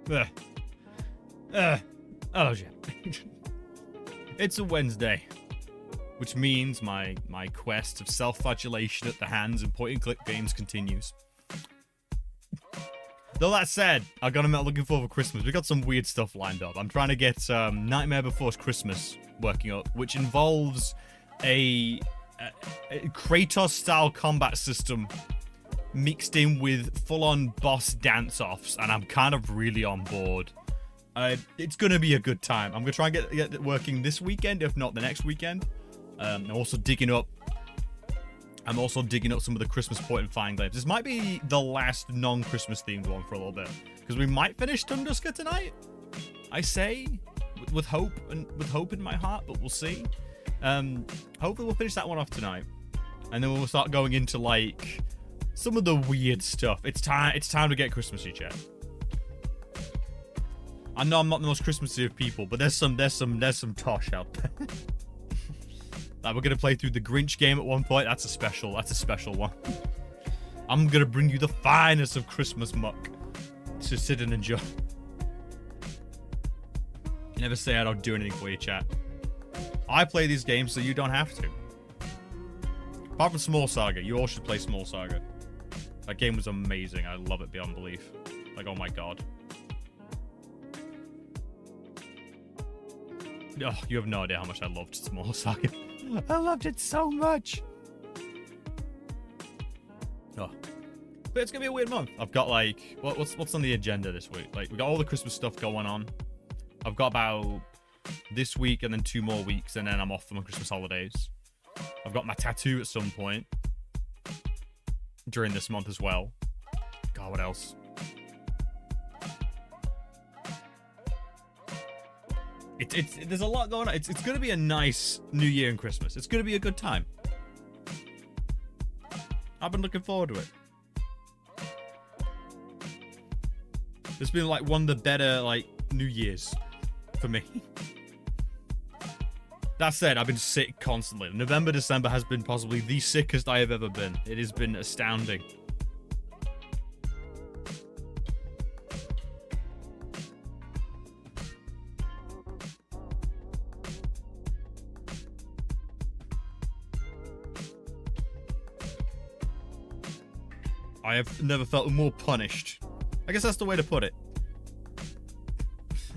Hello, Jen. It's a Wednesday, which means my quest of self-flagellation at the hands of point-and-click games continues. Though that said, I got them out looking forward for Christmas. We got some weird stuff lined up. I'm trying to get Nightmare Before Christmas working up, which involves a Kratos-style combat system mixed in with full-on boss dance-offs, and I'm kind of really on board. It's gonna be a good time. I'm gonna try and get it working this weekend, if not the next weekend. I'm also digging up some of the Christmas point and find games. This might be the last non-Christmas themed one for a little bit, because we might finish Tunguska tonight. I say, with hope in my heart, but we'll see. Hopefully we'll finish that one off tonight, and then we'll start going into like some of the weird stuff. It's time to get Christmassy, chat. I know I'm not the most Christmassy of people, but there's some tosh out there. Like, we're gonna play through the Grinch game at one point. That's a special one. I'm gonna bring you the finest of Christmas muck to sit and enjoy. Never say I don't do anything for you, chat. I play these games so you don't have to. Apart from Small Saga, you all should play Small Saga. That game was amazing. I love it beyond belief. Like, oh my god. Oh, you have no idea how much I loved Small Saga. I loved it so much. Oh. But it's gonna be a weird month. I've got like, what's on the agenda this week? Like, we got all the Christmas stuff going on. I've got about this week and then 2 more weeks, and then I'm off for my Christmas holidays. I've got my tattoo at some point during this month as well. God, what else? There's a lot going on. It's going to be a nice New Year and Christmas. It's going to be a good time. I've been looking forward to it. It's been like one of the better like New Years for me. That said, I've been sick constantly. November, December has been possibly the sickest I have ever been. It has been astounding. I have never felt more punished. I guess that's the way to put it.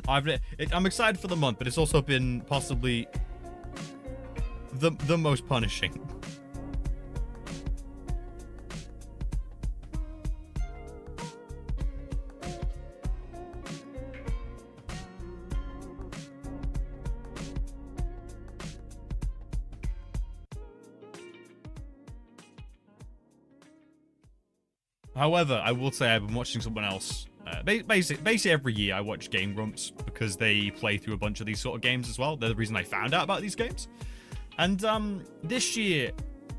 I'm excited for the month, but it's also been possibly the most punishing. However, I will say I've been watching someone else. Basically every year I watch Game Grumps because they play through a bunch of these sort of games as well. They're the reason I found out about these games. And this year,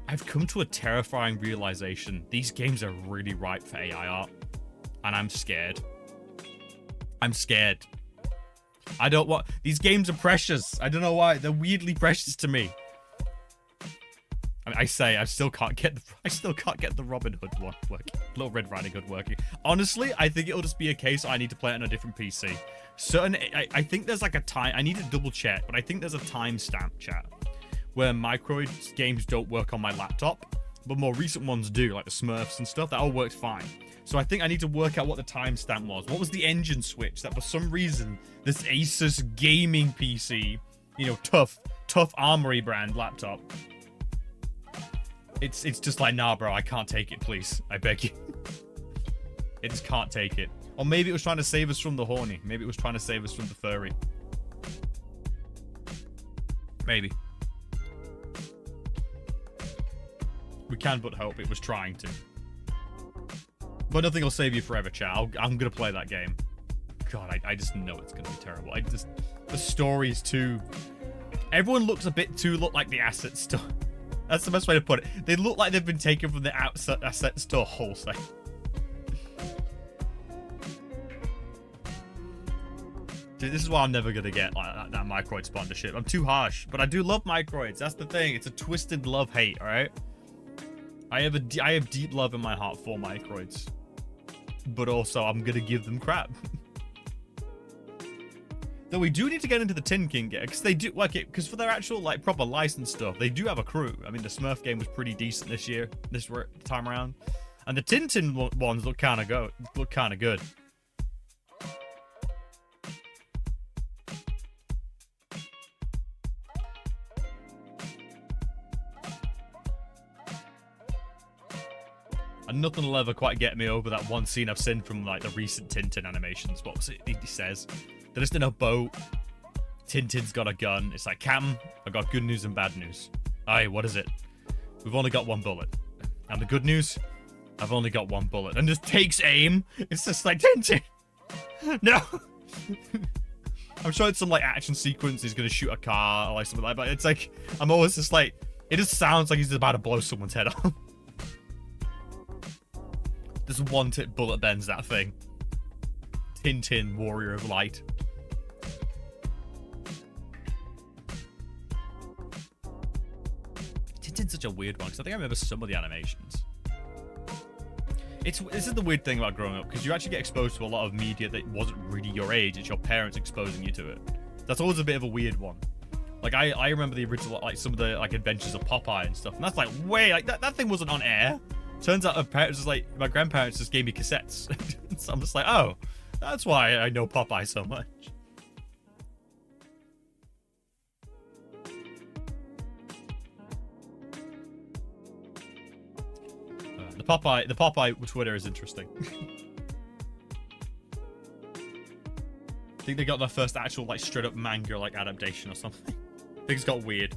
I've come to a terrifying realization. These games are really ripe for AI art. And I'm scared. I'm scared. I don't want... These games are precious. I don't know why. They're weirdly precious to me. I say I still can't get the Robin Hood one working. Little Red Riding Hood working. Honestly, I think it'll just be a case I need to play it on a different PC. I think there's like a time. I need to double check, but I think there's a timestamp, chat, where Microid games don't work on my laptop, but more recent ones do, like the Smurfs and stuff. That all works fine. So I think I need to work out what the timestamp was. What was the engine switch that for some reason this Asus gaming PC, you know, tough Armory brand laptop. It's just like, nah, bro, I can't take it, please. I beg you. It just can't take it. Or maybe it was trying to save us from the horny. Maybe it was trying to save us from the furry. Maybe. We can but hope it was trying to. But nothing will save you forever, chat. I'm going to play that game. God, I just know it's going to be terrible. The story is too... Everyone looks a bit too like the asset store. That's the best way to put it. They look like they've been taken from the asset store wholesale. Dude, this is why I'm never going to get like, that Microid sponsorship. I'm too harsh. But I do love Microids. That's the thing. It's a twisted love-hate, alright? I have deep love in my heart for Microids. But also, I'm going to give them crap. Though we do need to get into the Tin King game, because they do, like, because for their actual, like, proper licensed stuff, they do have a crew. I mean, the Smurf game was pretty decent this time around. And the Tintin ones look kind of good. And nothing will ever quite get me over that one scene I've seen from, like, the recent Tintin animations. What was it? He says, they're just in a boat. Tintin's got a gun. It's like, Captain, I got good news and bad news. Aye, what is it? We've only got one bullet. And the good news? I've only got one bullet. And just takes aim. It's just like, Tintin! No! I'm sure it's some, like, action sequence. He's gonna shoot a car or, like, something like that. But it's like, I'm always just like, it just sounds like he's about to blow someone's head off. This one-tip bullet bends that thing. Tintin, Warrior of Light. Tintin's such a weird one, because I think I remember some of the animations. This is the weird thing about growing up, because you actually get exposed to a lot of media that wasn't really your age. It's your parents exposing you to it. That's always a bit of a weird one. Like, I remember the original, like, some of the, like, adventures of Popeye and stuff, and that's like, way, like, that thing wasn't on air. Turns out my parents just, like, my grandparents just gave me cassettes. So I'm just like, oh, that's why I know Popeye so much. The Popeye Twitter is interesting. I think they got their first actual, like, straight up manga, like, adaptation or something. Things got weird.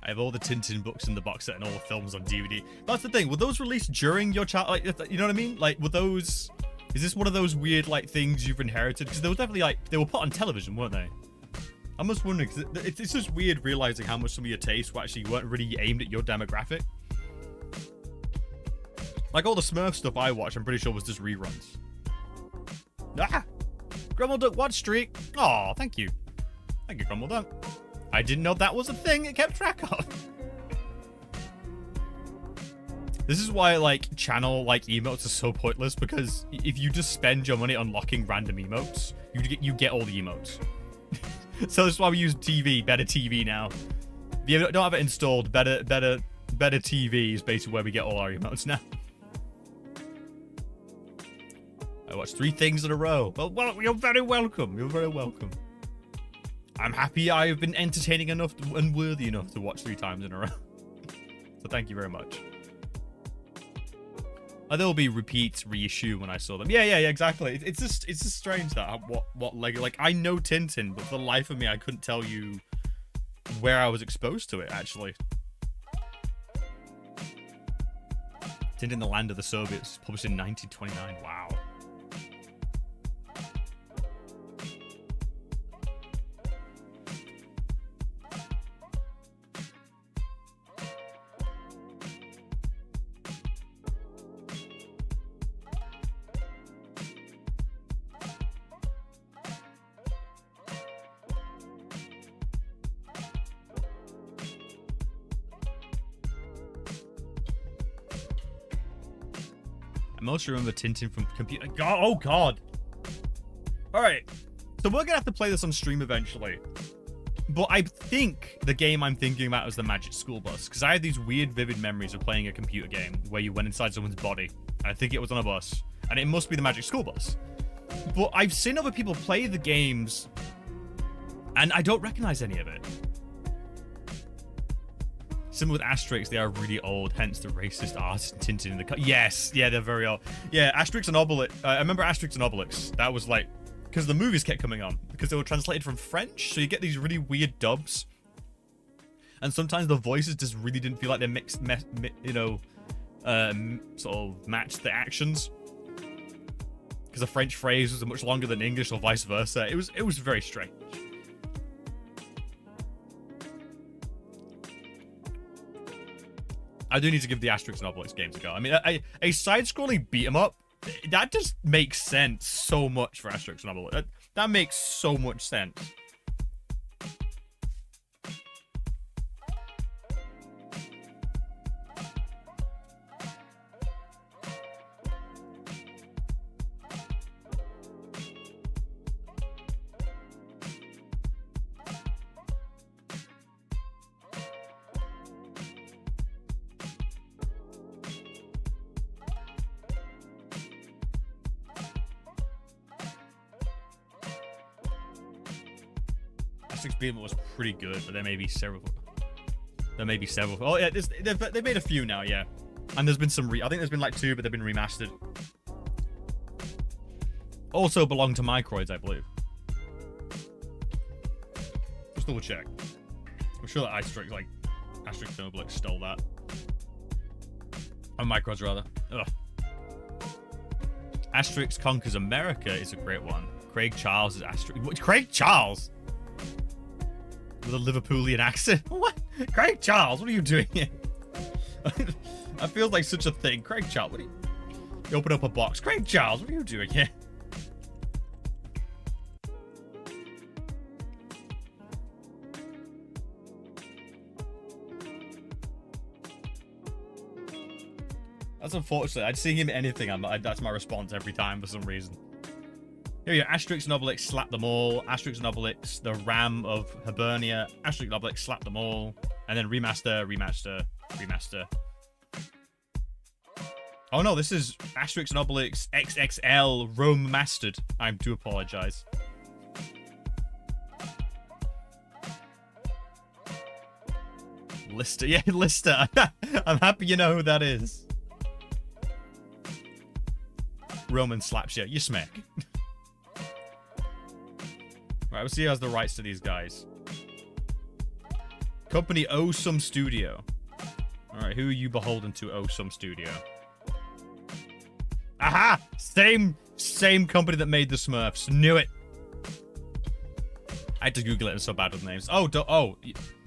I have all the Tintin books in the box set and all the films on DVD. That's the thing. Were those released during your child? Like, you know what I mean? Like, were those? Is this one of those weird like things you've inherited? Because they were definitely like they were put on television, weren't they? I'm just wondering because it's just weird realizing how much some of your tastes weren't really aimed at your demographic. Like all the Smurf stuff I watched, I'm pretty sure was just reruns. Ah, Grumble Duck Watch Streak. Oh, thank you, Grumble Duck. I didn't know that was a thing it kept track of. This is why, like, channel, like, emotes are so pointless, because if you just spend your money unlocking random emotes, you get all the emotes. So that's why we use TV, Better TV now. If you don't have it installed, Better TV is basically where we get all our emotes now. I watched 3 things in a row. Well, you're very welcome. You're very welcome. I'm happy I've been entertaining enough and worthy enough to watch 3 times in a row. So thank you very much. There will be reissue when I saw them. Yeah, exactly. It's just strange that what Lego, like, I know Tintin, but for the life of me, I couldn't tell you where I was exposed to it, actually. Tintin, the Land of the Soviets, published in 1929. Wow. I mostly remember Tintin from computer. Oh god. All right, so we're gonna have to play this on stream eventually. But I think the game I'm thinking about is the Magic School Bus, because I have these weird, vivid memories of playing a computer game where you went inside someone's body, and I think it was on a bus, and it must be the Magic School Bus. But I've seen other people play the games, and I don't recognize any of it. Similar with Asterix, they are really old, hence the racist artist Tintin in the cut. Yes, yeah, they're very old. Yeah, Asterix and Obelix. I remember Asterix and Obelix. That was like, because the movies kept coming on, because they were translated from French, so you get these really weird dubs. And sometimes the voices just really didn't feel like they sort of matched the actions. because a French phrase was much longer than English or vice versa. It was very strange. I do need to give the Asterix and Obelix games a go. I mean, a side-scrolling beat-em-up, that just makes sense so much for Asterix and Obelix. That makes so much sense. Asterix Beat'em was pretty good, but there may be several. Oh yeah, they made a few now, yeah. And there's been some I think there's been like 2, but they've been remastered. Also belong to Microids, I believe. Just double check. I'm sure that Asterix and Obelix stole that. Oh, Microids rather. Ugh. Asterix Conquers America is a great one. Craig Charles is Asterix. What? Craig Charles? With a Liverpoolian accent? What? Craig Charles, what are you doing here? I feel like such a thing. Craig Charles, what are you open up a box. Craig Charles, what are you doing here? That's unfortunate. I'd see him in anything. That's my response every time for some reason. Here we go. Asterix and Obelix slap them all. Asterix and Obelix, the Ram of Hibernia. Asterix and Obelix slap them all. And then remaster. Oh no, this is Asterix and Obelix XXL Rome Mastered. I do apologize. Lister. Yeah, Lister. I'm happy you know who that is. Roman slaps you. You smack. Right, let's see who has the rights to these guys. Company Awesome Studio. Alright, who are you beholden to, Awesome Studio? Aha! Same company that made the Smurfs. Knew it. I had to Google it. I'm so bad with names. Oh,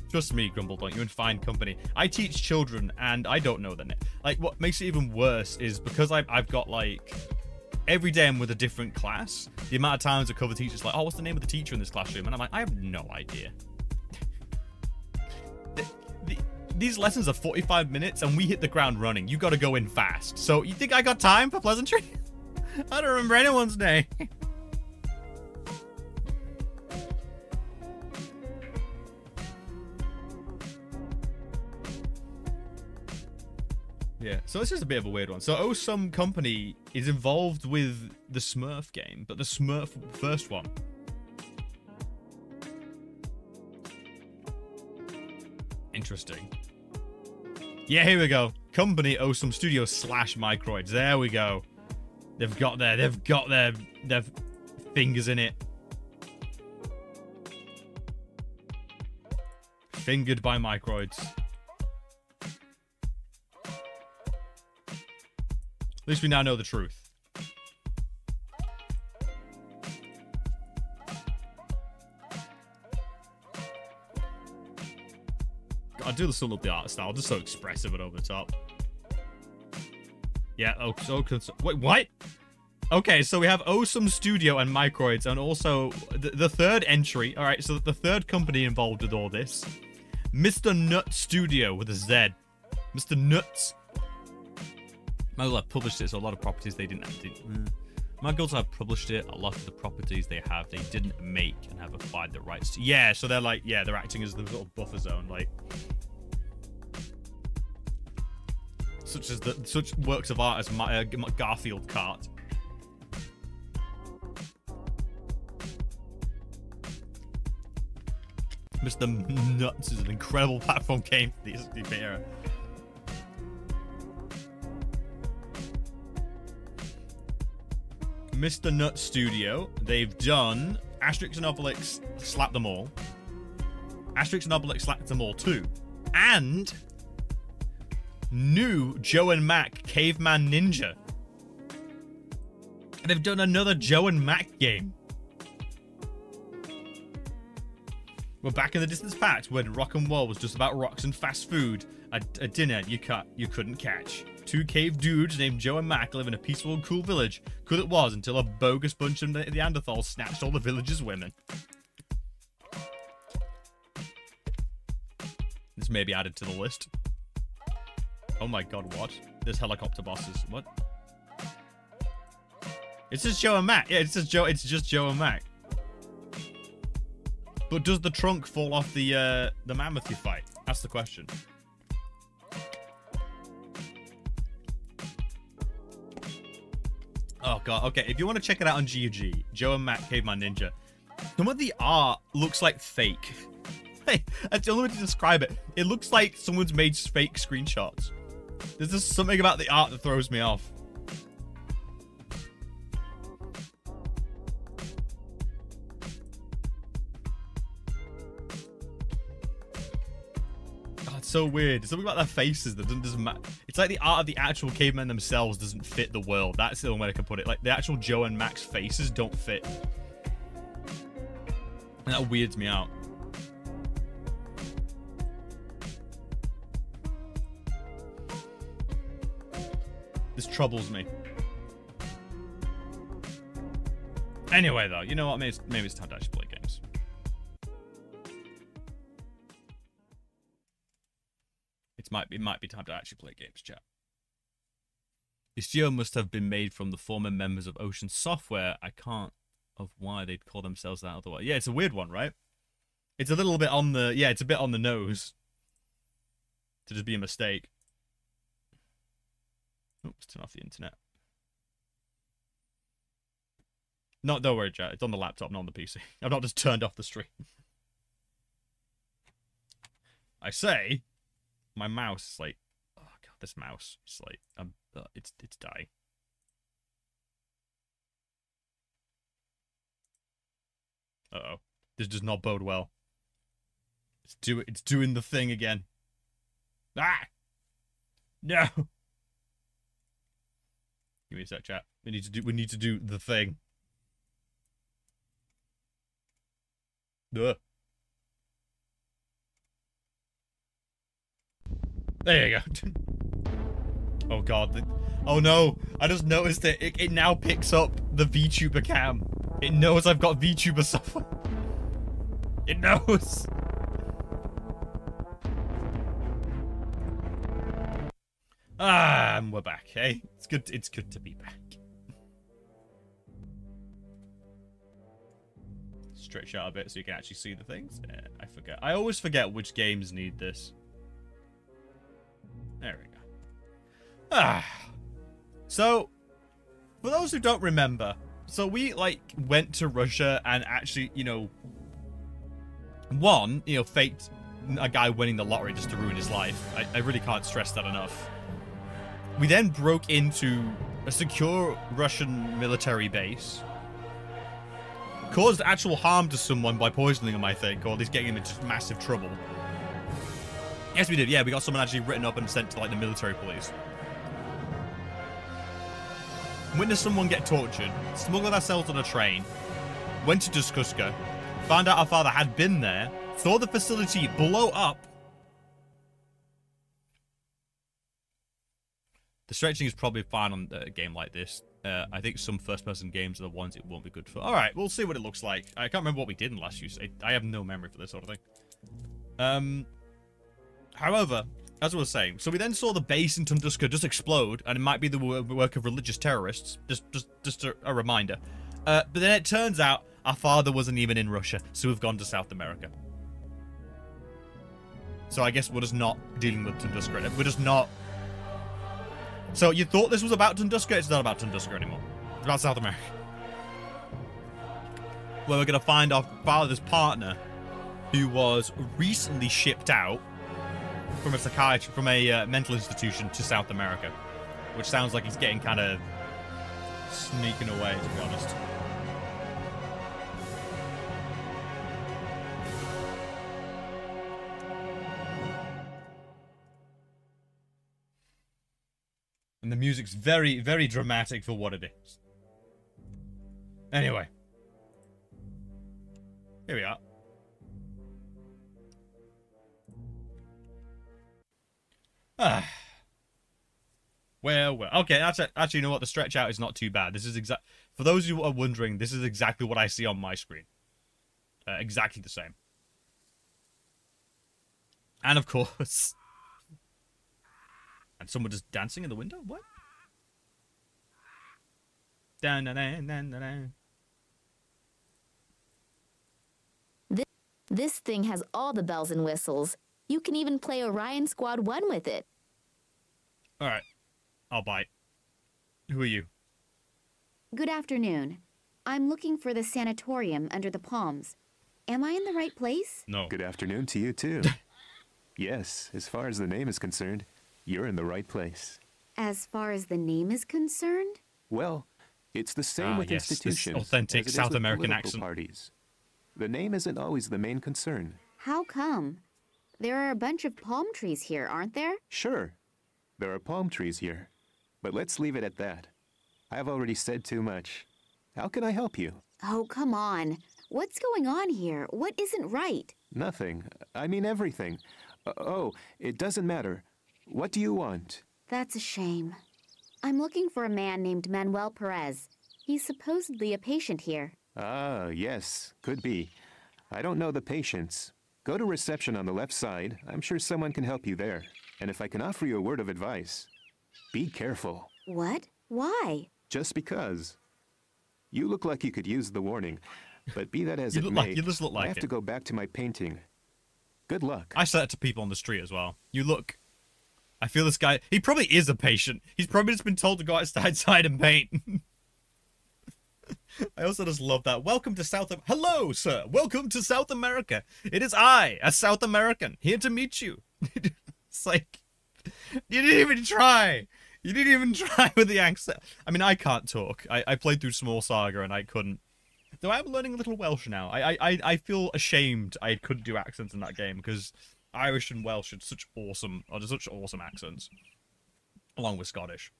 trust me, Grumble, don't you? And fine company. I teach children, and I don't know the name. Like, what makes it even worse is because I've got, like... Every day I'm with a different class. The amount of times a cover teacher's like, oh, what's the name of the teacher in this classroom? And I'm like, I have no idea. These lessons are 45 minutes and we hit the ground running. You got to go in fast. So you think I got time for pleasantry? I don't remember anyone's name. Yeah, so this is a bit of a weird one. So Awesome Company is involved with the Smurf game, but the Smurf first one. Interesting. Yeah, here we go. Company Awesome Studio / Microids. There we go. They've got their fingers in it. Fingered by Microids. At least we now know the truth. I do this all up the art style, just so expressive and over the top. Yeah, oh, so wait, what? Okay, so we have Awesome Studio and Microids, and also the third entry. All right, so the third company involved with all this, Mr. Nut Studio with a Z. Mr. Nuts. My girls have published it, so a lot of properties they didn't. My girls have published it. A lot of the properties they didn't make and have applied the rights to. Yeah, so they're like, yeah, they're acting as the little buffer zone, like. Such works of art as Garfield Kart. Mr. Nuts is an incredible platform game for the era. Mr. Nut Studio, they've done Asterix and Obelix Slap Them All, Asterix and Obelix Slap Them All 2, and new Joe and Mac Caveman Ninja. They've done another Joe and Mac game. We're back in the distance past when rock and roll was just about rocks and fast food. A dinner you couldn't catch. Two cave dudes named Joe and Mac live in a peaceful and cool village. Cool it was until a bogus bunch of Neanderthals snatched all the village's women. This may be added to the list. Oh my god, what? There's helicopter bosses. What? It's just Joe and Mac. Yeah, it's just Joe and Mac. But does the trunk fall off the mammoth you fight? That's the question. Oh god, okay, if you want to check it out on GUG, Joe and Mac Caveman Ninja, some of the art looks like fake. Hey, that's the only way to describe it. It looks like someone's made fake screenshots. There's just something about the art that throws me off. Oh, it's so weird. There's something about their faces that doesn't matter. It's like the art of the actual cavemen themselves doesn't fit the world. That's the only way I can put it. Like, the actual Joe and Mac's faces don't fit. And that weirds me out. This troubles me. Anyway, though, you know what? Maybe it's time to actually play games. It might be time to actually play games, chat. This geo must have been made from the former members of Ocean Software. I can't of why they'd call themselves that otherwise. Yeah, it's a weird one, right? It's a little bit on the it's a bit on the nose to just be a mistake. Oops, turn off the internet. No, don't worry, chat. It's on the laptop, not on the PC. I've not just turned off the stream. I say, my mouse is like, oh god, this mouse is like, it's dying. Uh-oh, this does not bode well. It's doing the thing again. Ah, no. Give me a sec, chat. We need to do the thing. Ugh. There you go. Oh god. Oh no. I just noticed it now picks up the VTuber cam. It knows I've got VTuber software. It knows. And we're back, hey? It's good to be back. Stretch out a bit so you can actually see the things. I forget. I always forget which games need this. There we go. So, for those who don't remember, so we, like, went to Russia and actually, you know, faked a guy winning the lottery just to ruin his life. I really can't stress that enough. We then broke into a secure Russian military base. Caused actual harm to someone by poisoning him, I think, or at least getting him into massive trouble. Yes, we did. Yeah, we got someone actually written up and sent to, like, the military police. Witnessed someone get tortured, smuggled ourselves on a train, went to Tunguska, found out our father had been there, saw the facility blow up. The stretching is probably fine on a game like this. I think some first-person games are the ones it won't be good for. Alright, we'll see what it looks like. I can't remember what we did in last use. I have no memory for this sort of thing. However, as I was saying, so we then saw the base in Tunguska just explode, and it might be the work of religious terrorists. Just a reminder. But then it turns out our father wasn't even in Russia, so we've gone to South America. So I guess we're just not dealing with Tunguska. We're just not... So you thought this was about Tunguska? It's not about Tunguska anymore. It's about South America. Where we're going to find our father's partner, who was recently shipped out from a mental institution to South America. Which sounds like he's getting kind of sneaking away, to be honest. And the music's very, very dramatic for what it is. Anyway. Here we are. Well. Okay, that's it. Actually, you know what? The stretch out is not too bad. This is for those who are wondering, this is exactly what I see on my screen. Exactly the same. And of course... And someone just dancing in the window? What? This thing has all the bells and whistles. You can even play Orion Squad 1 with it. Alright. I'll bite. Who are you? Good afternoon. I'm looking for the sanatorium under the palms. Am I in the right place? No. Good afternoon to you, too. Yes, as far as the name is concerned, you're in the right place. As far as the name is concerned? Well, it's the same with yes, institutions. this authentic as it is South with American political accent. Parties. The name isn't always the main concern. How come? There are a bunch of palm trees here, aren't there? Sure, there are palm trees here. But let's leave it at that. I've already said too much. How can I help you? Oh, come on. What's going on here? What isn't right? Nothing. I mean everything. Oh, it doesn't matter. What do you want? That's a shame. I'm looking for a man named Manuel Perez. He's supposedly a patient here. Ah, yes, could be. I don't know the patients. Go to reception on the left side. I'm sure someone can help you there. And if I can offer you a word of advice, be careful. What? Why? Just because. You look like you could use the warning, but be that as it may, you just look like I have it. to go back to my painting. Good luck. I say that to people on the street as well. You look... I feel this guy... He probably is a patient. He's probably just been told to go outside and paint. I also just love that. Welcome to Hello, sir. Welcome to South America. It is I, a South American, here to meet you. It's like... You didn't even try. You didn't even try with the accent. I mean, I can't talk. I played through Small Saga and I couldn't. Though I'm learning a little Welsh now. I feel ashamed I couldn't do accents in that game because Irish and Welsh are such awesome accents, along with Scottish.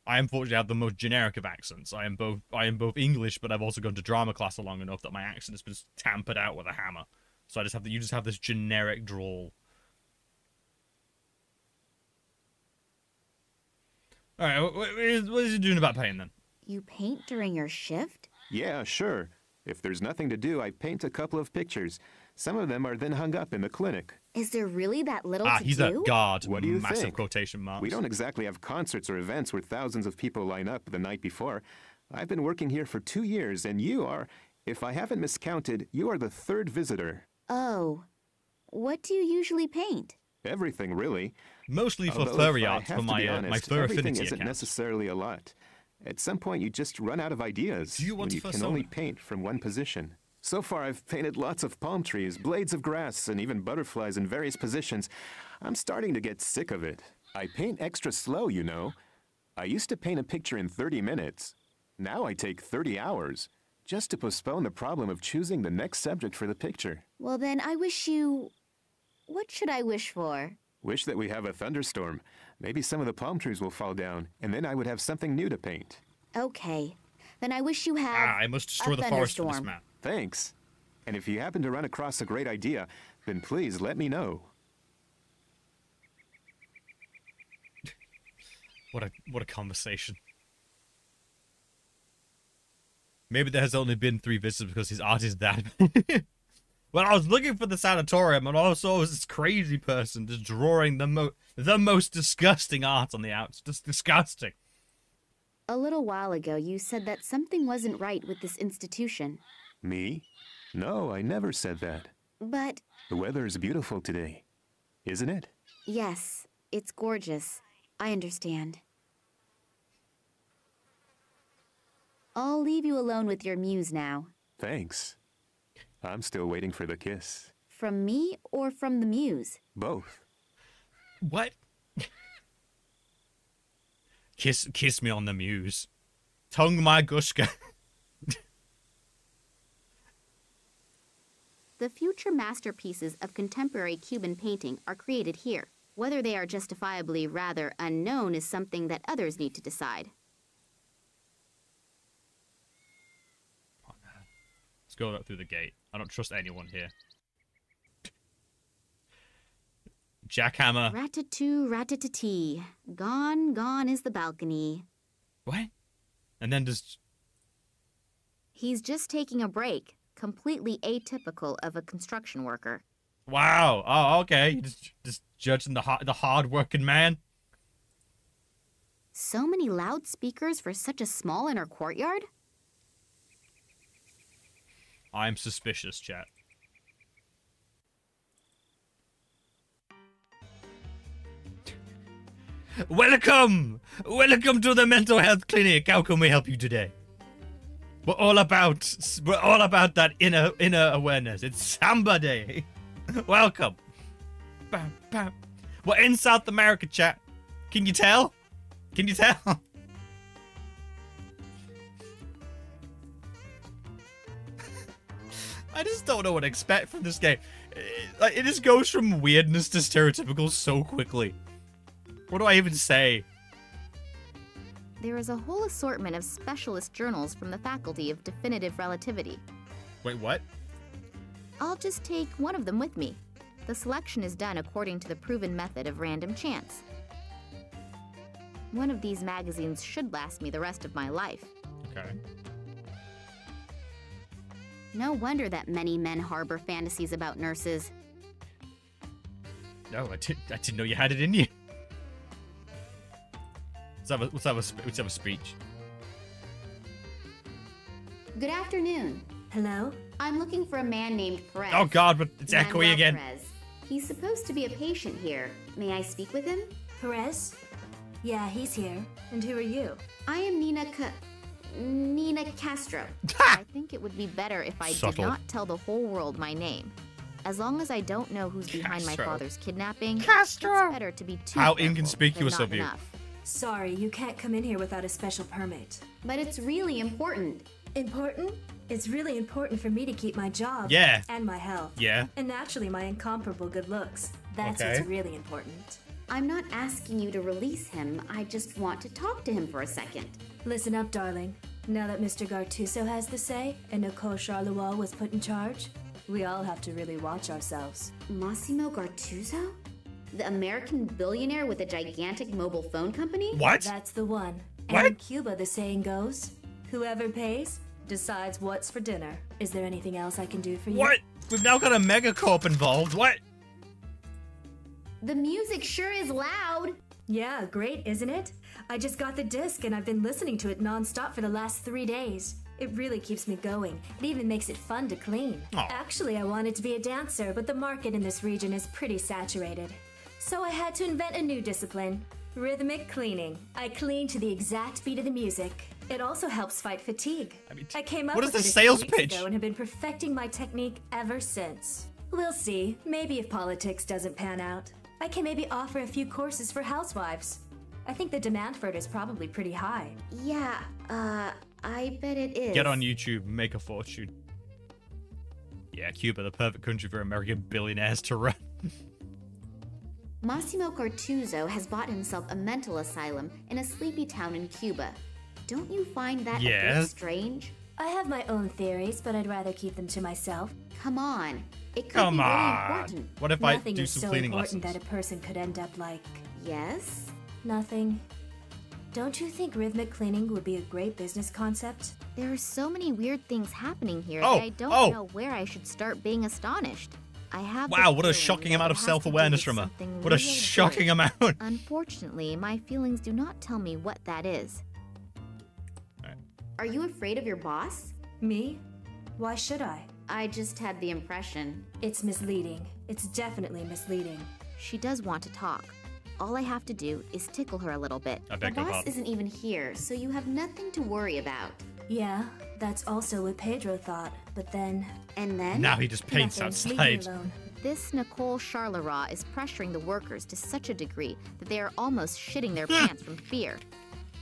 I unfortunately have the most generic of accents. I am both English, but I've also gone to drama class long enough that my accent has been tampered out with a hammer. So you just have this generic drawl. All right, what is he doing about painting then? You paint during your shift? Yeah, sure. If there's nothing to do, I paint a couple of pictures. Some of them are then hung up in the clinic. Is there really that little to He's do? a god. What do you Massive think? quotation marks. We don't exactly have concerts or events where thousands of people line up the night before. I've been working here for 2 years, and you are, if I haven't miscounted, you are the 3rd visitor. Oh. What do you usually paint? Everything, really. Mostly for Although, furry if I art have for to my be honest, my fur everything affinity isn't account. necessarily a lot. At some point, you just run out of ideas. Do you want when you to can only paint from one position. So far, I've painted lots of palm trees, blades of grass, and even butterflies in various positions. I'm starting to get sick of it. I paint extra slow, you know. I used to paint a picture in 30 minutes. Now I take 30 hours, just to postpone the problem of choosing the next subject for the picture. Well, then I wish you... What should I wish for? Wish that we have a thunderstorm. Maybe some of the palm trees will fall down, and then I would have something new to paint. Okay. Then I wish you have I must destroy the forest for this man. Thanks. And if you happen to run across a great idea, then please let me know. What a conversation. Maybe there has only been 3 visitors because his art is that. Well, I was looking for the sanatorium and also was this crazy person just drawing the most disgusting art on the outs. Just disgusting. A little while ago, you said that something wasn't right with this institution. Me? No, I never said that. But... The weather is beautiful today, isn't it? Yes, it's gorgeous. I understand. I'll leave you alone with your muse now. Thanks. I'm still waiting for the kiss. From me or from the muse? Both. What? Kiss me on the muse. Tunguska. The future masterpieces of contemporary Cuban painting are created here. Whether they are justifiably rather unknown is something that others need to decide. go through the gate. I don't trust anyone here. Jackhammer. Rat-a-too, rat-a-tee. Gone, gone is the balcony. What? And then just... He's just taking a break. Completely atypical of a construction worker. Wow. Oh, okay. You're just judging the hard-working man. So many loudspeakers for such a small inner courtyard? I'm suspicious, chat. Welcome! Welcome to the mental health clinic. How can we help you today? We're all about that inner awareness. It's Samba Day. Welcome. Bam, bam. We're in South America, chat. Can you tell? Can you tell? I just don't know what to expect from this game. It just goes from weirdness to stereotypical so quickly. What do I even say? There is a whole assortment of specialist journals from the Faculty of Definitive Relativity. Wait, what? I'll just take one of them with me. The selection is done according to the proven method of random chance. One of these magazines should last me the rest of my life. Okay. No wonder that many men harbor fantasies about nurses. No, I didn't know you had it in you. Let's have a speech. Good afternoon. Hello? I'm looking for a man named Perez. Oh God, but it's echoey again. Perez. He's supposed to be a patient here. May I speak with him? Perez? Yeah, he's here. And who are you? I am Nina Castro. I think it would be better if I did not tell the whole world my name. As long as I don't know who's behind my father's kidnapping, Castro. It's better to be too How careful, inconspicuous but not of you. enough. Sorry, you can't come in here without a special permit. But it's really important. Important? It's really important for me to keep my job. Yeah. And my health. Yeah. And naturally my incomparable good looks. That's Okay. what's really important. I'm not asking you to release him. I just want to talk to him for a second. Listen up, darling. Now that Mr. Gartuso has the say and Nicole Charleroi was put in charge, we all have to really watch ourselves. Massimo Gartuso? The American billionaire with a gigantic mobile phone company? What? That's the one. What? And in Cuba, the saying goes, whoever pays decides what's for dinner. Is there anything else I can do for you? What? We've now got a megacorp involved. What? The music sure is loud. Yeah, great, isn't it? I just got the disc and I've been listening to it nonstop for the last 3 days. It really keeps me going. It even makes it fun to clean. Aw. Actually, I wanted to be a dancer, but the market in this region is pretty saturated. So I had to invent a new discipline, rhythmic cleaning. I clean to the exact beat of the music. It also helps fight fatigue. I came up what is with the it a sales few weeks pitch? ago and have been perfecting my technique ever since. We'll see. Maybe if politics doesn't pan out, I can maybe offer a few courses for housewives. I think the demand for it is probably pretty high. Yeah, I bet it is. Get on YouTube, make a fortune. Yeah, Cuba, the perfect country for American billionaires to run. Massimo Gartuso has bought himself a mental asylum in a sleepy town in Cuba. Don't you find that a bit Yes. strange? I have my own theories, but I'd rather keep them to myself. Come on. It could Come be really on. important. What if Nothing I do is some so cleaning important lessons? that a person could end up like Yes? nothing. Don't you think rhythmic cleaning would be a great business concept? There are so many weird things happening here Oh, that I don't oh. know where I should start being astonished. I have the Wow, what a feeling shocking that amount it of has to do self-awareness with from her. something What a really shocking important. amount. Unfortunately, my feelings do not tell me what that is. Alright. Are you afraid of your boss? Me? Why should I? I just had the impression. It's misleading. It's definitely misleading. She does want to talk. All I have to do is tickle her a little bit. I The beg your boss pardon. isn't even here, so you have nothing to worry about. Yeah, that's also what Pedro thought, but then... And then? Now he just paints nothing. Leave me outside. alone. This Nicole Charleroi is pressuring the workers to such a degree that they are almost shitting their pants from fear.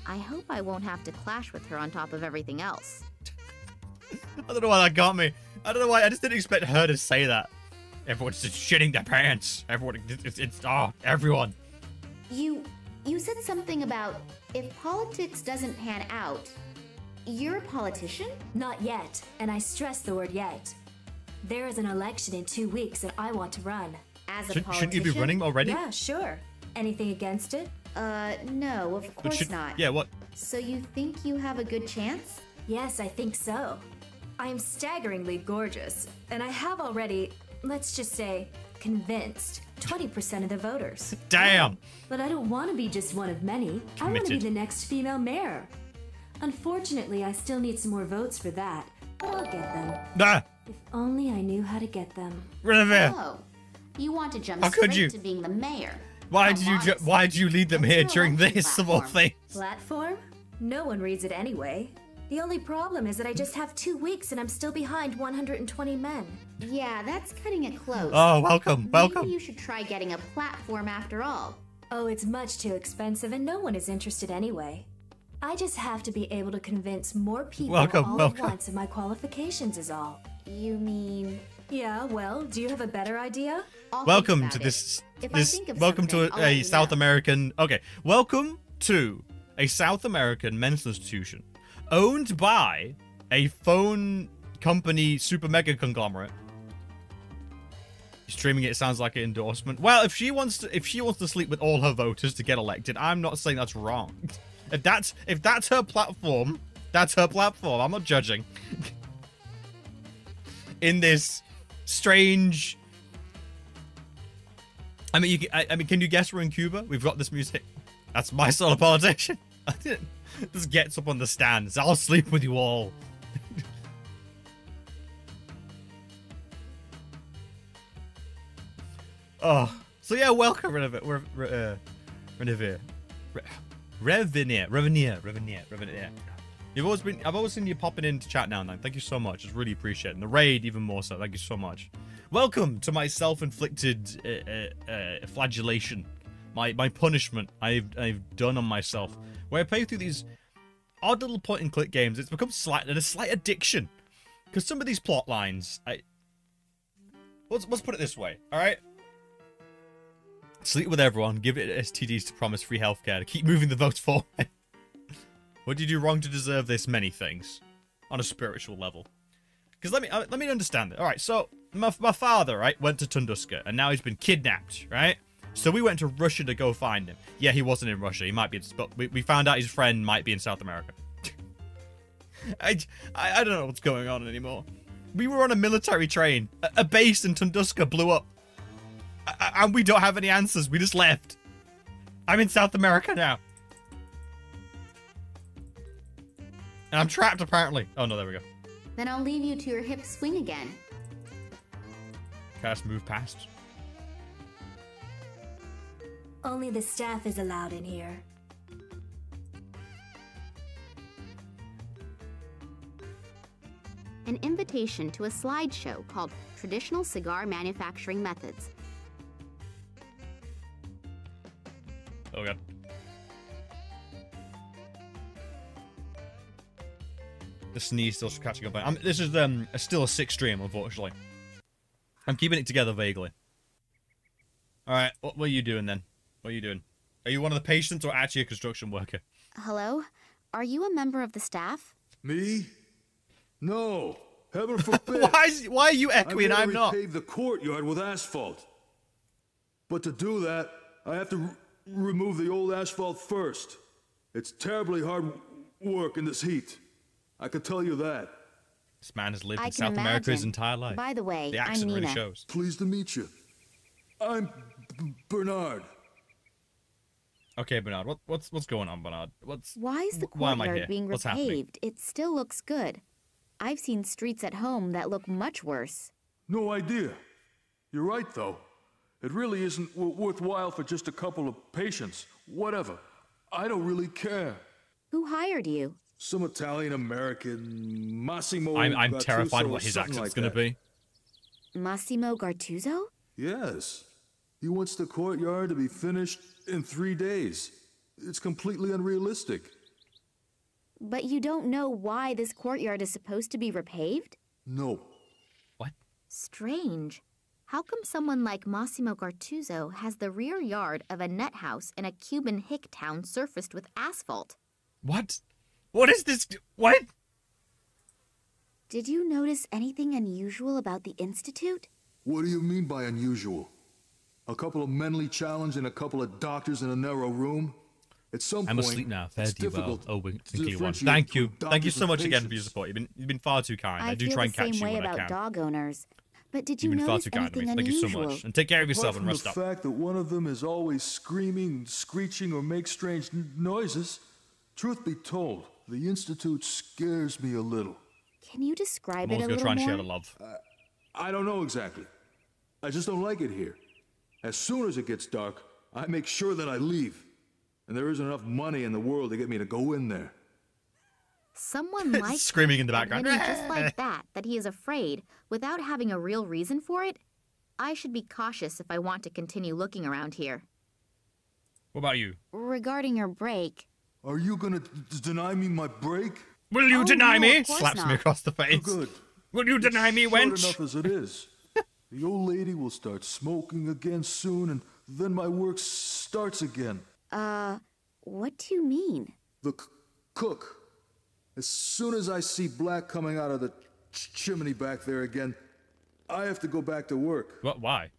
I hope I won't have to clash with her on top of everything else. I don't know why that got me. I don't know why. I just didn't expect her to say that. Everyone's just shitting their pants. Everyone, everyone. You said something about if politics doesn't pan out, You're a politician? Not yet, and I stress the word yet. There is an election in 2 weeks and I want to run. As a politician? Shouldn't you be running already? Yeah, sure. Anything against it? No, of course not. Yeah, what? So you think you have a good chance? Yes, I think so. I am staggeringly gorgeous, and I have already, let's just say, convinced 20% of the voters. Damn! But I don't want to be just one of many. I want to be Committed. the next female mayor. Unfortunately, I still need some more votes for that, but I'll get them. Nah! If only I knew how to get them. Renevere! Oh, you want to jump How could straight you? to being the mayor. Why How did you modest. why did you lead them What's here your during election this of all platform? things? Platform? No one reads it anyway. The only problem is that I just have 2 weeks and I'm still behind 120 men. Yeah, that's cutting it close. Oh, welcome, welcome. Maybe you should try getting a platform after all. Oh, it's much too expensive and no one is interested anyway. I just have to be able to convince more people Welcome, all welcome. at once of my qualifications is all. You mean... Yeah, well, do you have a better idea? I'll think Welcome about to it. this If I this think of welcome to something, I'll let a you South know. American welcome to a South American mental institution owned by a phone company super mega conglomerate. Streaming it sounds like an endorsement. Well, if she wants to sleep with all her voters to get elected, I'm not saying that's wrong. If that's her platform, that's her platform. I'm not judging. In this strange, I mean, can you guess we're in Cuba? We've got this music. That's my sort of politician. Just gets up on the stand. Says, I'll sleep with you all. Oh, so yeah, welcome, Revenir. I've always seen you popping into chat now and then. Thank you so much. It's really appreciated. And the raid even more so. Thank you so much. Welcome to my self-inflicted flagellation, my punishment I've done on myself, where I play through these odd little point-and-click games. It's become a slight addiction, because some of these plot lines, let's put it this way, all right. Sleep with everyone, give it STDs to promise free healthcare, to keep moving the votes forward. What did you do wrong to deserve this? Many things. On a spiritual level. Because let me understand it. Alright, so my father, right, went to Tunguska, and now he's been kidnapped, right? So we went to Russia to go find him. Yeah, he wasn't in Russia. He might be, but we found out his friend might be in South America. I don't know what's going on anymore. We were on a military train. A base in Tunguska blew up. And we don't have any answers. We just left. I'm in South America now. And I'm trapped, apparently. Oh, no, there we go. Then I'll leave you to your hip swing again. Can I just move past? Only the staff is allowed in here. An invitation to a slideshow called Traditional Cigar Manufacturing Methods. Oh, God. The sneeze still catching up. This is still a sick stream, unfortunately. I'm keeping it together vaguely. Alright, what are you doing then? What are you doing? Are you one of the patients or actually a construction worker? Hello? Are you a member of the staff? Me? No. Heaven forbid. Why are you echoing and I'm not? Repave the courtyard with asphalt. But to do that, I have to remove the old asphalt first. It's terribly hard work in this heat. I can tell you that. This man has lived I in can South America his imagine. entire life. By the way, The I'm accent really Nina. shows. Pleased to meet you. I'm Bernard. Okay, Bernard. What's going on, Bernard? Why is the Why am I courtyard here? being What's happening? repaved? It still looks good. I've seen streets at home that look much worse. No idea. You're right, though. It really isn't worthwhile for just a couple of patients. Whatever. I don't really care. Who hired you? Some Italian-American Massimo I'm Gattuso terrified or what his something accent's like going to that. be. Massimo Gartuzzo? Yes. He wants the courtyard to be finished in 3 days. It's completely unrealistic. But you don't know why this courtyard is supposed to be repaved? No. What? Strange. How come someone like Massimo Gartuzzo has the rear yard of a nut house in a Cuban hick town surfaced with asphalt? What? What is this? What? Did you notice anything unusual about the Institute? What do you mean by unusual? A couple of mentally challenged and a couple of doctors in a narrow room? At some point, I'm asleep now. Fare thee well. Oh, we're thinking one. differentiate Thank you. between Thank you doctors so much and again for your patients. support. You've been far too kind. I do feel try and the catch same you way when I about can. dog owners. But did you You've been far notice too kind to me. anything Thank you so unusual? much. And take care of yourself Apart and from rest the up. fact that one of them is always screaming, screeching, or makes strange noises, truth be told, the Institute scares me a little. Can you describe I'm it always a going to try little and share more? the love. I don't know exactly. I just don't like it here. As soon as it gets dark, I make sure that I leave. And there isn't enough money in the world to get me to go in there. Someone like Screaming in the background. admitting just like that he is afraid without having a real reason for it. I should be cautious if I want to continue looking around here. What about you? Regarding your break, Are you gonna deny me my break? Will you Oh, deny no, me? of course Slaps me not. across the face. Good. Will you deny me, Short wench? enough as it is. The old lady will start smoking again soon, and then my work starts again. what do you mean? The cook. As soon as I see black coming out of the chimney back there again, I have to go back to work. What? Why?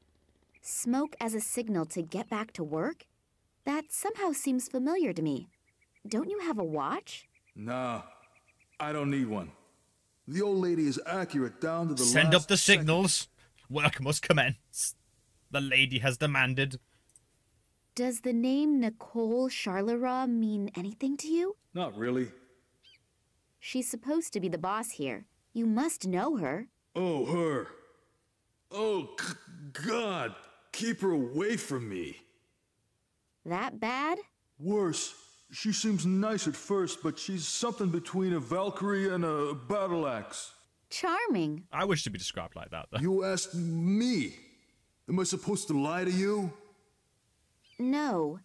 Smoke as a signal to get back to work? That somehow seems familiar to me. Don't you have a watch? Nah, I don't need one. The old lady is accurate down to the Send last up the second. signals. Work must commence. The lady has demanded. Does the name Nicole Charleroi mean anything to you? Not really. She's supposed to be the boss here. You must know her. Oh, her. Oh, God. Keep her away from me. That bad? Worse, she seems nice at first, but she's something between a Valkyrie and a battle axe. Charming. I wish to be described like that, though. You asked me. Am I supposed to lie to you? No.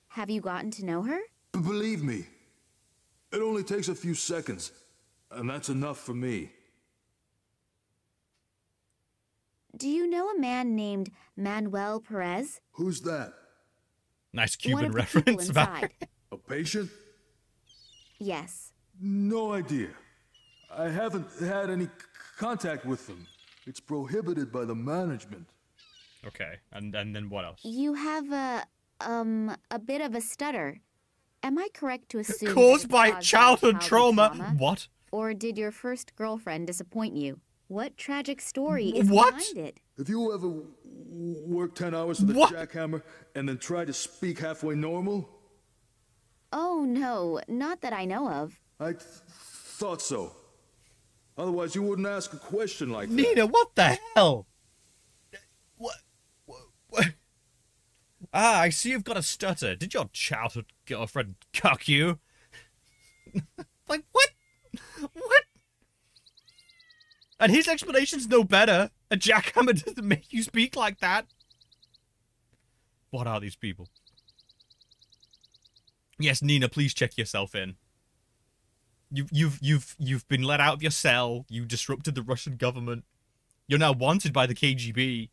Have you gotten to know her? Believe me, it only takes a few seconds, and that's enough for me. Do you know a man named Manuel Perez? Who's that? Nice One Cuban of the people reference. inside. A patient? Yes. No idea. I haven't had any contact with them. It's prohibited by the management. Okay, and then what else? You have a bit of a stutter. Am I correct to assume Caused that by it's childhood trauma. What? Or did your first girlfriend disappoint you? What tragic story is What? behind it? Have you ever worked 10 hours with a What? jackhammer and then tried to speak halfway normal? Oh, no. Not that I know of. I thought so. Otherwise, you wouldn't ask a question like that. Nina, what the hell? What? Ah, I see you've got a stutter. Did your childhood girlfriend cuck you? Like, what? What? And his explanation's no better. A jackhammer doesn't make you speak like that. What are these people? Yes, Nina, please check yourself in. You've been let out of your cell. You disrupted the Russian government. You're now wanted by the KGB.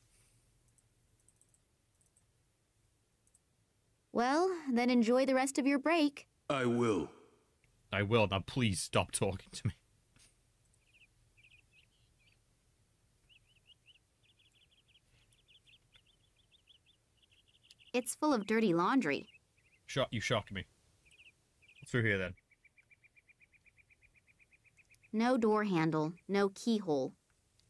Well, then enjoy the rest of your break. I will. I will. Now please stop talking to me. It's full of dirty laundry. You shocked me. Through here then. No door handle, no keyhole.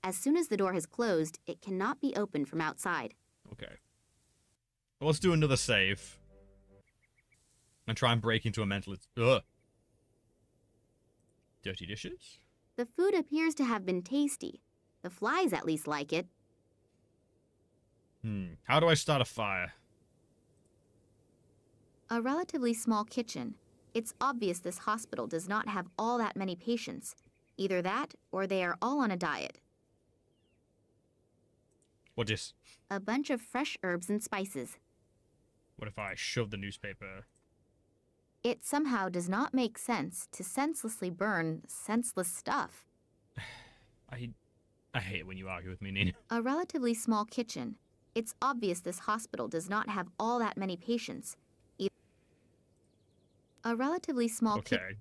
As soon as the door has closed, it cannot be opened from outside. Okay. Well, let's do another save. And try and break into a mental... Ugh. Dirty dishes? The food appears to have been tasty. The flies at least like it. How do I start a fire? A relatively small kitchen. It's obvious this hospital does not have all that many patients. Either that, or they are all on a diet. What is? A bunch of fresh herbs and spices. What if I shove the newspaper? It somehow does not make sense to senselessly burn senseless stuff. I hate it when you argue with me, Nina. A relatively small kitchen. It's obvious this hospital does not have all that many patients. A relatively small Okay.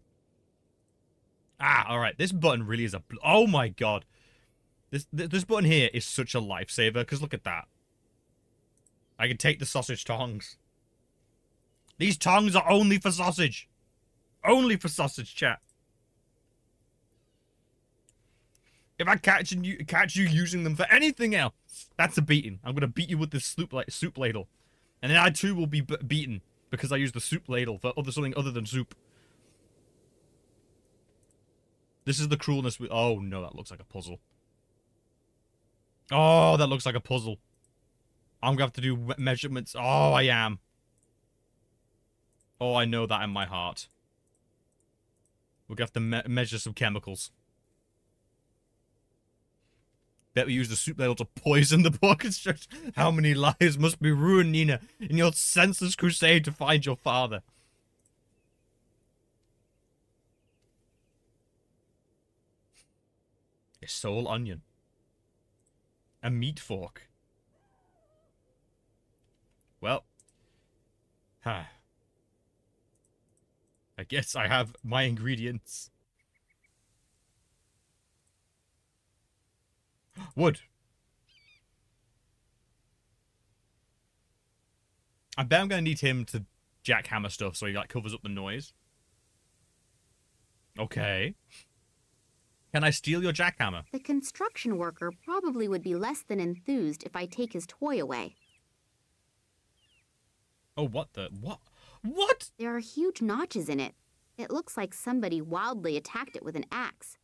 Ah, all right. This button really is a... Oh, my God. This button here is such a lifesaver, because look at that. I can take the sausage tongs. These tongs are only for sausage. Only for sausage, chat. If I catch you using them for anything else, that's a beating. I'm going to beat you with this soup ladle. And then I, too, will be beaten, because I use the soup ladle for something other than soup. This is the cruelness with... Oh, no, that looks like a puzzle. Oh, that looks like a puzzle. I'm going to have to do measurements. Oh, I am. Oh, I know that in my heart. We're going to have to measure some chemicals. Bet we use the soup ladle to poison the book. It's just how many lives must be ruined, Nina, in your senseless crusade to find your father. A sole onion. A meat fork. Well. I guess I have my ingredients. Wood. I bet I'm going to need him to jackhammer stuff so he like covers up the noise. Okay. Can I steal your jackhammer? The construction worker probably would be less than enthused if I take his toy away. Oh, what the... What? What? There are huge notches in it. It looks like somebody wildly attacked it with an axe.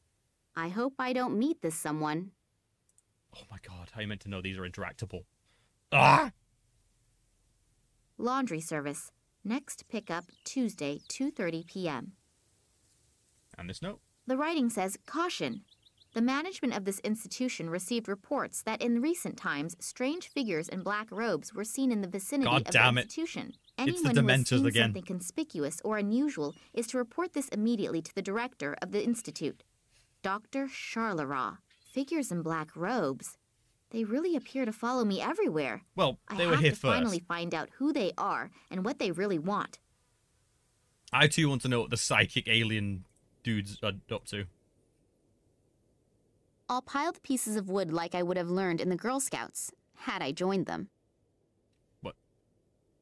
I hope I don't meet this someone. Oh my God, how you meant to know these are interactable? Ah! Laundry service. Next pickup Tuesday, 2:30 p.m. And this note? The writing says, caution. The management of this institution received reports that in recent times, strange figures in black robes were seen in the vicinity of the institution. Anyone who has seen something conspicuous or unusual is to report this immediately to the director of the institute, Dr. Charleraw. Figures in black robes. They really appear to follow me everywhere. Well, they were here first. I have to finally find out who they are and what they really want. I too want to know what the psychic alien dudes are up to. I'll pile the pieces of wood like I would have learned in the Girl Scouts, had I joined them. What?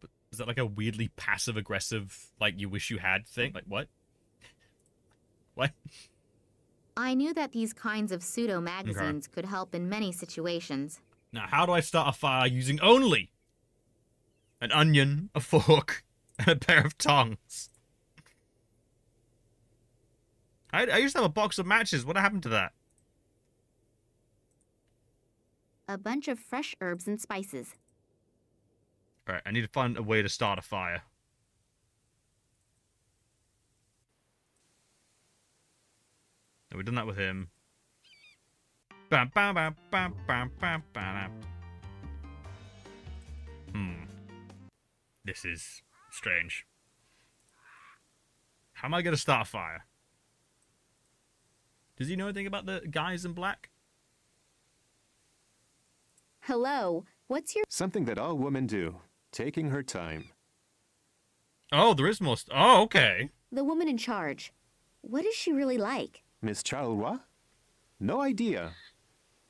But is that like a weirdly passive-aggressive, like you wish you had thing? Like, what? What? I knew that these kinds of pseudo-magazines could help in many situations. Now, how do I start a fire using only an onion, a fork, and a pair of tongs? I used to have a box of matches. What happened to that? A bunch of fresh herbs and spices. Alright, I need to find a way to start a fire. Now, we've done that with him. Bam, bam, bam, bam, bam, bam, bam. This is strange. How am I going to start a fire? Does he know anything about the guys in black? Hello, what's your... Something that all women do. Taking her time. Oh, there is more... Oh, okay. The woman in charge. What is she really like? Miss Charleroi? No idea.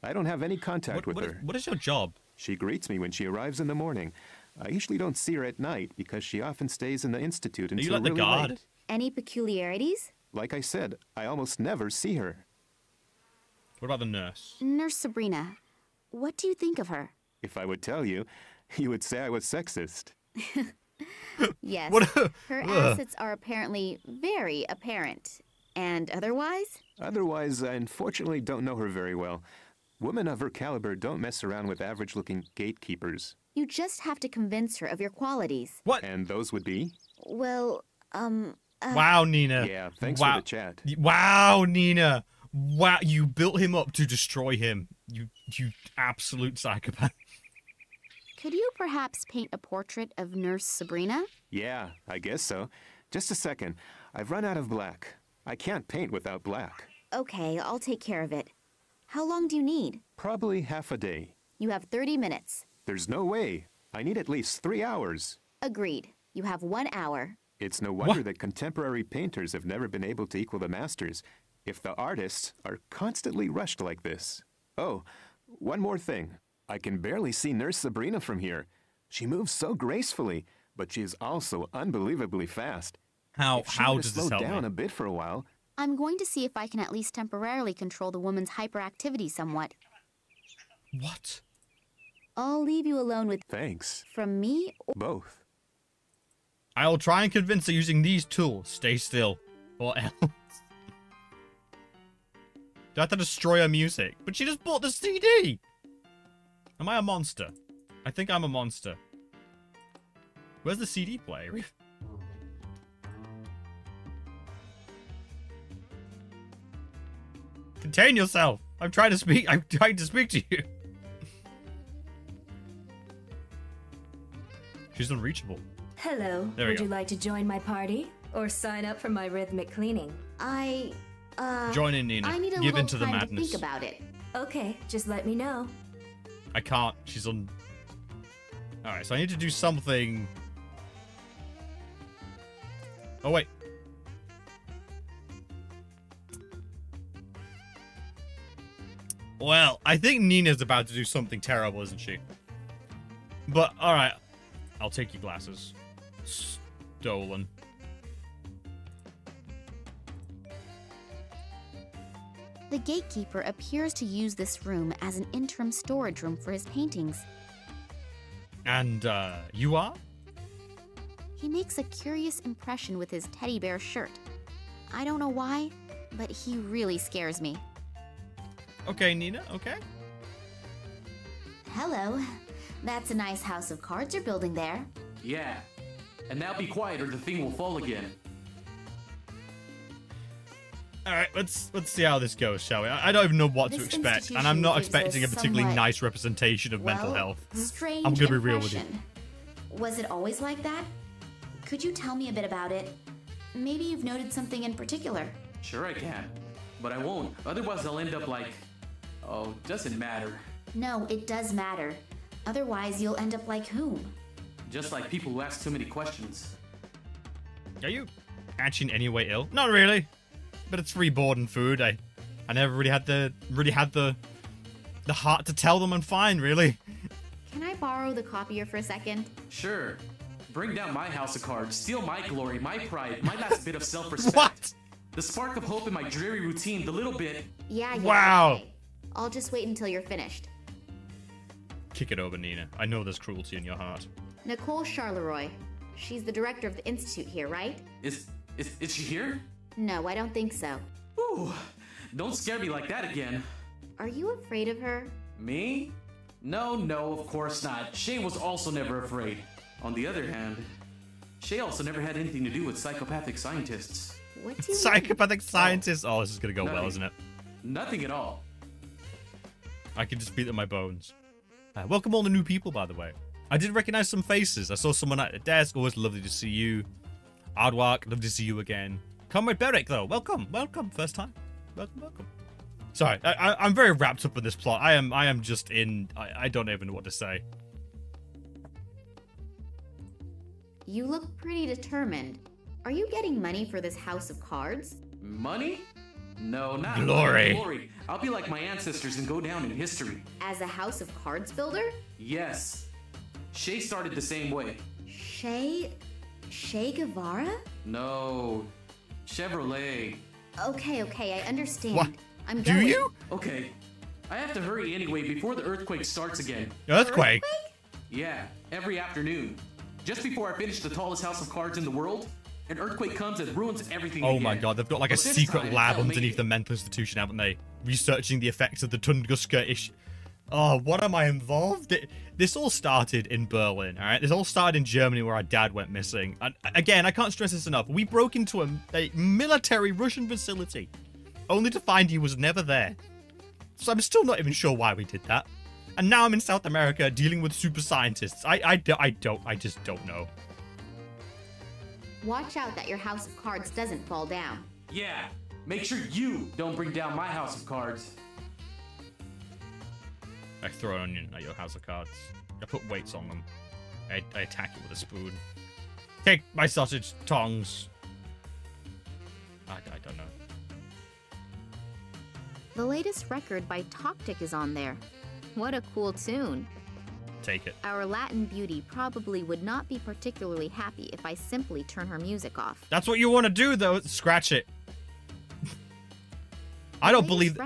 I don't have any contact with her. What is your job? She greets me when she arrives in the morning. I usually don't see her at night because she often stays in the institute until really the guard? Late. Any peculiarities? Like I said, I almost never see her. What about the nurse? Nurse Sabrina. What do you think of her? If I would tell you, you would say I was sexist. Yes. Her assets are apparently very apparent. And otherwise? Otherwise, I unfortunately don't know her very well. Women of her caliber don't mess around with average-looking gatekeepers. You just have to convince her of your qualities. What? And those would be? Well, Wow, Nina. Yeah, thanks for the chat. Wow, Nina. Wow, you built him up to destroy him. You absolute psychopath. Could you perhaps paint a portrait of Nurse Sabrina? Yeah, I guess so. Just a second. I've run out of black. I can't paint without black. Okay, I'll take care of it. How long do you need? Probably half a day. You have 30 minutes. There's no way. I need at least 3 hours. Agreed. You have 1 hour. It's no wonder that contemporary painters have never been able to equal the masters. if the artists are constantly rushed like this. Oh, one more thing. I can barely see Nurse Sabrina from here. She moves so gracefully, but she is also unbelievably fast. How does this help me? Slow down a bit for a while. I'm going to see if I can at least temporarily control the woman's hyperactivity somewhat. What? I'll leave you alone with... Thanks. From me? Both. I will try and convince her using these tools. Stay still. Or else. Do I have to destroy her music? But she just bought the CD! Am I a monster? I think I'm a monster. Where's the CD player? Contain yourself! I'm trying to speak to you. She's unreachable. Hello. Would you like to join my party? Or sign up for my rhythmic cleaning? Join in, Nina. I need a Give little into the time madness. to think about it. Okay, just let me know. I can't. She's on... Alright, so I need to do something... Oh, wait. Well, I think Nina's about to do something terrible, isn't she? But, alright. I'll take your glasses. Stolen. The gatekeeper appears to use this room as an interim storage room for his paintings. And, you are? He makes a curious impression with his teddy bear shirt. I don't know why, but he really scares me. Okay, Nina, okay. Hello. That's a nice house of cards you're building there. Yeah. And now be quiet or the thing will fall again. Alright, let's see how this goes, shall we? I don't even know what to expect, and I'm not expecting a particularly nice representation of mental health. Strange I'm gonna be real with you. Was it always like that? Could you tell me a bit about it? Maybe you've noted something in particular. Sure I can, but I won't. Otherwise I'll end up like... Oh, doesn't matter. No, it does matter. Otherwise you'll end up like whom? Just like people who ask too many questions. Are you actually in any way ill? Not really. But it's free board and food. I never really had the heart to tell them I'm fine, really. Can I borrow the copier for a second? Sure. Bring down my house of cards, steal my glory, my pride, my last bit of self-respect. What? The spark of hope in my dreary routine, the little bit. Yeah. Wow. Okay. I'll just wait until you're finished. Kick it over, Nina. I know there's cruelty in your heart. Nicole Charleroi. She's the director of the institute here, right? Is she here? No, I don't think so. Ooh, don't scare me like that again. Are you afraid of her? Me? No, of course not. Shay was also never afraid. On the other hand, Shay also never had anything to do with psychopathic scientists. What do you Psychopathic scientists? Oh, this is gonna go well, isn't it? Nothing at all. I can just beat them my bones. Welcome all the new people, by the way. I did recognize some faces. I saw someone at the desk. Always lovely to see you. Aardwark, love to see you again. Comrade Beric, though, welcome. First time. Welcome. Sorry, I'm very wrapped up in this plot. I am just in... I don't even know what to say. You look pretty determined. Are you getting money for this house of cards? Money? No, not glory. I'll be like my ancestors and go down in history. As a house of cards builder? Yes. Shay started the same way. Che Guevara? No. Chevrolet. Okay, I understand. What? I'm Do going. you? Okay. I have to hurry anyway before the earthquake starts again. Earthquake? Yeah, every afternoon. Just before I finish the tallest house of cards in the world, an earthquake comes and ruins everything Oh again. my god, they've got like a But this secret time, lab I'll make underneath it. the mental institution, haven't they? Researching the effects of the Tunguska issue. Oh, what am I involved? This all started in Berlin, alright? This all started in Germany where our dad went missing. And again, I can't stress this enough. We broke into a military Russian facility, only to find he was never there. So I'm still not even sure why we did that. And now I'm in South America dealing with super scientists. I just don't know. Watch out that your house of cards doesn't fall down. Yeah, make sure you don't bring down my house of cards. I throw an onion at your house of cards. I put weights on them. I attack you with a spoon. Take my sausage tongs. I don't know. The latest record by Toctic is on there. What a cool tune. Take it. Our Latin beauty probably would not be particularly happy if I simply turn her music off. That's what you want to do, though. Scratch it. I don't believe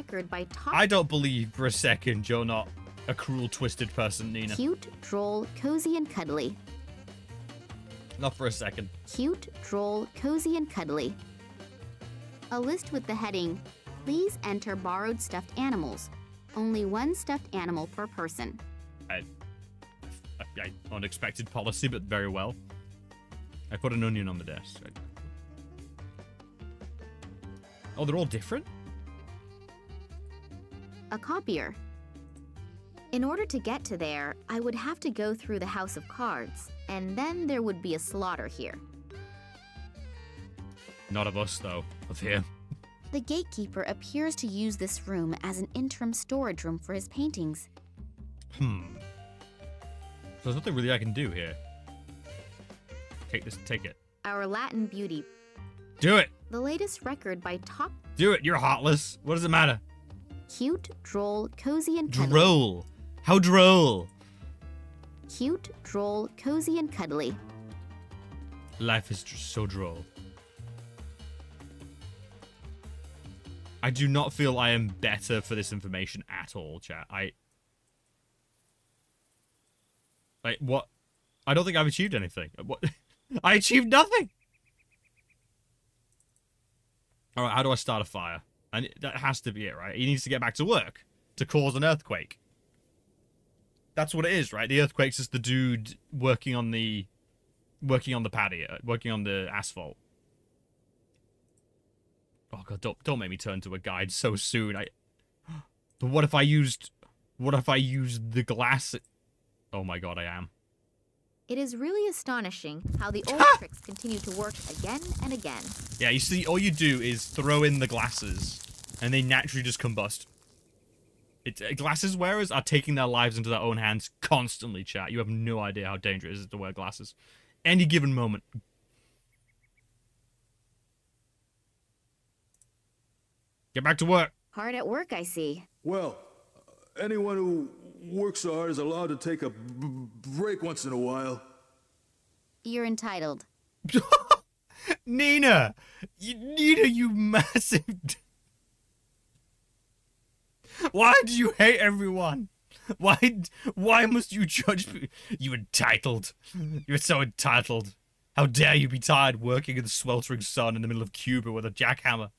for a second you're not a cruel, twisted person, Nina. Cute, droll, cozy, and cuddly. Not for a second. Cute, droll, cozy, and cuddly. A list with the heading, please enter borrowed stuffed animals. Only one stuffed animal per person. Unexpected policy, but very well. I put an onion on the desk. Oh, they're all different? A copier. In order to get to there, I would have to go through the House of Cards, and then there would be a slaughter here. Not of us, though. Of him. The gatekeeper appears to use this room as an interim storage room for his paintings. There's nothing really I can do here. Take this, take it. Our Latin beauty. Do it! The latest record by Top. Do it, you're heartless. What does it matter? Cute, droll, cozy, and cuddly. Droll. How droll. Cute, droll, cozy, and cuddly. Life is so droll. I do not feel I am better for this information at all, chat. What? I don't think I've achieved anything. What? I achieved nothing! Alright, how do I start a fire? And that has to be it, right? He needs to get back to work to cause an earthquake. That's what it is, right? The earthquake's just the dude working on the patio, working on the asphalt. Oh god, don't make me turn to a guide so soon. But what if I used the glass? Oh my god, I am. It is really astonishing how the old tricks continue to work again and again. Yeah, you see, all you do is throw in the glasses, and they naturally just combust. Glasses wearers are taking their lives into their own hands constantly, chat. You have no idea how dangerous it is to wear glasses. Any given moment. Get back to work. Hard at work, I see. Well, anyone who works so hard is allowed to take a break once in a while. You're entitled. Nina, you massive... Why do you hate everyone? Why must you judge me? You entitled. You're so entitled. How dare you be tired working in the sweltering sun in the middle of Cuba with a jackhammer?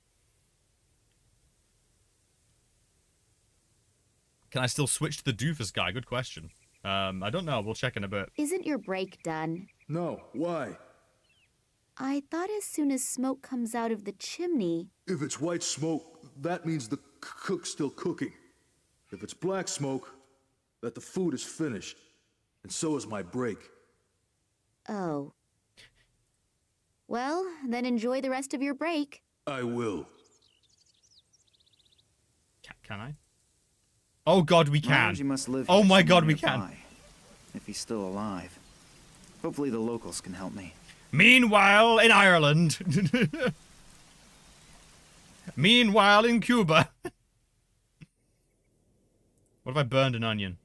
Can I still switch to the doofus guy? Good question. I don't know. We'll check in a bit. Isn't your break done? No. Why? I thought as soon as smoke comes out of the chimney... If it's white smoke, that means the cook's still cooking. If it's black smoke, that the food is finished. And so is my break. Oh. Well, then enjoy the rest of your break. I will. Can I? Oh god, we can. Must live oh my god, we can. If he's still alive. Hopefully the locals can help me. Meanwhile, in Ireland. Meanwhile, in Cuba. What if I burned an onion?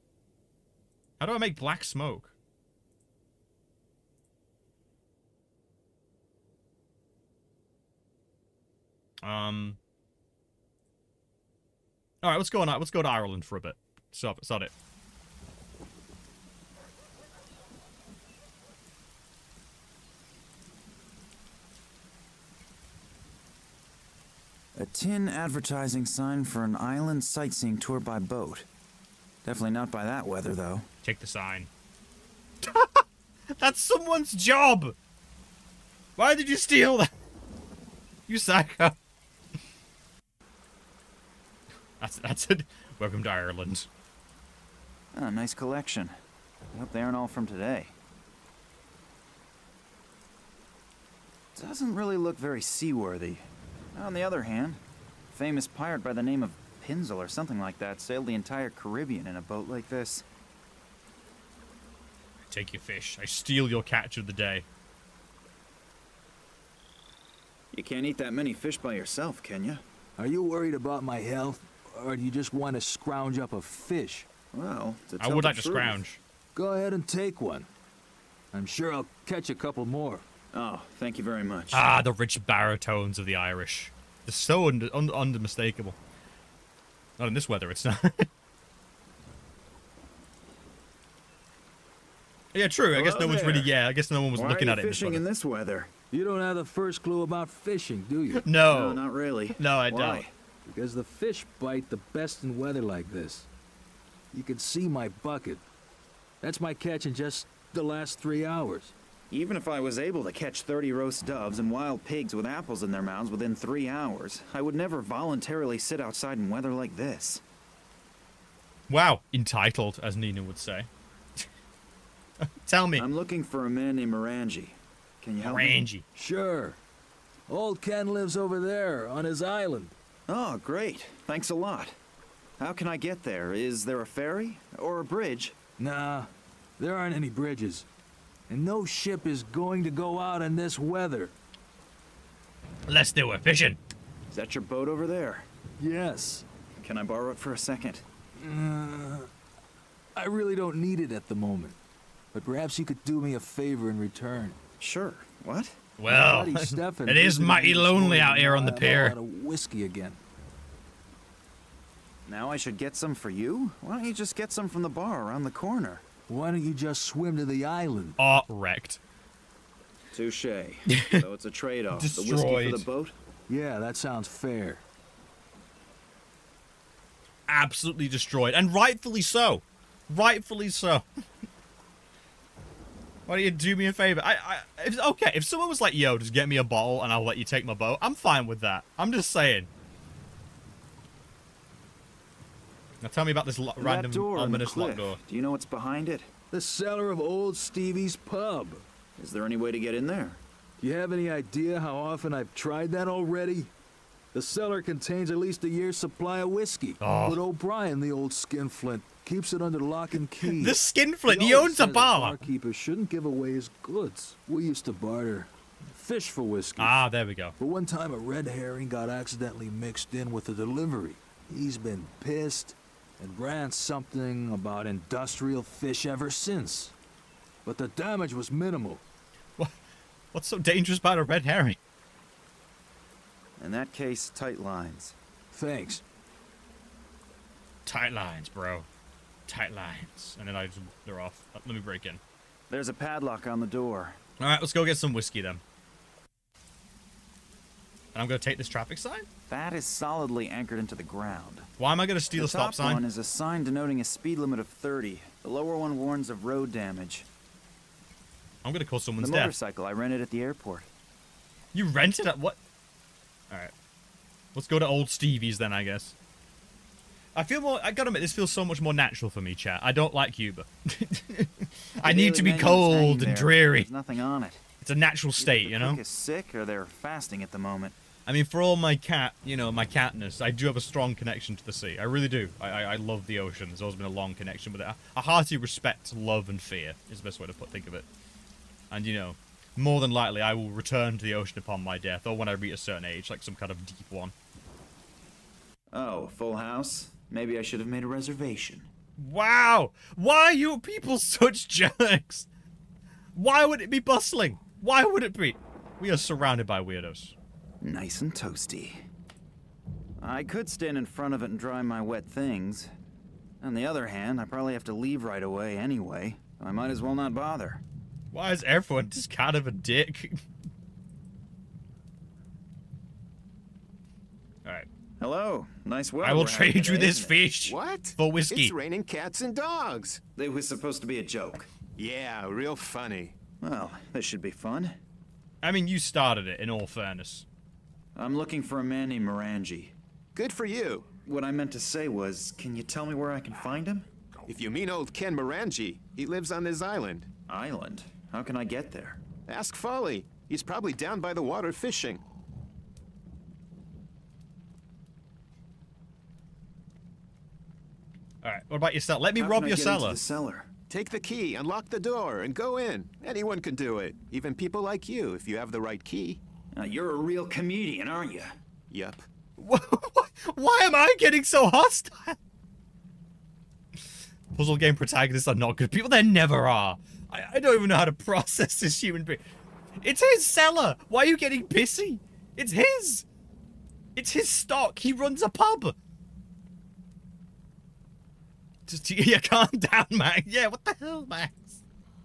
How do I make black smoke? Alright, let's go to Ireland for a bit. Sod it. A tin advertising sign for an island sightseeing tour by boat. Definitely not by that weather, though. Take the sign. That's someone's job! Why did you steal that? You psycho. That's it. Welcome to Ireland. Oh, nice collection. I hope they aren't all from today. Doesn't really look very seaworthy. On the other hand, a famous pirate by the name of Pinsel or something like that sailed the entire Caribbean in a boat like this. I take your fish. I steal your catch of the day. You can't eat that many fish by yourself, can you? Are you worried about my health? or do you just want to scrounge up a fish? Well, I would like to scrounge. Go ahead and take one. I'm sure I'll catch a couple more. Oh, thank you very much. Ah, the rich baritones of the Irish. They're so unmistakable. Not in this weather, it's not. Yeah, true. I guess no one's really. Yeah, I guess no one was looking at it. Fishing in this weather? You don't have the first clue about fishing, do you? No. No, not really. No, I don't. Because the fish bite the best in weather like this. You can see my bucket. That's my catch in just the last 3 hours. Even if I was able to catch 30 roast doves and wild pigs with apples in their mouths within 3 hours, I would never voluntarily sit outside in weather like this. Wow, entitled, as Nina would say. Tell me. I'm looking for a man named Morangi. Can you help me? Sure. Old Ken lives over there, on his island. Oh, great. Thanks a lot. How can I get there? Is there a ferry? Or a bridge? Nah, there aren't any bridges. And no ship is going to go out in this weather. Let's do it. Fishing. Is that your boat over there? Yes. Can I borrow it for a second? I really don't need it at the moment. But perhaps you could do me a favor in return. Sure. What? Well, it is mighty lonely out here on the pier. Out of whiskey again. Now I should get some for you? Why don't you just get some from the bar around the corner? Why don't you just swim to the island? Wrecked. Touche. So it's a trade-off. The whiskey for the boat? Yeah, that sounds fair. Absolutely destroyed. And rightfully so. Rightfully so. Why don't you do me a favor? Okay, if someone was like, yo, just get me a bottle and I'll let you take my boat, I'm fine with that. I'm just saying. Now tell me about this random ominous locked door. Do you know what's behind it? The cellar of old Stevie's pub. Is there any way to get in there? Do you have any idea how often I've tried that already? The cellar contains at least a year's supply of whiskey. Oh. But O'Brien, the old skinflint, keeps it under lock and key. The skinflint, he owns a bar. The barkeeper shouldn't give away his goods. We used to barter fish for whiskey. Ah, there we go. But one time a red herring got accidentally mixed in with the delivery. He's been pissed and ran something about industrial fish ever since. But the damage was minimal. What's so dangerous about a red herring? In that case, tight lines. Thanks. Tight lines, bro. Tight lines. And then they're off. Let me break in. There's a padlock on the door. Alright, let's go get some whiskey then. And I'm going to take this traffic sign? That is solidly anchored into the ground. Why am I going to steal a stop sign? The top one is a sign denoting a speed limit of 30. The lower one warns of road damage. I'm going to call someone's death. The motorcycle I rented at the airport. You rented at what? Alright. Let's go to old Stevie's then, I guess. I gotta admit, this feels so much more natural for me, chat. I don't like Cuba. I need to be cold and dreary. There's nothing on it. It's a natural state, you know? The cook is sick or they're fasting at the moment. I mean, for all my my catness, I do have a strong connection to the sea. I really do. I love the ocean. There's always been a long connection with it. A hearty respect, love, and fear is the best way to think of it. And, more than likely, I will return to the ocean upon my death, or when I reach a certain age, like some kind of deep one. Oh, full house? Maybe I should have made a reservation. Wow! Why are you people such jerks? Why would it be bustling? Why would it be? We are surrounded by weirdos. Nice and toasty. I could stand in front of it and dry my wet things. On the other hand, I probably have to leave right away anyway. I might as well not bother. Why is everyone just kind of a dick? Alright. Hello. Nice weather. I will trade you this fish. What? For whiskey. It's raining cats and dogs. It was supposed to be a joke. Yeah, real funny. Well, this should be fun. I mean, you started it, in all fairness. I'm looking for a man named Morangi. Good for you. What I meant to say was, can you tell me where I can find him? If you mean old Ken Morangi, he lives on this island. Island? How can I get there? Ask Folly. He's probably down by the water fishing. Alright, what about yourself? Let me rob your cellar. The cellar. Take the key, unlock the door, and go in. Anyone can do it. Even people like you, if you have the right key. You're a real comedian, aren't you? Yup. Why am I getting so hostile? Puzzle game protagonists are not good people. There never are. I don't even know how to process this human being. It's his cellar. Why are you getting pissy? It's his. It's his stock. He runs a pub. Just, yeah, calm down, Max. Yeah, what the hell, Max?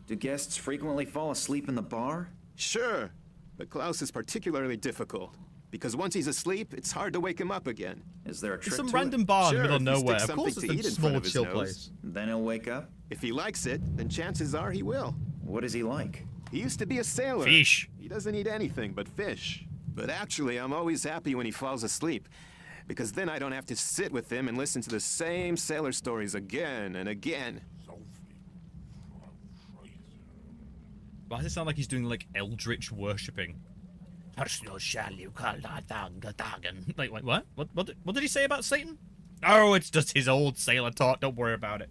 Do guests frequently fall asleep in the bar? Sure, but Klaus is particularly difficult. Because once he's asleep, it's hard to wake him up again. Is there a trick It's some to random it? bar Sure, in the middle of if you nowhere. stick Of course something it's to a eat in front small of his chill nose. place. Then he'll wake up? If he likes it, then chances are he will. What is he like? He used to be a sailor. Fish. He doesn't eat anything but fish. But actually, I'm always happy when he falls asleep. Because then I don't have to sit with him and listen to the same sailor stories again and again. Why does it sound like he's doing, like, eldritch worshipping? Like, what? What did he say about Satan? Oh, it's just his old sailor talk. Don't worry about it.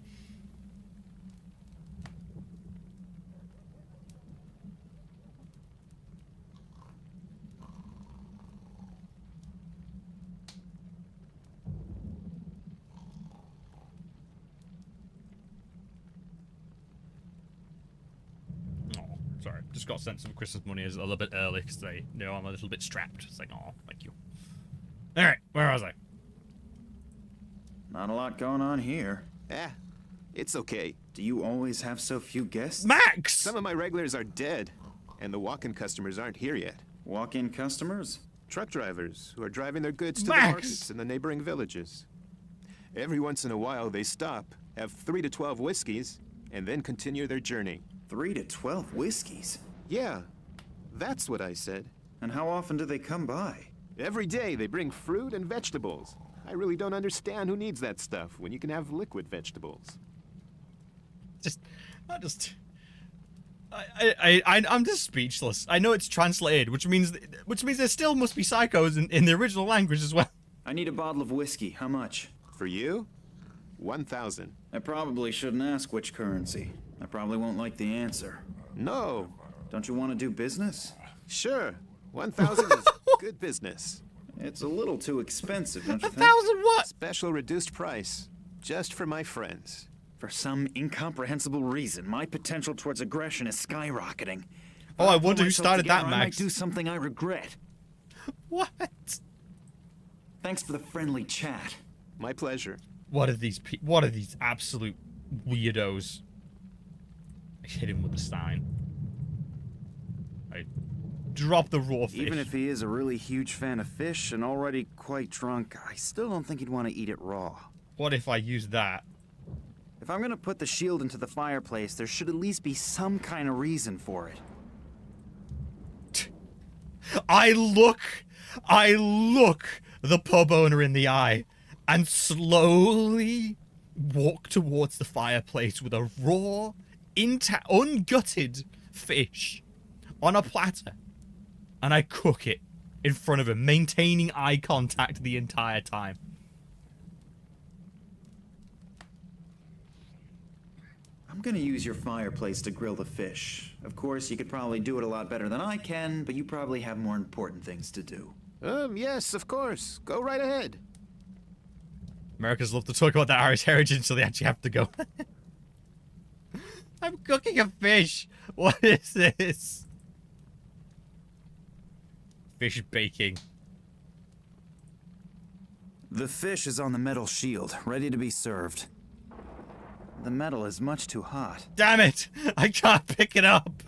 Sorry, just got sent some Christmas money a little bit early because they know I'm a little bit strapped. It's like, oh, thank you. Alright, where was I? Not a lot going on here. It's okay. Do you always have so few guests? Max! Some of my regulars are dead, and the walk-in customers aren't here yet. Walk-in customers? Truck drivers who are driving their goods to Max! the markets in the neighboring villages. Every once in a while, they stop, have 3 to 12 whiskeys, and then continue their journey. 3 to 12 whiskeys? Yeah, that's what I said. And how often do they come by? Every day they bring fruit and vegetables. I really don't understand who needs that stuff when you can have liquid vegetables. I'm just speechless. I know it's translated, which means there still must be psychos in the original language as well. I need a bottle of whiskey. How much? For you? 1,000. I probably shouldn't ask which currency. I probably won't like the answer. No. Don't you want to do business? Sure. 1,000 is good business. It's a little too expensive, don't you think? 1,000 what? Special reduced price. Just for my friends. For some incomprehensible reason, my potential towards aggression is skyrocketing. Oh, I wonder who started that, I might Max. do something I regret. What? Thanks for the friendly chat. My pleasure. What are these absolute weirdos? I hit him with the stein. I drop the raw fish. Even if he is a really huge fan of fish and already quite drunk, I still don't think he'd want to eat it raw. What if I use that? If I'm gonna put the shield into the fireplace, there should at least be some kind of reason for it. I look the pub owner in the eye and slowly walk towards the fireplace with a raw, ungutted fish on a platter. And I cook it in front of him, maintaining eye contact the entire time. I'm gonna use your fireplace to grill the fish. Of course, you could probably do it a lot better than I can, but you probably have more important things to do. Yes, of course. Go right ahead. Americans love to talk about their Irish heritage until they actually have to go. I'm cooking a fish. What is this? Fish baking. The fish is on the metal shield, ready to be served. The metal is much too hot. Damn it! I can't pick it up.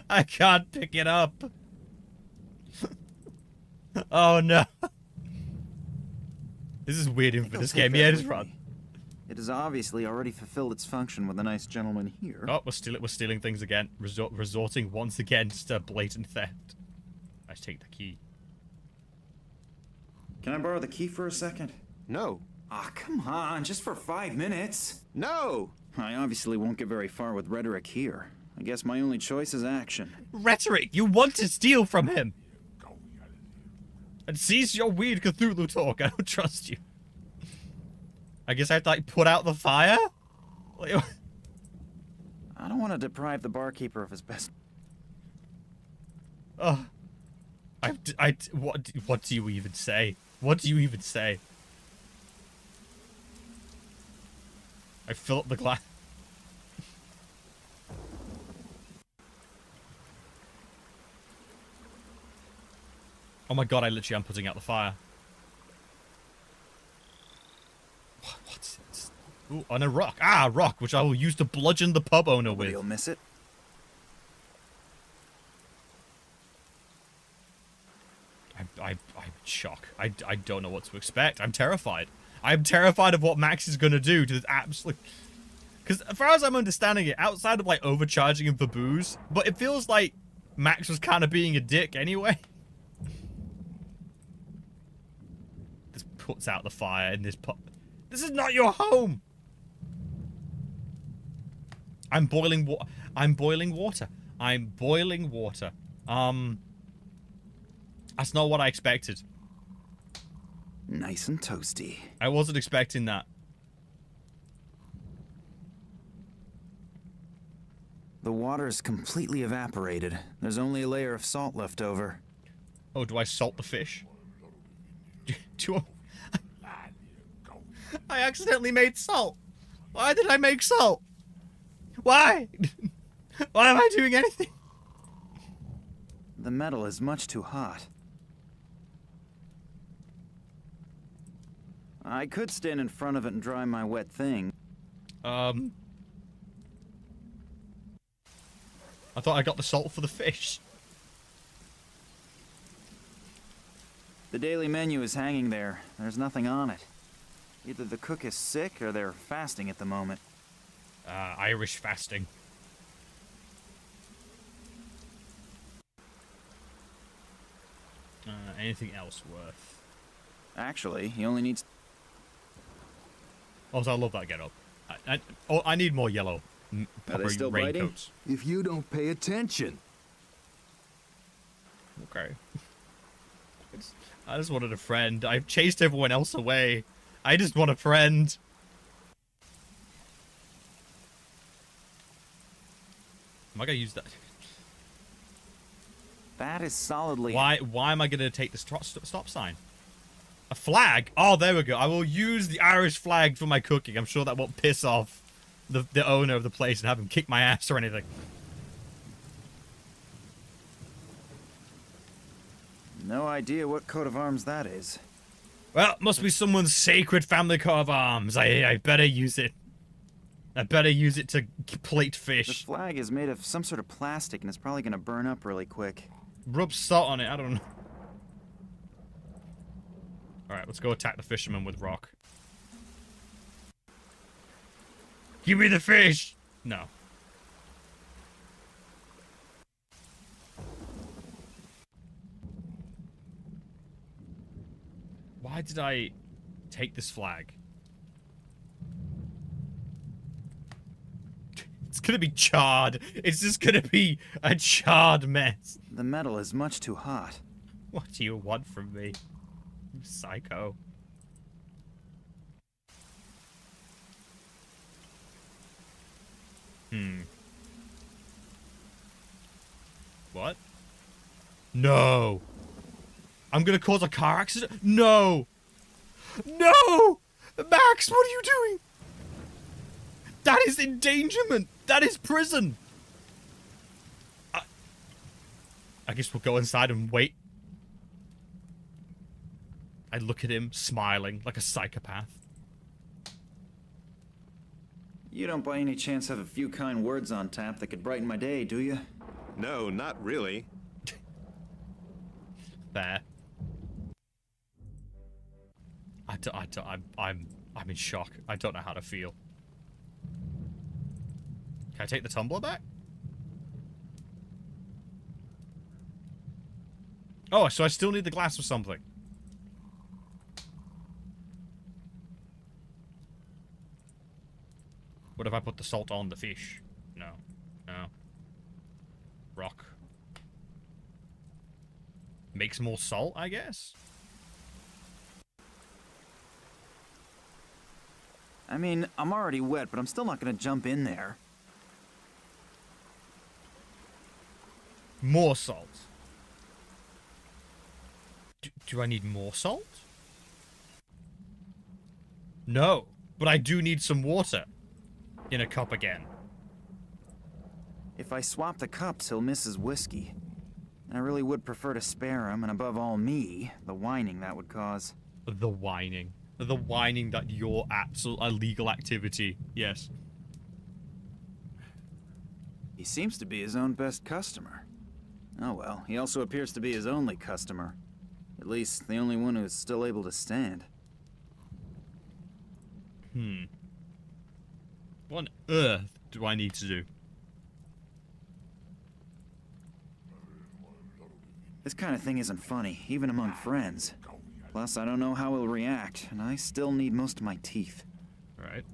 I can't pick it up. Oh no. This is weird for this game. Yeah, just run. It has obviously already fulfilled its function with a nice gentleman here. Oh, we're stealing things again. Resorting once again to blatant theft. I take the key. Can I borrow the key for a second? No. Ah, come on, just for 5 minutes. No! I obviously won't get very far with rhetoric here. I guess my only choice is action. Rhetoric! You want to steal from him! And cease your weird Cthulhu talk. I don't trust you. I guess I have to, like, put out the fire? I don't want to deprive the barkeeper of his best... Oh. What do you even say? What do you even say? I fill up the glass. Oh my god, I literally am putting out the fire. What's this? Ooh, on a rock. Ah, a rock, which I will use to bludgeon the pub owner with. You'll miss it. I'm in shock. I don't know what to expect. I'm terrified. I'm terrified of what Max is going to do to this absolute... Because as far as I'm understanding it, outside of, like, overcharging him for booze, but it feels like Max was kind of being a dick anyway. This puts out the fire in this pub. This is not your home! I'm boiling water. I'm boiling water. I'm boiling water. That's not what I expected. Nice and toasty. I wasn't expecting that. The water is completely evaporated. There's only a layer of salt left over. Oh, do I salt the fish? I accidentally made salt. Why did I make salt? Why? Why am I doing anything? The metal is much too hot. I could stand in front of it and dry my wet thing. I thought I got the salt for the fish. The daily menu is hanging there. There's nothing on it. Either the cook is sick or they're fasting at the moment. Irish fasting. Anything else worth? Actually, he only needs... Also, I love that get up. I need more yellow raincoats. If you don't pay attention. Okay. I just wanted a friend. I've chased everyone else away. I just want a friend. Am I gonna use that? That is solidly... Why am I gonna take the stop sign? A flag? Oh, there we go. I will use the Irish flag for my cooking. I'm sure that won't piss off the owner of the place and have him kick my ass or anything. No idea what coat of arms that is. Well, it must be someone's sacred family coat of arms. I better use it. I better use it to plate fish. The flag is made of some sort of plastic and it's probably gonna burn up really quick. Rub salt on it. I don't know. Alright, let's go attack the fisherman with rock. Give me the fish! No. Why did I take this flag? It's gonna be charred. It's just gonna be a charred mess. The metal is much too hot. What do you want from me? You psycho. What? No! I'm gonna cause a car accident? No! No! Max, what are you doing? That is endangerment! That is prison! I guess we'll go inside and wait. I look at him, smiling, like a psychopath. You don't by any chance have a few kind words on tap that could brighten my day, do you? No, not really. There. I'm in shock. I don't know how to feel. Can I take the tumbler back? Oh, so I still need the glass or something. What if I put the salt on the fish? No. No. Rock. Make some more salt, I guess? I mean, I'm already wet, but I'm still not gonna jump in there. More salt. Do I need more salt? No, but I do need some water in a cup again. If I swap the cups, he'll miss his whiskey. And I really would prefer to spare him, and above all me, the whining that would cause. The whining. The whining that your absolute illegal activity. Yes. He seems to be his own best customer. Oh well, he also appears to be his only customer. At least, the only one who is still able to stand. What on earth do I need to do? This kind of thing isn't funny, even among friends. Plus, I don't know how he'll react, and I still need most of my teeth. Right.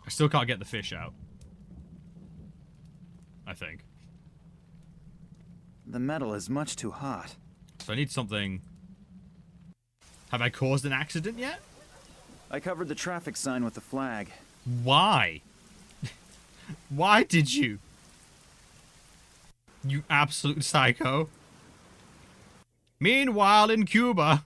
I still can't get the fish out. I think. The metal is much too hot. So I need something... Have I caused an accident yet? I covered the traffic sign with the flag. Why? Why did you? You absolute psycho. Meanwhile, in Cuba...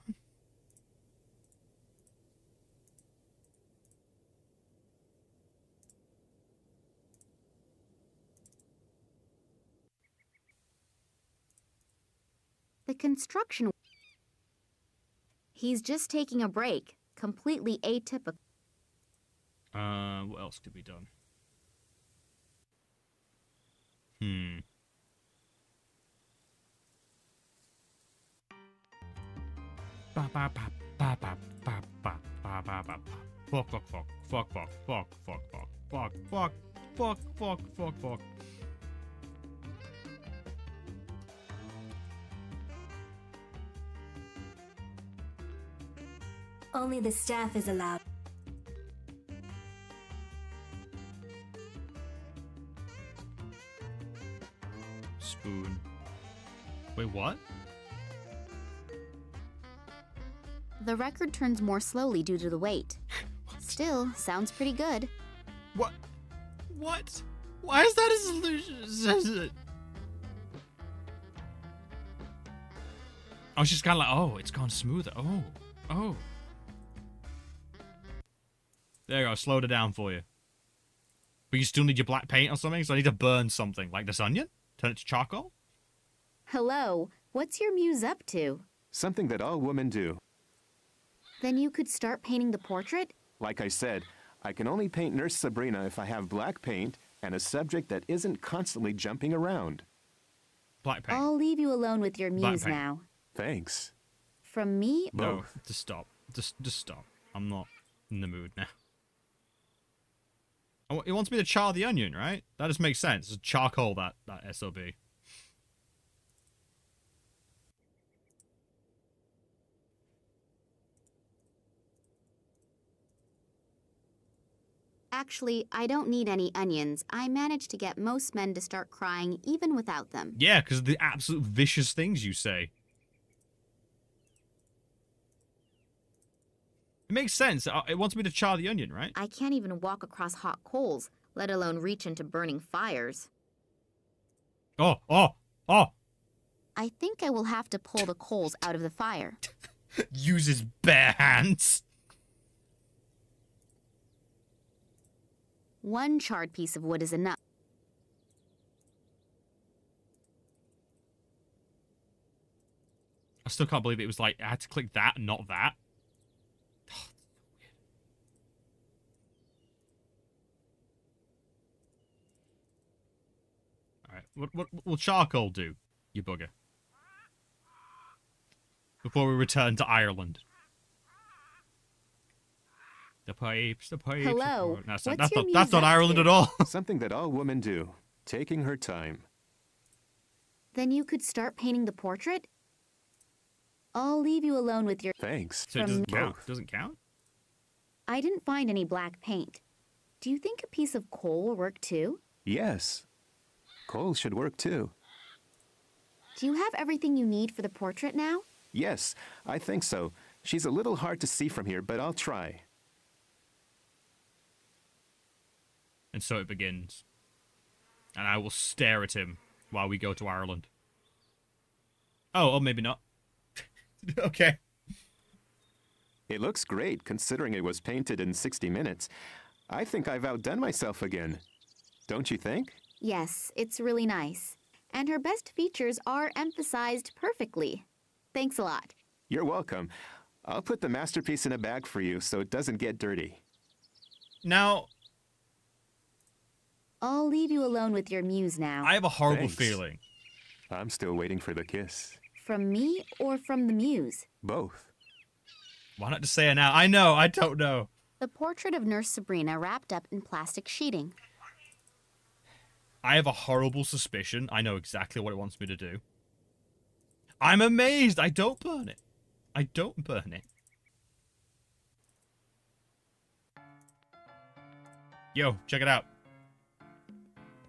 The construction... He's just taking a break. Completely atypical. What else could be done? Fuck. Only the staff is allowed. Spoon. Wait, what? The record turns more slowly due to the weight. Still, sounds pretty good. What? What? Why is that a solution? I was just kind of like, oh, it's gone smoother. Oh. There you go, I slowed it down for you. But you still need your black paint or something, so I need to burn something. Like this onion? Turn it to charcoal? Hello, what's your muse up to? Something that all women do. Then you could start painting the portrait? Like I said, I can only paint Nurse Sabrina if I have black paint and a subject that isn't constantly jumping around. Black paint. I'll leave you alone with your muse now. Thanks. From me? No, just stop. Just stop. I'm not in the mood now. He wants me to char the onion, right? That just makes sense. It's charcoal, that SOB. Actually, I don't need any onions. I managed to get most men to start crying even without them. Yeah, because of the absolute vicious things you say. It makes sense. It wants me to char the onion, right? I can't even walk across hot coals, let alone reach into burning fires. Oh! I think I will have to pull the coals out of the fire. Use his bare hands. One charred piece of wood is enough. I still can't believe it was like, I had to click that and not that. Alright, what will charcoal do, you bugger? Before we return to Ireland. The pipes. Hello. That's not Ireland at all. Something that all women do. Taking her time. Then you could start painting the portrait? I'll leave you alone with your... Thanks. So it doesn't count? Doesn't count? I didn't find any black paint. Do you think a piece of coal will work too? Yes. Coal should work too. Do you have everything you need for the portrait now? Yes, I think so. She's a little hard to see from here, but I'll try. And so it begins. And I will stare at him while we go to Ireland. Oh, or maybe not. Okay. It looks great, considering it was painted in 60 minutes. I think I've outdone myself again. Don't you think? Yes, it's really nice. And her best features are emphasized perfectly. Thanks a lot. You're welcome. I'll put the masterpiece in a bag for you so it doesn't get dirty. Now... I'll leave you alone with your muse now. I have a horrible Thanks. feeling. I'm still waiting for the kiss. From me or from the muse? Both. Why not just say it now? I know, I don't know. The portrait of Nurse Sabrina wrapped up in plastic sheeting. I have a horrible suspicion. I know exactly what it wants me to do. I'm amazed. I don't burn it. I don't burn it. Yo, check it out.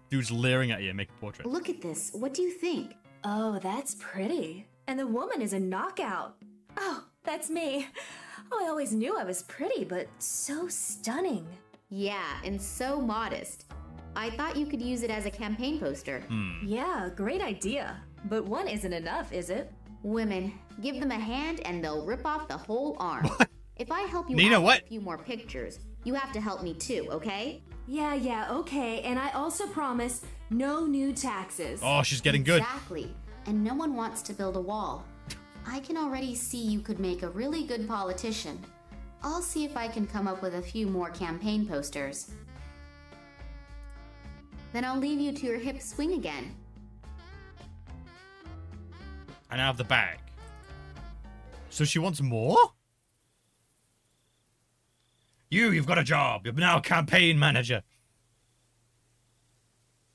Dude's leering at you, make a portrait. Look at this. What do you think? Oh, that's pretty. And the woman is a knockout. Oh, that's me. Oh, I always knew I was pretty, but so stunning. Yeah, and so modest. I thought you could use it as a campaign poster. Yeah, great idea. But one isn't enough, is it? Women, give them a hand and they'll rip off the whole arm. What? If I help you Nina, out what? with a few more pictures, you have to help me too, okay? Yeah, okay. And I also promise no new taxes. Oh, she's getting good. Exactly. And no one wants to build a wall. I can already see you could make a really good politician. I'll see if I can come up with a few more campaign posters. Then I'll leave you to your hip swing again. And I have the bag. So she wants more? You've got a job. You're now a campaign manager.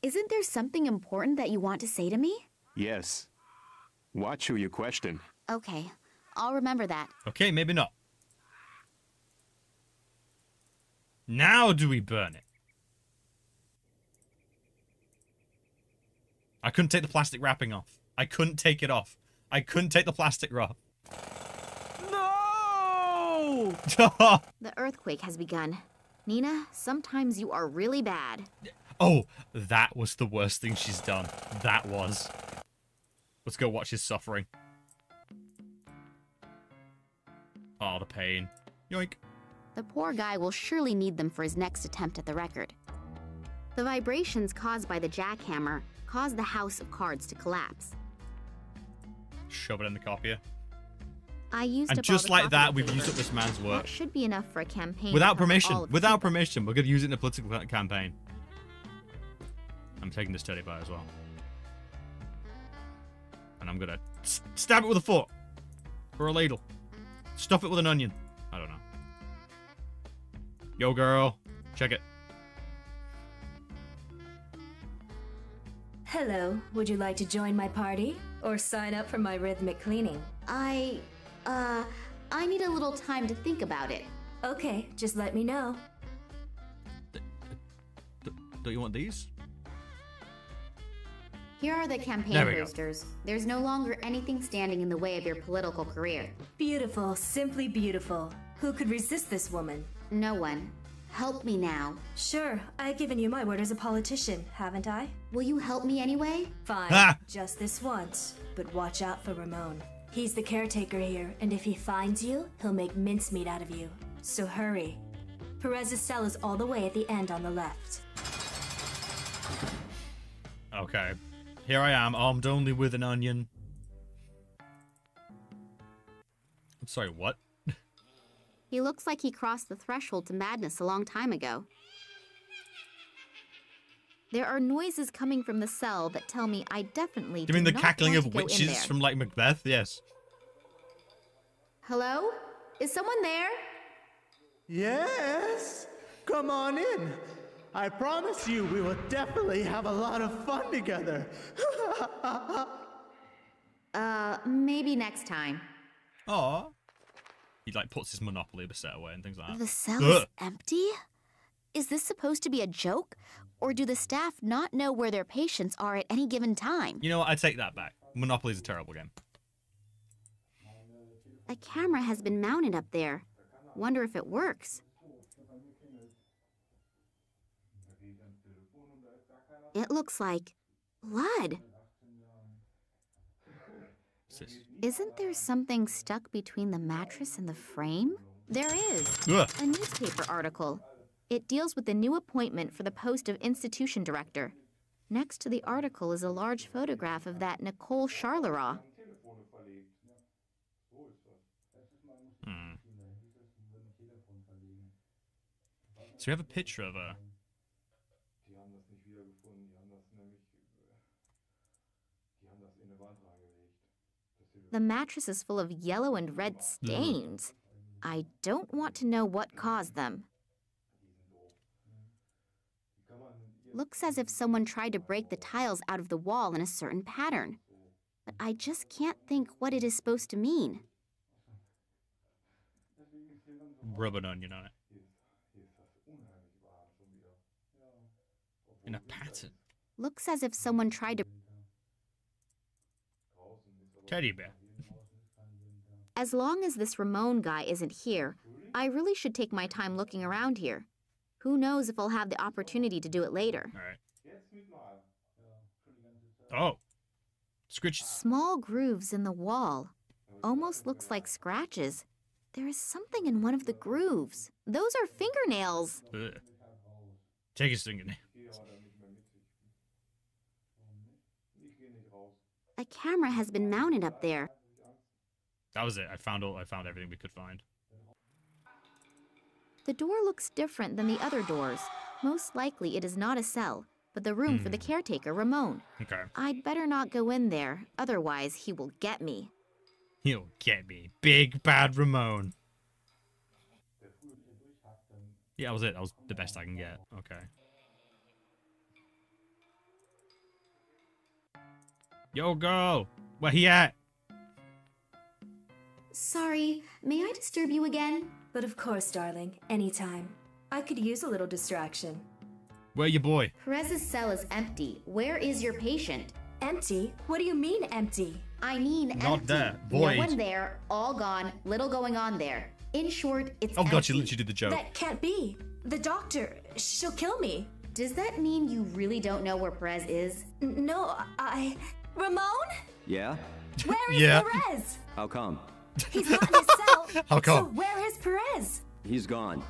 Isn't there something important that you want to say to me? Yes. Watch who you question. Okay, I'll remember that. Okay, maybe not. Now do we burn it? I couldn't take the plastic wrapping off. I couldn't take it off. I couldn't take the plastic wrap. No! The earthquake has begun. Nina, sometimes you are really bad. Oh, that was the worst thing she's done. That was. Let's go watch his suffering. Oh, the pain. Yoink. The poor guy will surely need them for his next attempt at the record. The vibrations caused by the jackhammer caused the house of cards to collapse. Shove it in the copier. I used And up just all the like copy that, we've paper. used up this man's work. That should be enough for a campaign. Without to cover permission. all of Without Cuba. permission. We're going to use it in a political campaign. I'm taking this teddy bear as well. And I'm going to stab it with a fork. Or a ladle. Stuff it with an onion. I don't know. Yo, girl. Check it. Hello, would you like to join my party? Or sign up for my rhythmic cleaning? I need a little time to think about it. Okay, just let me know. Don't you want these? Here are the campaign There we go. posters. There's no longer anything standing in the way of your political career. Beautiful, simply beautiful. Who could resist this woman? No one. Help me now. Sure, I've given you my word as a politician, haven't I? Will you help me anyway? Fine, Ha! just this once. But watch out for Ramon. He's the caretaker here, and if he finds you, he'll make mincemeat out of you. So hurry. Perez's cell is all the way at the end on the left. Okay. Here I am, armed only with an onion. I'm sorry, what? He looks like he crossed the threshold to madness a long time ago. There are noises coming from the cell that tell me I definitely Do you mean the not cackling want of to go in witches there. from, like, Macbeth? Yes. Hello? Is someone there? Yes? Come on in. I promise you we will definitely have a lot of fun together. Maybe next time. Aw. He, like, puts his Monopoly set away and things like that. The cell Ugh. is empty? Is this supposed to be a joke? Or do the staff not know where their patients are at any given time? You know what? I take that back. Monopoly's a terrible game. A camera has been mounted up there. Wonder if it works. It looks like blood. Isn't there something stuck between the mattress and the frame? There is. Ugh. A newspaper article. It deals with the new appointment for the post of institution director. Next to the article is a large photograph of that Nicole Charleroi. So we have a picture of her. The mattress is full of yellow and red stains. I don't want to know what caused them. Looks as if someone tried to break the tiles out of the wall in a certain pattern. But I just can't think what it is supposed to mean. Rub an onion on it. In a pattern. Looks as if someone tried to... Teddy bear. As long as this Ramon guy isn't here, I really should take my time looking around here. Who knows if I'll have the opportunity to do it later. Alright. Oh. Scritch. Small grooves in the wall. Almost looks like scratches. There is something in one of the grooves. Those are fingernails. Ugh. Take his fingernails. A camera has been mounted up there. That was it. I found everything we could find. The door looks different than the other doors. Most likely it is not a cell, but the room for the caretaker, Ramon. Okay. I'd better not go in there, otherwise he will get me. He'll get me. Big bad Ramon. Yeah, that was it. That was the best I can get. Okay. Yo, girl! Where he at? Sorry, may I disturb you again? But of course, darling, anytime. I could use a little distraction. Where your boy? Perez's cell is empty. Where is your patient? Empty? What do you mean empty? I mean empty. Not there. Void. No one there, all gone, little going on there. In short, it's Oh empty. god, she literally did the joke. That can't be. The doctor, she'll kill me. Does that mean you really don't know where Perez is? No, Ramon? Yeah? Where is Yeah. Perez? How come? He's not in his cell. How come? So where is Perez? He's gone.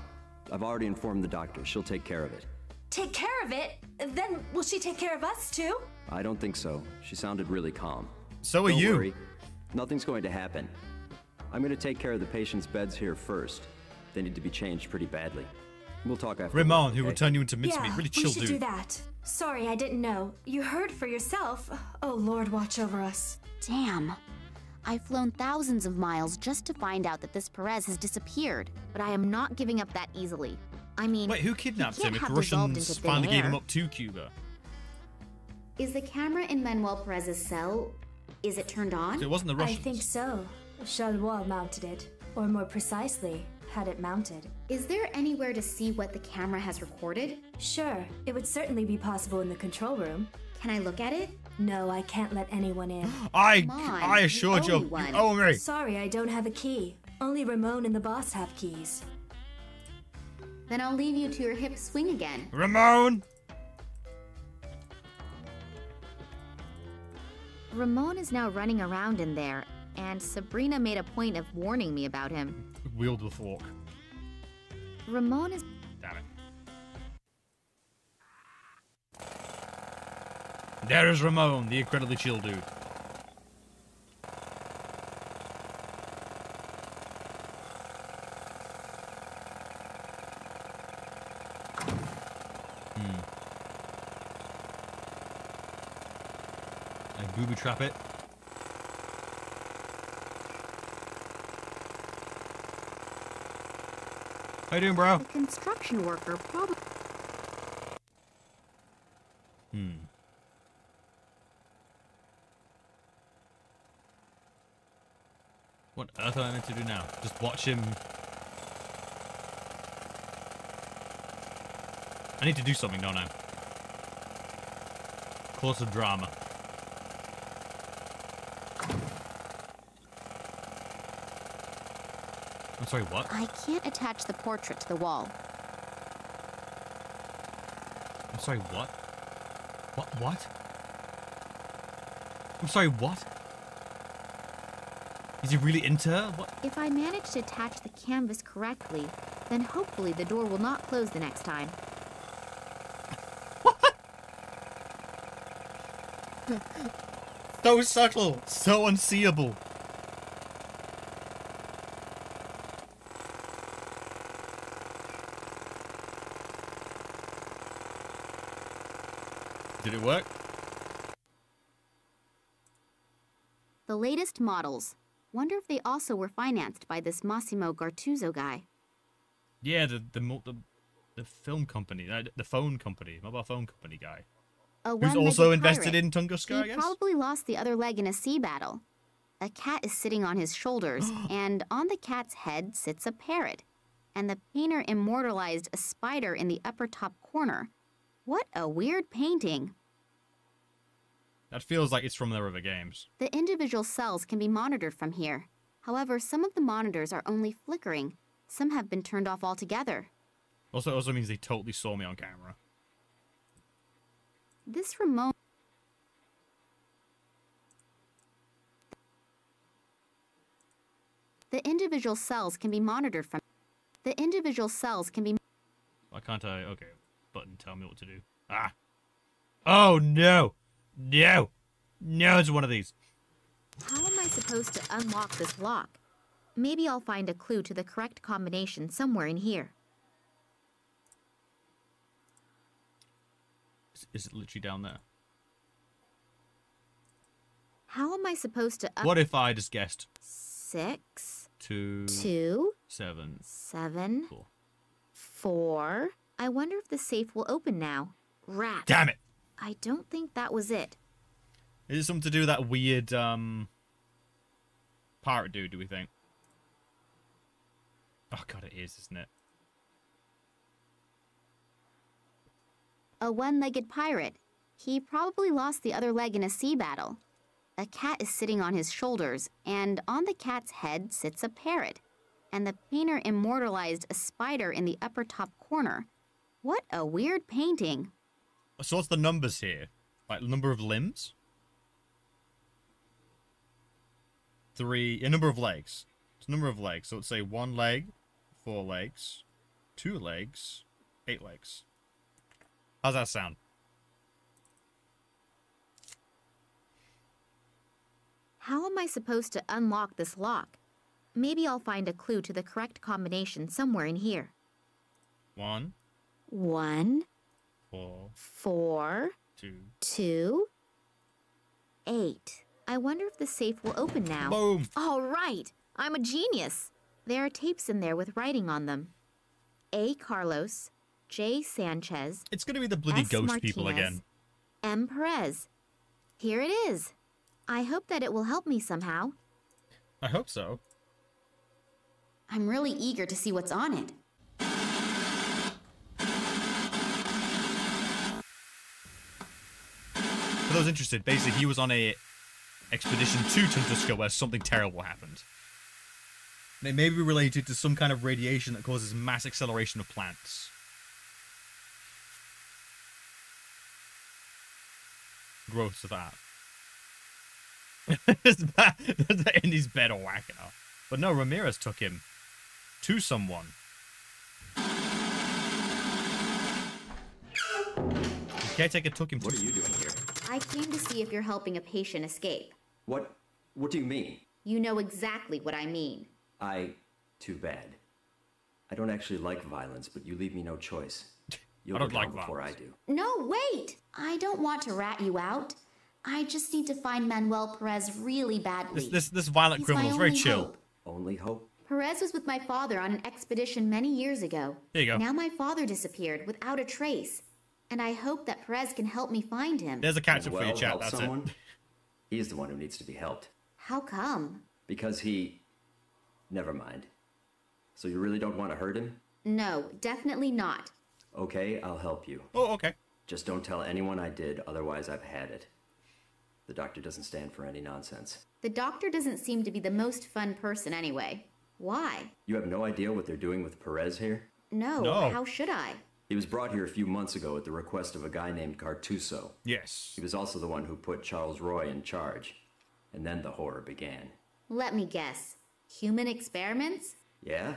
I've already informed the doctor. She'll take care of it. Take care of it? Then will she take care of us too? I don't think so. She sounded really calm. So are Don't you. worry. Nothing's going to happen. I'm going to take care of the patient's beds here first. They need to be changed pretty badly. We'll talk after. Ramon, who okay? will turn you into mincemeat. Yeah, Really chill, we should dude. do that. Sorry, I didn't know. You heard for yourself. Oh, Lord, watch over us. Damn. I've flown thousands of miles just to find out that this Perez has disappeared, but I am not giving up that easily. I mean, Wait, who kidnapped him if the have dissolved Russians into thin finally gave him air. up to Cuba? Is the camera in Manuel Perez's cell, is it turned on? It wasn't the Russians. I think so. Charleroi mounted it. Or more precisely, had it mounted. Is there anywhere to see what the camera has recorded? Sure, it would certainly be possible in the control room. Can I look at it? No, I can't let anyone in. Come on, I assured you you. owe me one. You owe me. Sorry, I don't have a key. Only Ramon and the boss have keys. Then I'll leave you to your hip swing again. Ramon! Ramon is now running around in there, and Sabrina made a point of warning me about him. Wield the fork. Ramon is... Damn it. There is Ramon, the incredibly chill dude. I booby trap it. How you doing, bro? A construction worker, probably... What on earth am I meant to do now? Just watch him... I need to do something, don't I? Cause of drama. I'm sorry, what? I can't attach the portrait to the wall. I'm sorry, what? What? I'm sorry, what? Is he really into her? What? If I manage to attach the canvas correctly, then hopefully the door will not close the next time. What? So subtle, so unseeable. Did it work? The latest models. Wonder if they also were financed by this Massimo Gartuzzo guy. Yeah, the film company, the phone company, mobile phone company guy. Who's also invested in Tunguska, I guess? He probably lost the other leg in a sea battle. A cat is sitting on his shoulders, and on the cat's head sits a parrot. And the painter immortalized a spider in the upper top corner. What a weird painting. That feels like it's from their other games. The individual cells can be monitored from here. However, some of the monitors are only flickering. Some have been turned off altogether. Also means they totally saw me on camera. This remote... The individual cells can be monitored from... The individual cells can be... Why can't I... Okay, button, tell me what to do. Ah! Oh, no! No! No, it's one of these. How am I supposed to unlock this lock? Maybe I'll find a clue to the correct combination somewhere in here. Is it literally down there? How am I supposed to... What if I just guessed? 6... 2... 2... 7... 7... 4... 4... I wonder if the safe will open now. Rat. Damn it! I don't think that was it. Is it something to do with that weird, pirate dude, do we think? Oh god, it is, isn't it? A one-legged pirate. He probably lost the other leg in a sea battle. A cat is sitting on his shoulders, and on the cat's head sits a parrot. And the painter immortalized a spider in the upper top corner. What a weird painting. So what's the numbers here? Like, number of limbs? 3... A number of legs. It's a number of legs. So let's say 1 leg, 4 legs, 2 legs, 8 legs. How's that sound? How am I supposed to unlock this lock? Maybe I'll find a clue to the correct combination somewhere in here. 1... 1... 4... 4... 2... 2... 8. I wonder if the safe will open now. Boom! All right! I'm a genius! There are tapes in there with writing on them. A. Carlos, J. Sanchez... It's gonna be the bloody S. ghost Martinez, people again. M. Perez. Here it is. I hope that it will help me somehow. I hope so. I'm really eager to see what's on it. For those interested, basically he was on a expedition to Tunguska where something terrible happened. And it may be related to some kind of radiation that causes mass acceleration of plants. Growth of that. In his bed or whack it up. But no, Ramirez took him to someone. The caretaker took him to... What are you doing here? I came to see if you're helping a patient escape. What do you mean? You know exactly what I mean. Too bad. I don't actually like violence, but you leave me no choice. You'll I don't go down like before violence. I do. No, wait! I don't want to rat you out. I just need to find Manuel Perez really badly. This violent criminal is very chill. Hope. Only hope? Perez was with my father on an expedition many years ago. There you go. Now my father disappeared without a trace. And I hope that Perez can help me find him. There's a catch-up for your chat, help that's someone? it. He's the one who needs to be helped. How come? Because he... Never mind. So you really don't want to hurt him? No, definitely not. Okay, I'll help you. Oh, okay. Just don't tell anyone I did, otherwise I've had it. The doctor doesn't stand for any nonsense. The doctor doesn't seem to be the most fun person anyway. Why? You have no idea what they're doing with Perez here? No. How should I? He was brought here a few months ago at the request of a guy named Gartuzzo. Yes. He was also the one who put Charles Roy in charge. And then the horror began. Let me guess. Human experiments? Yeah?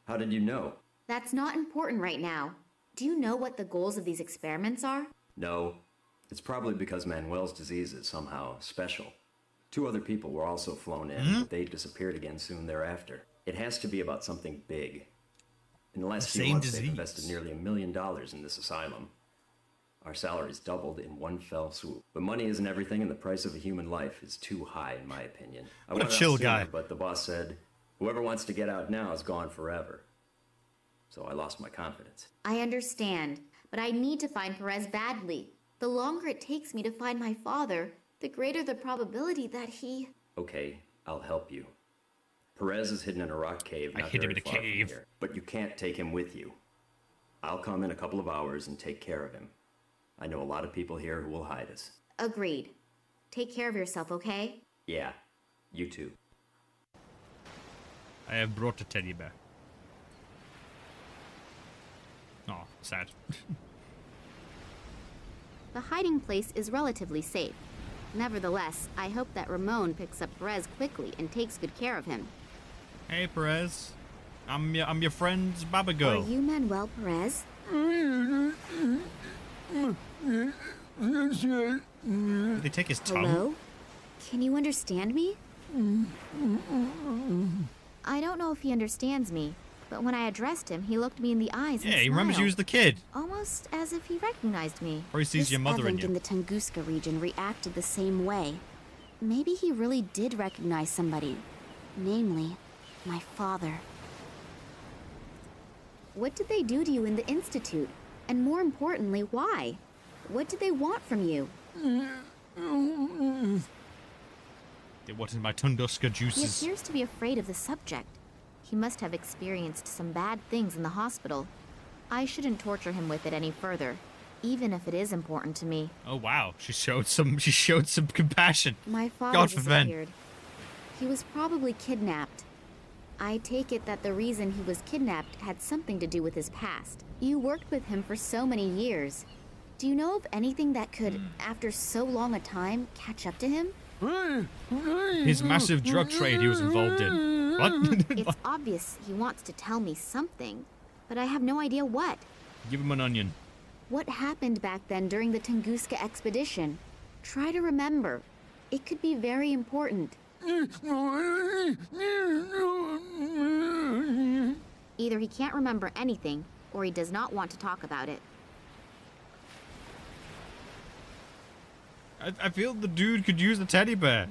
How did you know? That's not important right now. Do you know what the goals of these experiments are? No. It's probably because Manuel's disease is somehow special. 2 other people were also flown in, but they disappeared again soon thereafter. It has to be about something big. In the last few months, they've invested nearly $1 million in this asylum. Our salaries doubled in one fell swoop. But money isn't everything, and the price of a human life is too high, in my opinion. What a chill guy. But the boss said, whoever wants to get out now is gone forever. So I lost my confidence. I understand, but I need to find Perez badly. The longer it takes me to find my father, the greater the probability that he... Okay, I'll help you. Perez is hidden in a rock cave not very far from here, but you can't take him with you. I'll come in a couple of hours and take care of him. I know a lot of people here who will hide us. Agreed. Take care of yourself, okay? Yeah, you too. I have brought a teddy bear. Oh, sad. The hiding place is relatively safe. Nevertheless, I hope that Ramon picks up Perez quickly and takes good care of him. Hey, Perez. I'm your friend's Baba Girl. Are you Manuel Perez? Did they take his tongue? Hello? Can you understand me? I don't know if he understands me, but when I addressed him, he looked me in the eyes and yeah, he remembers you as the kid. Almost as if he recognized me. Or he sees your mother in you. In the Tunguska region reacted the same way. Maybe he really did recognize somebody. Namely, my father. What did they do to you in the Institute? And more importantly, why? What did they want from you? It wasn't my Tunguska juices. He appears to be afraid of the subject. He must have experienced some bad things in the hospital. I shouldn't torture him with it any further, even if it is important to me. Oh wow, she showed some compassion. My father God disappeared. He was probably kidnapped. I take it that the reason he was kidnapped had something to do with his past. You worked with him for so many years. Do you know of anything that could, after so long a time, catch up to him? His massive drug trade he was involved in. What? It's obvious he wants to tell me something, but I have no idea what. Give him an onion. What happened back then during the Tunguska expedition? Try to remember. It could be very important. Either he can't remember anything, or he does not want to talk about it. I feel the dude could use the teddy bear.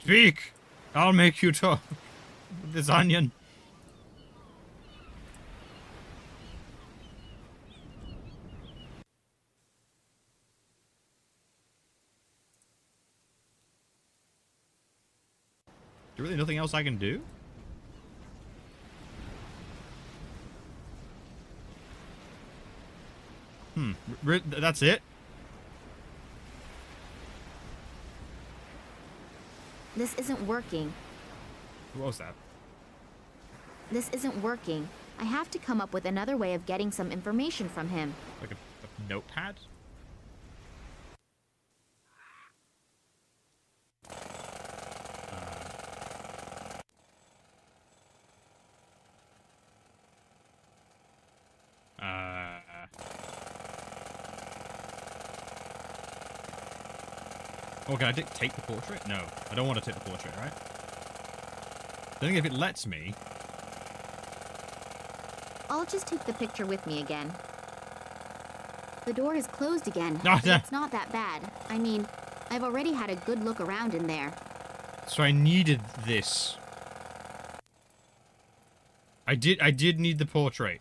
Speak! I'll make you talk. With this onion. There's really nothing else I can do? That's it? This isn't working. What was that? This isn't working. I have to come up with another way of getting some information from him. Like a notepad? Oh, can I take the portrait? No, I don't want to take the portrait, right? I think if it lets me... I'll just take the picture with me again. The door is closed again. Oh, no. It's not that bad. I mean, I've already had a good look around in there. So I needed this. I did need the portrait.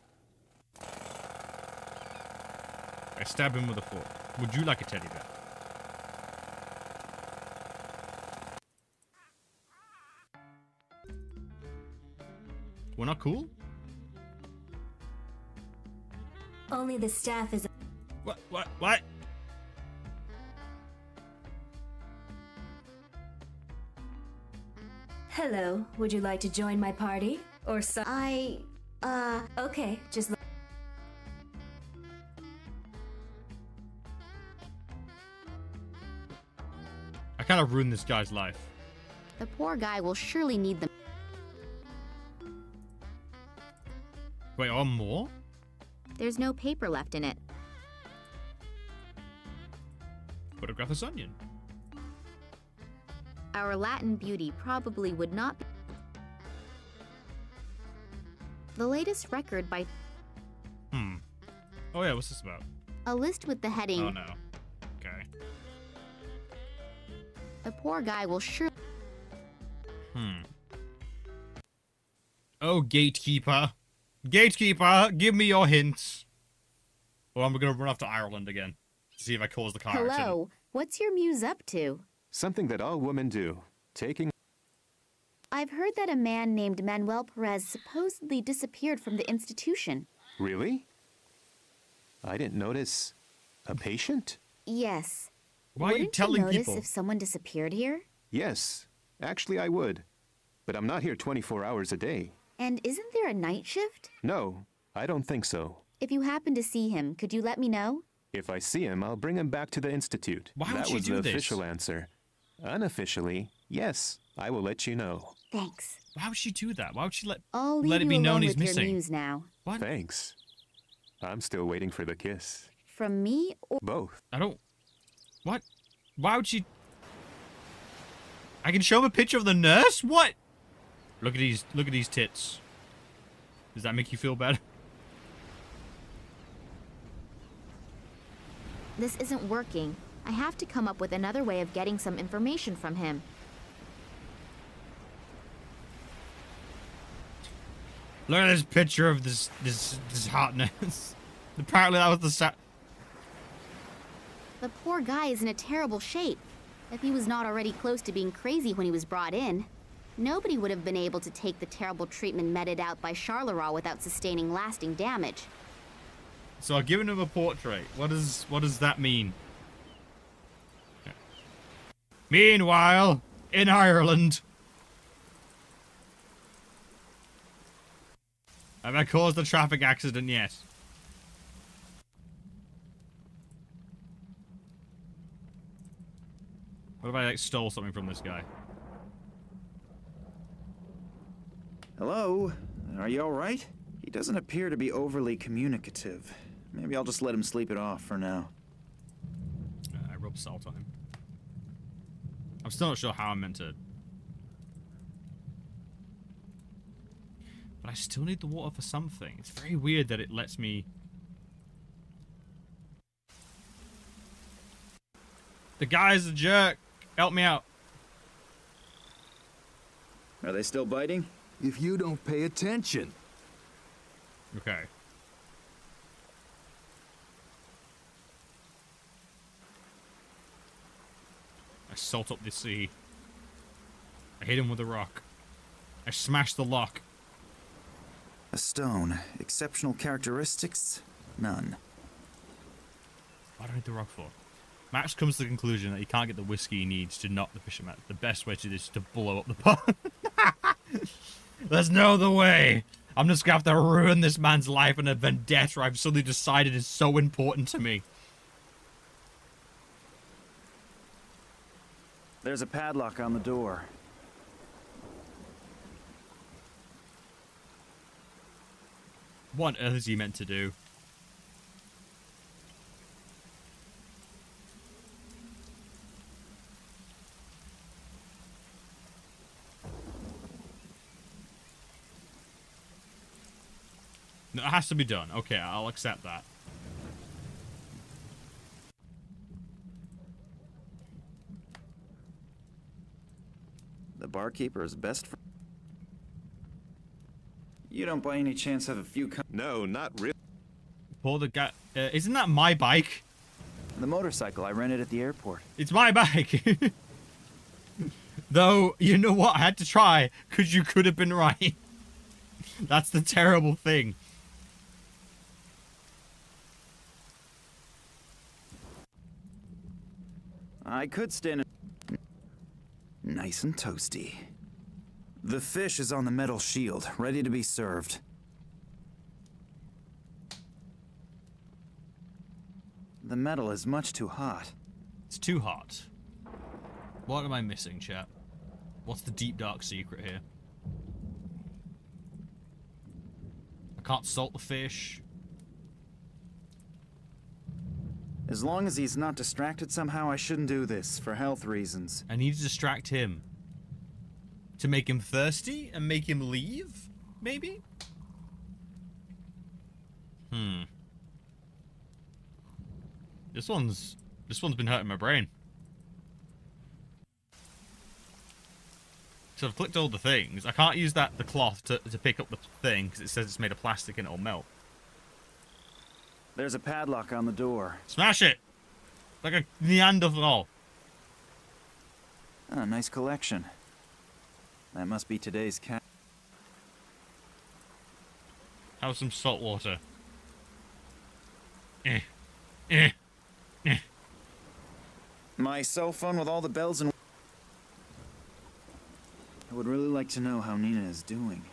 I stab him with a fork. Would you like a teddy bear? We're not cool? Only the staff is... What? Hello, would you like to join my party? Or so... Okay, just... I kind of ruined this guy's life. The poor guy will surely need them. Wait, or more? There's no paper left in it. Photograph this onion. Our Latin beauty probably would not be. The latest record by... Oh yeah, what's this about? A list with the heading... Oh no. Okay. The poor guy will surely... Oh, gatekeeper. Gatekeeper, give me your hints. Or I'm gonna run off to Ireland again. To see if I cause the car accident. Hello, what's your muse up to? Something that all women do. Taking... I've heard that a man named Manuel Perez supposedly disappeared from the institution. Really? I didn't notice. A patient? Yes. Why are you telling notice people? If someone disappeared here? Yes. Actually, I would. But I'm not here 24 hours a day. And isn't there a night shift? No, I don't think so. If you happen to see him, could you let me know? If I see him, I'll bring him back to the Institute. Why would you do That was the this? official answer. Unofficially, yes, I will let you know. Thanks. Why would she do that? Why would she let Let it be known he's with your missing? muse now. What? Thanks. I'm still waiting for the kiss. From me or... Both. I don't... What? Why would she... I can show him a picture of the nurse? What? Look at these tits. Does that make you feel better? This isn't working. I have to come up with another way of getting some information from him. Look at this picture of this hotness. Apparently that was the The poor guy is in a terrible shape. If he was not already close to being crazy when he was brought in, nobody would have been able to take the terrible treatment meted out by Charleroi without sustaining lasting damage. So I've given him a portrait. What does that mean? Meanwhile, in Ireland. Have I caused a traffic accident? Yes. What if I like stole something from this guy? Hello? Are you alright? He doesn't appear to be overly communicative. Maybe I'll just let him sleep it off for now. I rubbed salt on him. I'm still not sure how I'm meant to... But I still need the water for something. It's very weird that it lets me... The guy's a jerk. Help me out. Are they still biting? If you don't pay attention. Okay. I salt up the sea. I hit him with a rock. I smashed the lock. A stone. Exceptional characteristics? None. What do I need the rock for? Max comes to the conclusion that he can't get the whiskey he needs to knock the fisherman. The best way to do this is to blow up the pot. There's no other way. I'm just gonna have to ruin this man's life in a vendetta I've suddenly decided is so important to me. There's a padlock on the door. What on earth is he meant to do? No, it has to be done. Okay, I'll accept that. The barkeeper is best friend. You don't by any chance have a few No, not really. Pull the guy. Isn't that my bike? The motorcycle I rented at the airport. It's my bike. Though, you know what? I had to try, because you could have been right. That's the terrible thing. I could stand nice and toasty. The fish is on the metal shield, ready to be served. The metal is much too hot. It's too hot. What am I missing, chap? What's the deep dark secret here? I can't salt the fish. As long as he's not distracted somehow, I shouldn't do this, for health reasons. I need to distract him. To make him thirsty and make him leave? Maybe? This one's been hurting my brain. So I've clicked all the things. I can't use the cloth to pick up the thing because it says it's made of plastic and it'll melt. There's a padlock on the door. Smash it! Like a Neanderthal. Ah, nice collection. That must be today's cat. Have some salt water. My cell phone with all the bells and... I would really like to know how Nina is doing.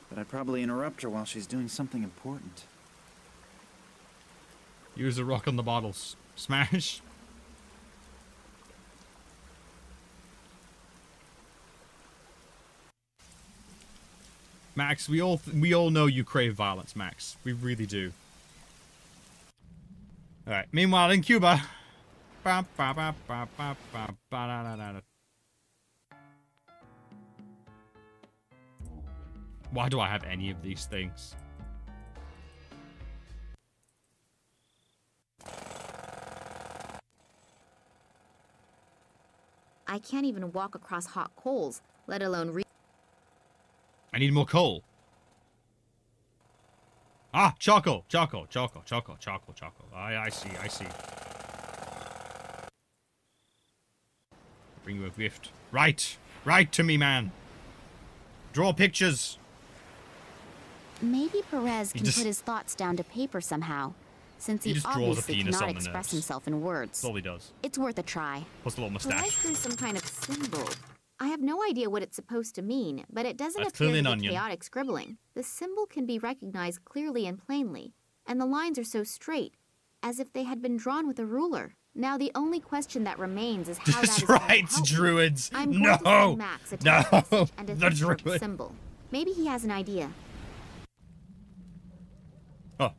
But I'd probably interrupt her while she's doing something important. Use a rock on the bottles. Smash. Max, we all know you crave violence, Max. We really do. All right. Meanwhile, in Cuba. Why do I have any of these things? I can't even walk across hot coals, let alone I need more coal. Ah, charcoal. Charcoal. Charcoal. Charcoal. Charcoal. Charcoal. I see. I see. Bring you a gift. Right. Right to me, man. Draw pictures. Maybe Perez can put his thoughts down to paper somehow, since he obviously cannot express himself in words. That's all he does. It's worth a try. Plus a little mustache. Perez drew some kind of symbol. I have no idea what it's supposed to mean, but it doesn't appear to be chaotic scribbling. The symbol can be recognized clearly and plainly, and the lines are so straight, as if they had been drawn with a ruler. Now the only question that remains is how that is going to help druids. I'm going to send Max a text message and a the druid symbol. Maybe he has an idea. Oh.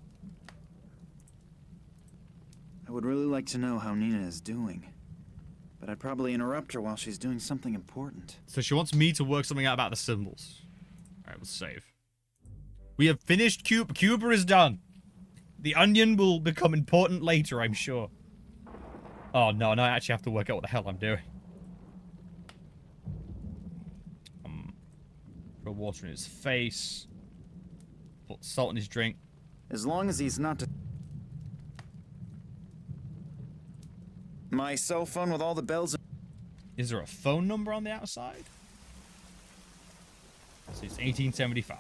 I would really like to know how Nina is doing. But I'd probably interrupt her while she's doing something important. So she wants me to work something out about the symbols. Alright, we'll save. We have finished Cuba. Cuba is done. The onion will become important later, I'm sure. Oh, no, I actually have to work out what the hell I'm doing. Throw water in his face. Put salt in his drink. As long as he's not... My cell phone with all the bells... Is there a phone number on the outside? So it's 1875.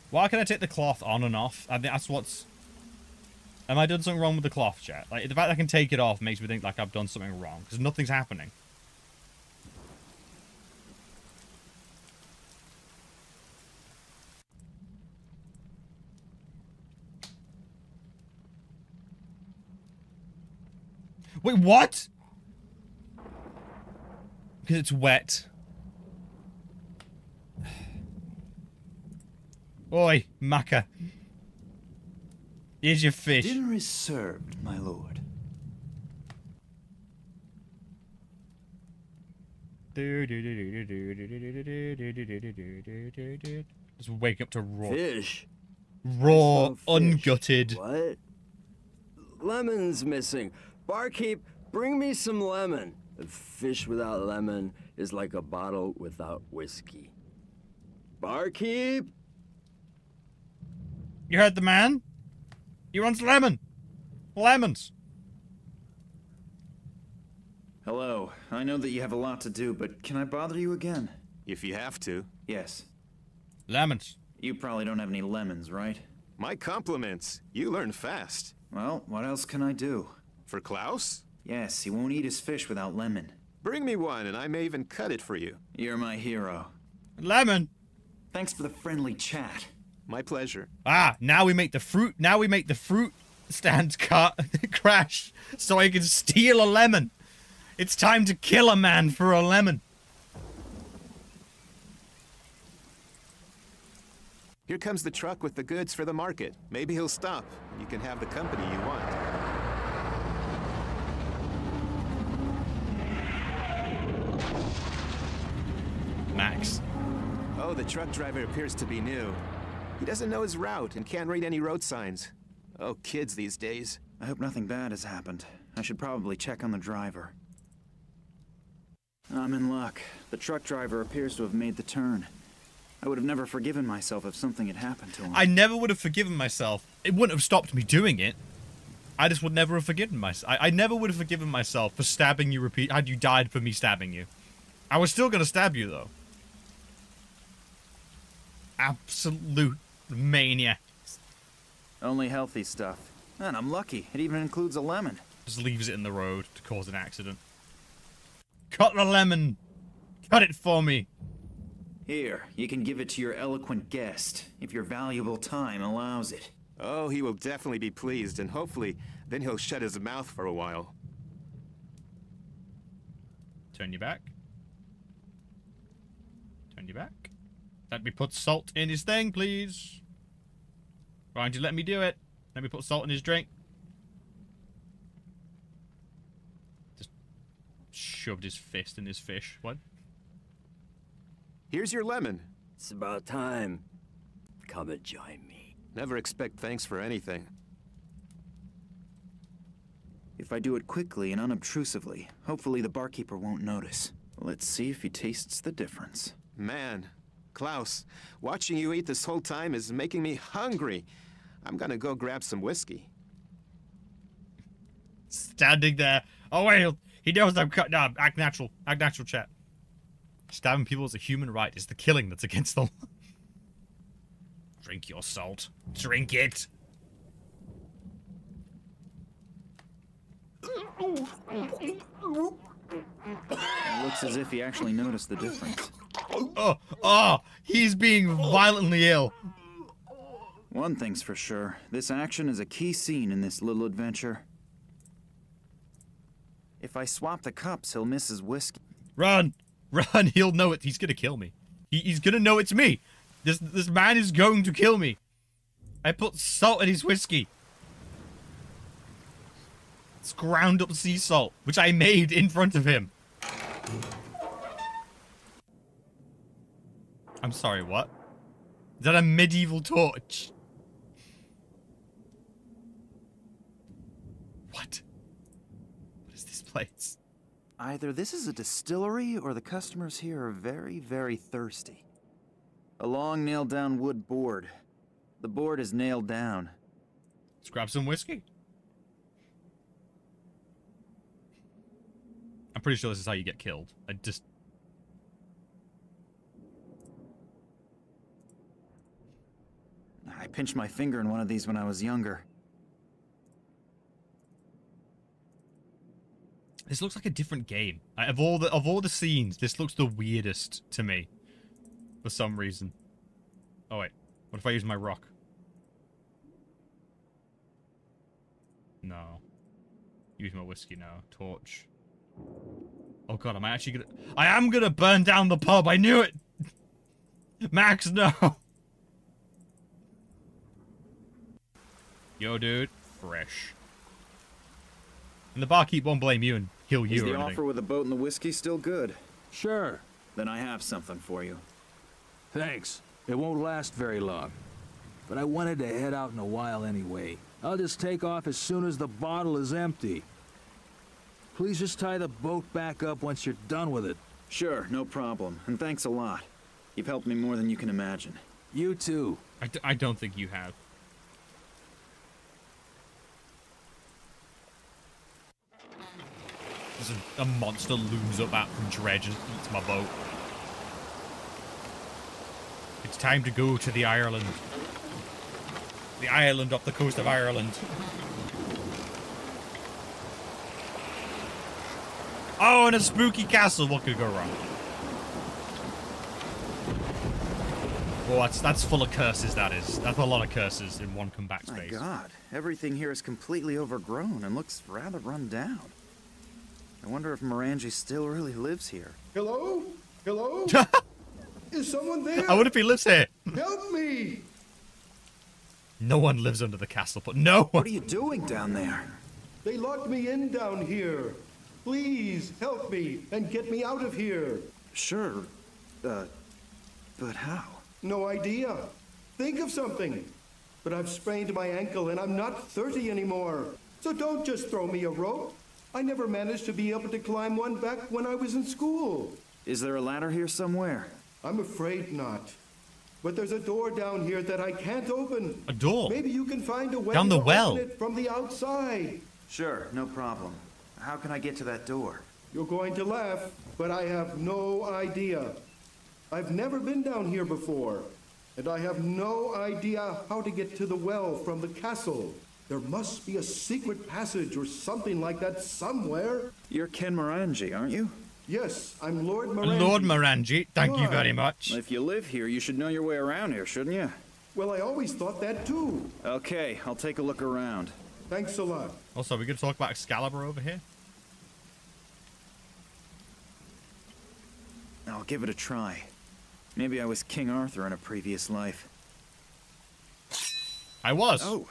Why can I take the cloth on and off? I think that's what's... Am I doing something wrong with the cloth, chat? Like, the fact I can take it off makes me think like I've done something wrong. Because nothing's happening. Wait, what? Because it's wet. Oi, Macca. Here's your fish. Dinner is served, my lord. Just wake up to raw. Fish. Raw, ungutted. What? Lemon's missing. Barkeep, bring me some lemon. A fish without lemon is like a bottle without whiskey. Barkeep? You heard the man? He wants lemon. Lemons. Hello. I know that you have a lot to do, but can I bother you again? If you have to. Yes. Lemons. You probably don't have any lemons, right? My compliments. You learn fast. Well, what else can I do? For Klaus? Yes, he won't eat his fish without lemon. Bring me one, and I may even cut it for you. You're my hero. Lemon. Thanks for the friendly chat. My pleasure. Ah, now we make the fruit stand crash so I can steal a lemon. It's time to kill a man for a lemon. Here comes the truck with the goods for the market. Maybe he'll stop. You can have the company you want. Max. Oh, the truck driver appears to be new. He doesn't know his route and can't read any road signs. Oh, kids these days. I hope nothing bad has happened. I should probably check on the driver. I'm in luck. The truck driver appears to have made the turn. I would have never forgiven myself if something had happened to him. I never would have forgiven myself. It wouldn't have stopped me doing it. I just would never have forgiven myself. I never would have forgiven myself for stabbing you had you died for me stabbing you. I was still gonna stab you, though. Absolute mania. Only healthy stuff. And I'm lucky. It even includes a lemon. Just leaves it in the road to cause an accident. Cut the lemon! Cut it for me! Here, you can give it to your eloquent guest, if your valuable time allows it. Oh, he will definitely be pleased, and hopefully, then he'll shut his mouth for a while. Turn your back. Turn your back. Let me put salt in his thing, please. Why don't you let me do it? Let me put salt in his drink. Just shoved his fist in his fish. What? Here's your lemon. It's about time. Come and join me. Never expect thanks for anything. If I do it quickly and unobtrusively, hopefully the barkeeper won't notice. Let's see if he tastes the difference. Man, Klaus, watching you eat this whole time is making me hungry. I'm gonna go grab some whiskey. Standing there. Oh, wait, he knows I'm cut. No, act natural. Act natural, chat. Stabbing people is a human right. It's the killing that's against the law. Drink your salt. Drink it. It looks as if he actually noticed the difference. Oh, he's being violently ill. One thing's for sure. This action is a key scene in this little adventure. If I swap the cups, he'll miss his whiskey. Run! Run! He'll know it. He's gonna kill me. He's gonna know it's me. This man is going to kill me. I put salt in his whiskey. It's ground up sea salt, which I made in front of him. I'm sorry, what? Is that a medieval torch? What? What is this place? Either this is a distillery or the customers here are very, very thirsty. A long nailed down wood board. The board is nailed down. Let's grab some whiskey. I'm pretty sure this is how you get killed. I pinched my finger in one of these when I was younger. This looks like a different game. Of all the scenes, this looks the weirdest to me. For some reason. Oh wait, what if I use my rock? No. Use my whiskey now. Torch. Oh god, am I actually gonna... I am gonna burn down the pub, I knew it! Max, no! Yo, dude. Fresh. And the barkeep won't blame you and kill you Is or the anything. offer with the boat and the whiskey still good? Sure. Then I have something for you. Thanks. It won't last very long. But I wanted to head out in a while anyway. I'll just take off as soon as the bottle is empty. Please just tie the boat back up once you're done with it. Sure, no problem. And thanks a lot. You've helped me more than you can imagine. You too. I don't think you have. There's a monster looms up out from dredge and eats my boat. It's time to go to the Ireland. The island off the coast of Ireland. Oh, and a spooky castle. What could go wrong? Oh, that's full of curses, that is. That's a lot of curses in one comeback space. My God, everything here is completely overgrown and looks rather run down. I wonder if Morangi still really lives here. Hello? Hello? Is someone there? I wonder if he lives here. Help me! No one lives under the castle, but no one. What are you doing down there? They locked me in down here. Please help me and get me out of here. Sure. But how? No idea. Think of something. But I've sprained my ankle and I'm not 30 anymore. So don't just throw me a rope. I never managed to be able to climb one back when I was in school. Is there a ladder here somewhere? I'm afraid not. But there's a door down here that I can't open. A door? Maybe you can find a way down the to well. open it from the outside. Sure, no problem. How can I get to that door? You're going to laugh, but I have no idea. I've never been down here before, and I have no idea how to get to the well from the castle. There must be a secret passage or something like that somewhere. You're Ken Morangi, aren't you? Yes, I'm Lord Morangi. Lord Morangi, thank you very much. If you live here, you should know your way around here, shouldn't you? Well, I always thought that too. Okay, I'll take a look around. Thanks a lot. Also, we're going to talk about Excalibur over here. I'll give it a try. Maybe I was King Arthur in a previous life. I was. Oh,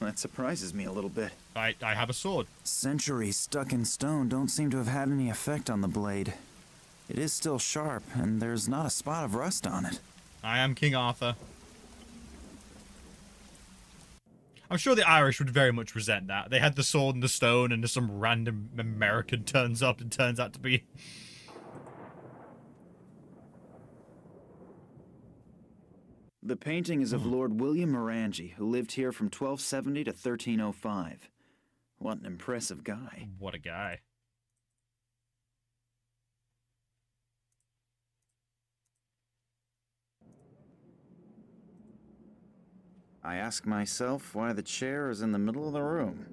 that surprises me a little bit. I have a sword. Centuries stuck in stone don't seem to have had any effect on the blade. It is still sharp, and there's not a spot of rust on it. I am King Arthur. I'm sure the Irish would very much resent that. They had the sword and the stone, and just some random American turns up and turns out to be... The painting is of Lord William Morangi, who lived here from 1270 to 1305. What an impressive guy. What a guy. I ask myself why the chair is in the middle of the room.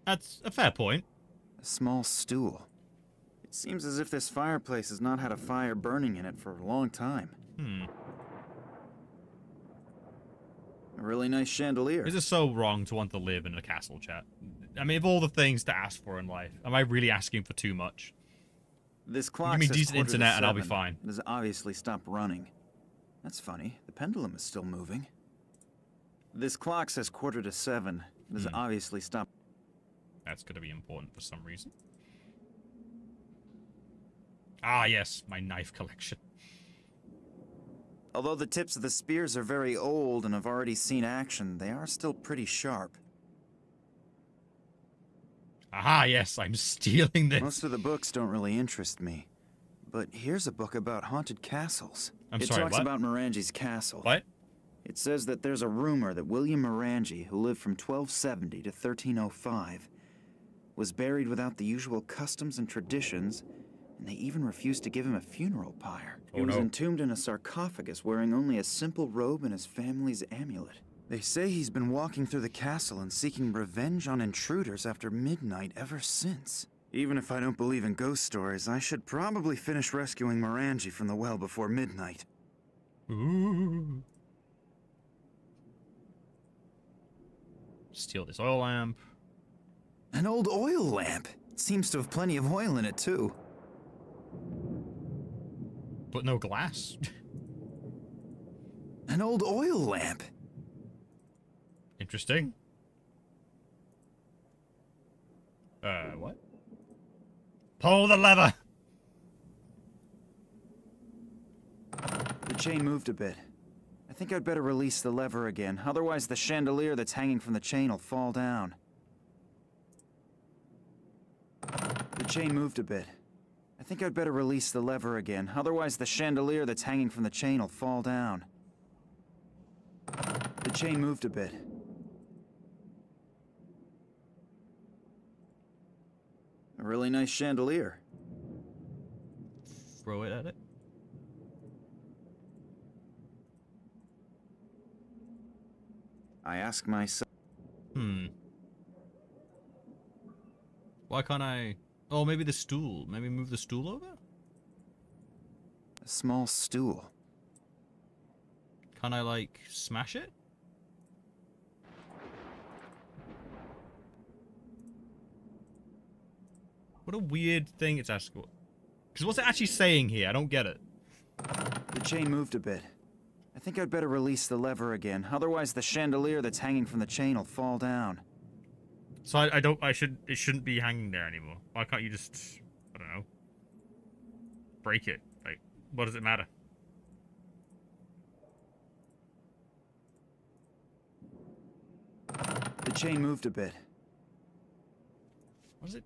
That's a fair point. A small stool. It seems as if this fireplace has not had a fire burning in it for a long time. A really nice chandelier. Is it so wrong to want to live in a castle, chat? I mean, of all the things to ask for in life, am I really asking for too much? This clock Give me says decent internet and I'll be 7. fine. It has obviously stopped running. That's funny. The pendulum is still moving. This clock says 7:15. It has obviously stopped. That's going to be important for some reason. Ah, yes, my knife collection. Although the tips of the spears are very old and have already seen action, they are still pretty sharp. Aha, yes, I'm stealing this. Most of the books don't really interest me. But here's a book about haunted castles. I'm it sorry, talks what? about Morangi's castle. What? It says that there's a rumor that William Morangi, who lived from 1270 to 1305, was buried without the usual customs and traditions, and they even refused to give him a funeral pyre. He was entombed in a sarcophagus wearing only a simple robe and his family's amulet. They say he's been walking through the castle and seeking revenge on intruders after midnight ever since. Even if I don't believe in ghost stories, I should probably finish rescuing Morangi from the well before midnight. Ooh. Steal this oil lamp. An old oil lamp. It seems to have plenty of oil in it, too. But no glass. An old oil lamp. Interesting. What? Pull the lever! The chain moved a bit. I think I'd better release the lever again, otherwise the chandelier that's hanging from the chain will fall down. The chain moved a bit. I think I'd better release the lever again, otherwise the chandelier that's hanging from the chain will fall down. The chain moved a bit. A really nice chandelier. Throw it at it. I ask myself... Why can't I... Oh, maybe the stool. Maybe move the stool over? A small stool. Can I, like, smash it? What a weird thing it's asking. Because what's it actually saying here? I don't get it. The chain moved a bit. I think I'd better release the lever again. Otherwise, the chandelier that's hanging from the chain will fall down. So it shouldn't be hanging there anymore. Why can't you just, I don't know, break it? Like, what does it matter? The chain moved a bit. What is it?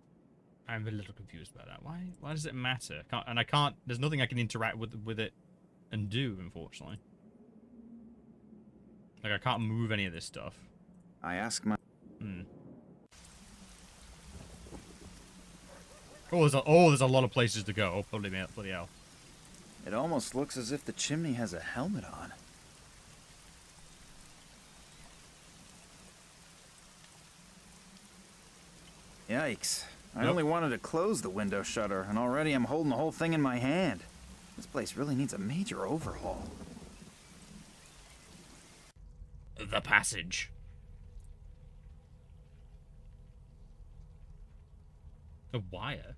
I'm a little confused about that. Why does it matter? I can't, there's nothing I can interact with it and do, unfortunately. Like, I can't move any of this stuff. I ask my... Oh, there's a lot of places to go. Oh, bloody hell. It almost looks as if the chimney has a helmet on. Yikes. I only wanted to close the window shutter, and already I'm holding the whole thing in my hand. This place really needs a major overhaul. The passage. A wire?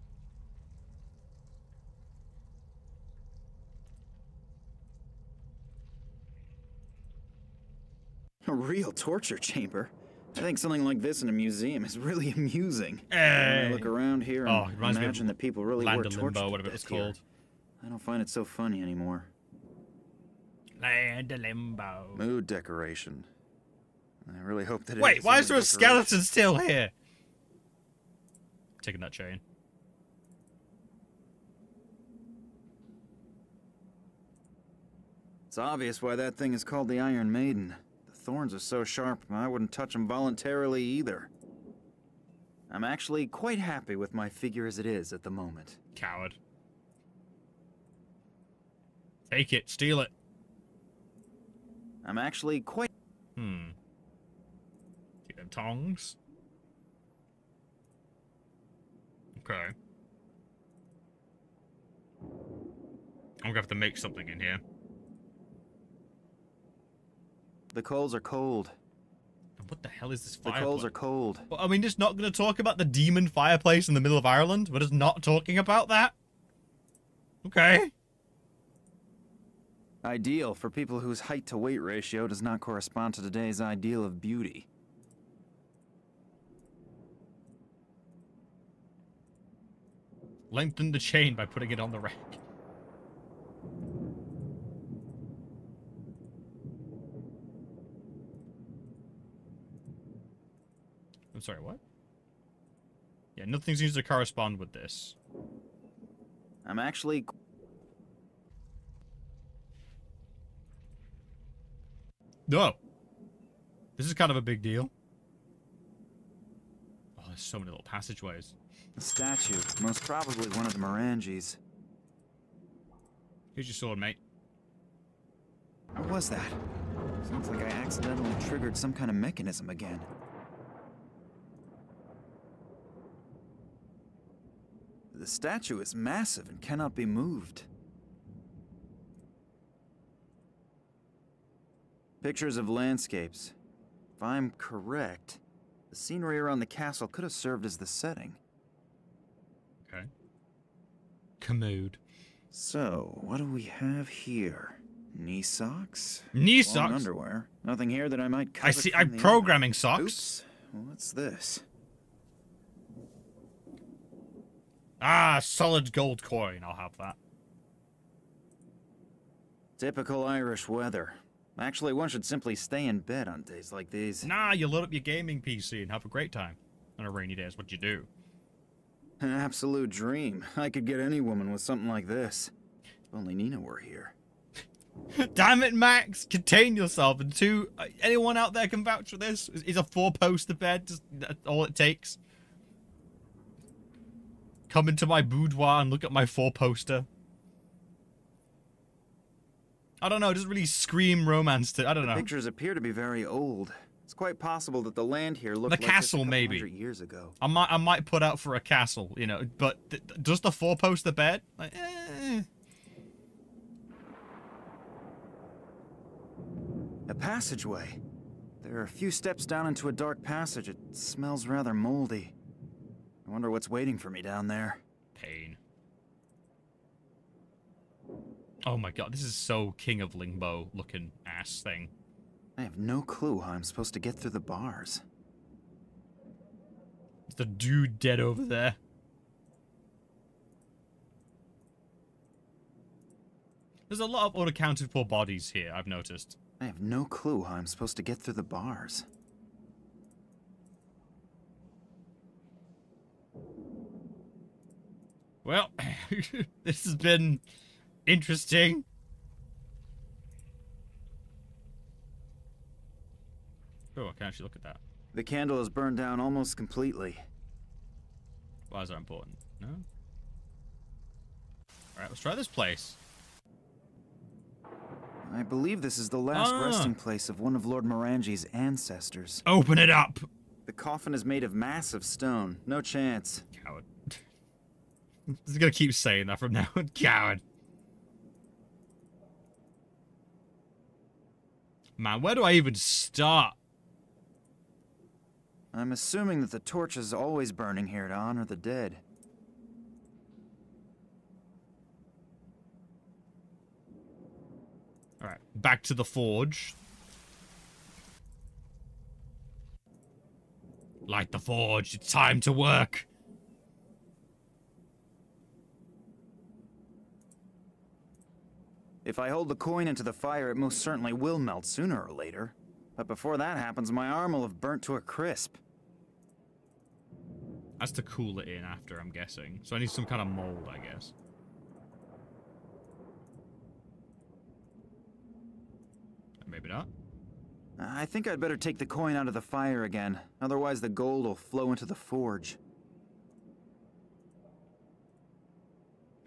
A real torture chamber. I think something like this in a museum is really amusing. Hey. When I look around here and imagine that people really were tortured. Limbo, whatever it was called. I don't find it so funny anymore. Land of Limbo. Mood decoration. I really hope that. Wait, why is there a skeleton still here? Taking that chain. It's obvious why that thing is called the Iron Maiden. The thorns are so sharp, I wouldn't touch them voluntarily either. I'm actually quite happy with my figure as it is at the moment. Coward. Take it, steal it. I'm actually quite... Get them tongs. Okay. I'm gonna have to make something in here. The coals are cold. What the hell is this fireplace? The coals are cold. Well, are we just not going to talk about the demon fireplace in the middle of Ireland? We're just not talking about that? Okay. Ideal for people whose height to weight ratio does not correspond to today's ideal of beauty. Lengthen the chain by putting it on the rack. I'm sorry, what? Yeah, nothing seems to correspond with this. I'm actually... No! This is kind of a big deal. Oh, there's so many little passageways. A statue, most probably one of the Morangis. Here's your sword, mate. What was that? Sounds like I accidentally triggered some kind of mechanism again. The statue is massive and cannot be moved. Pictures of landscapes. If I'm correct, the scenery around the castle could have served as the setting. Okay. Commode. So, what do we have here? Knee socks? Knee Long socks? underwear. Nothing here that I might covet. I see. From I'm the programming other. socks. Oops. What's this? Ah, solid gold coin. I'll have that. Typical Irish weather. Actually, one should simply stay in bed on days like these. Nah, you load up your gaming PC and have a great time. On a rainy day is what you do. An absolute dream. I could get any woman with something like this. If only Nina were here. Damn it, Max! Contain yourself. And two, anyone out there can vouch for this? Is a 4-poster bed just all it takes? Come into my boudoir and look at my 4-poster. I don't know, it doesn't really scream romance to... I don't know. The pictures appear to be very old. It's quite possible that the land here looked the like castle, this a maybe. 100 years ago. I might put out for a castle, you know, but just a 4-poster bed? Like, A passageway. There are a few steps down into a dark passage. It smells rather moldy. I wonder what's waiting for me down there. Pain. Oh my god, this is so King of Limbo looking ass thing. I have no clue how I'm supposed to get through the bars. It's the dude dead over there. There's a lot of unaccounted for bodies here, I've noticed. I have no clue how I'm supposed to get through the bars. Well, this has been interesting. Oh, I can actually look at that. The candle is burned down almost completely. Why is that important? No? Alright, let's try this place. I believe this is the last resting place of one of Lord Morangi's ancestors. Open it up! The coffin is made of massive stone. No chance. Coward. Just gonna keep saying that from now on. Coward. Man, where do I even start? I'm assuming that the torch is always burning here to honor the dead. Alright, back to the forge. Light the forge, it's time to work. If I hold the coin into the fire, it most certainly will melt sooner or later. But before that happens, my arm will have burnt to a crisp. That's to cool it in after, I'm guessing. So I need some kind of mold, I guess. Maybe not. I think I'd better take the coin out of the fire again. Otherwise the gold will flow into the forge.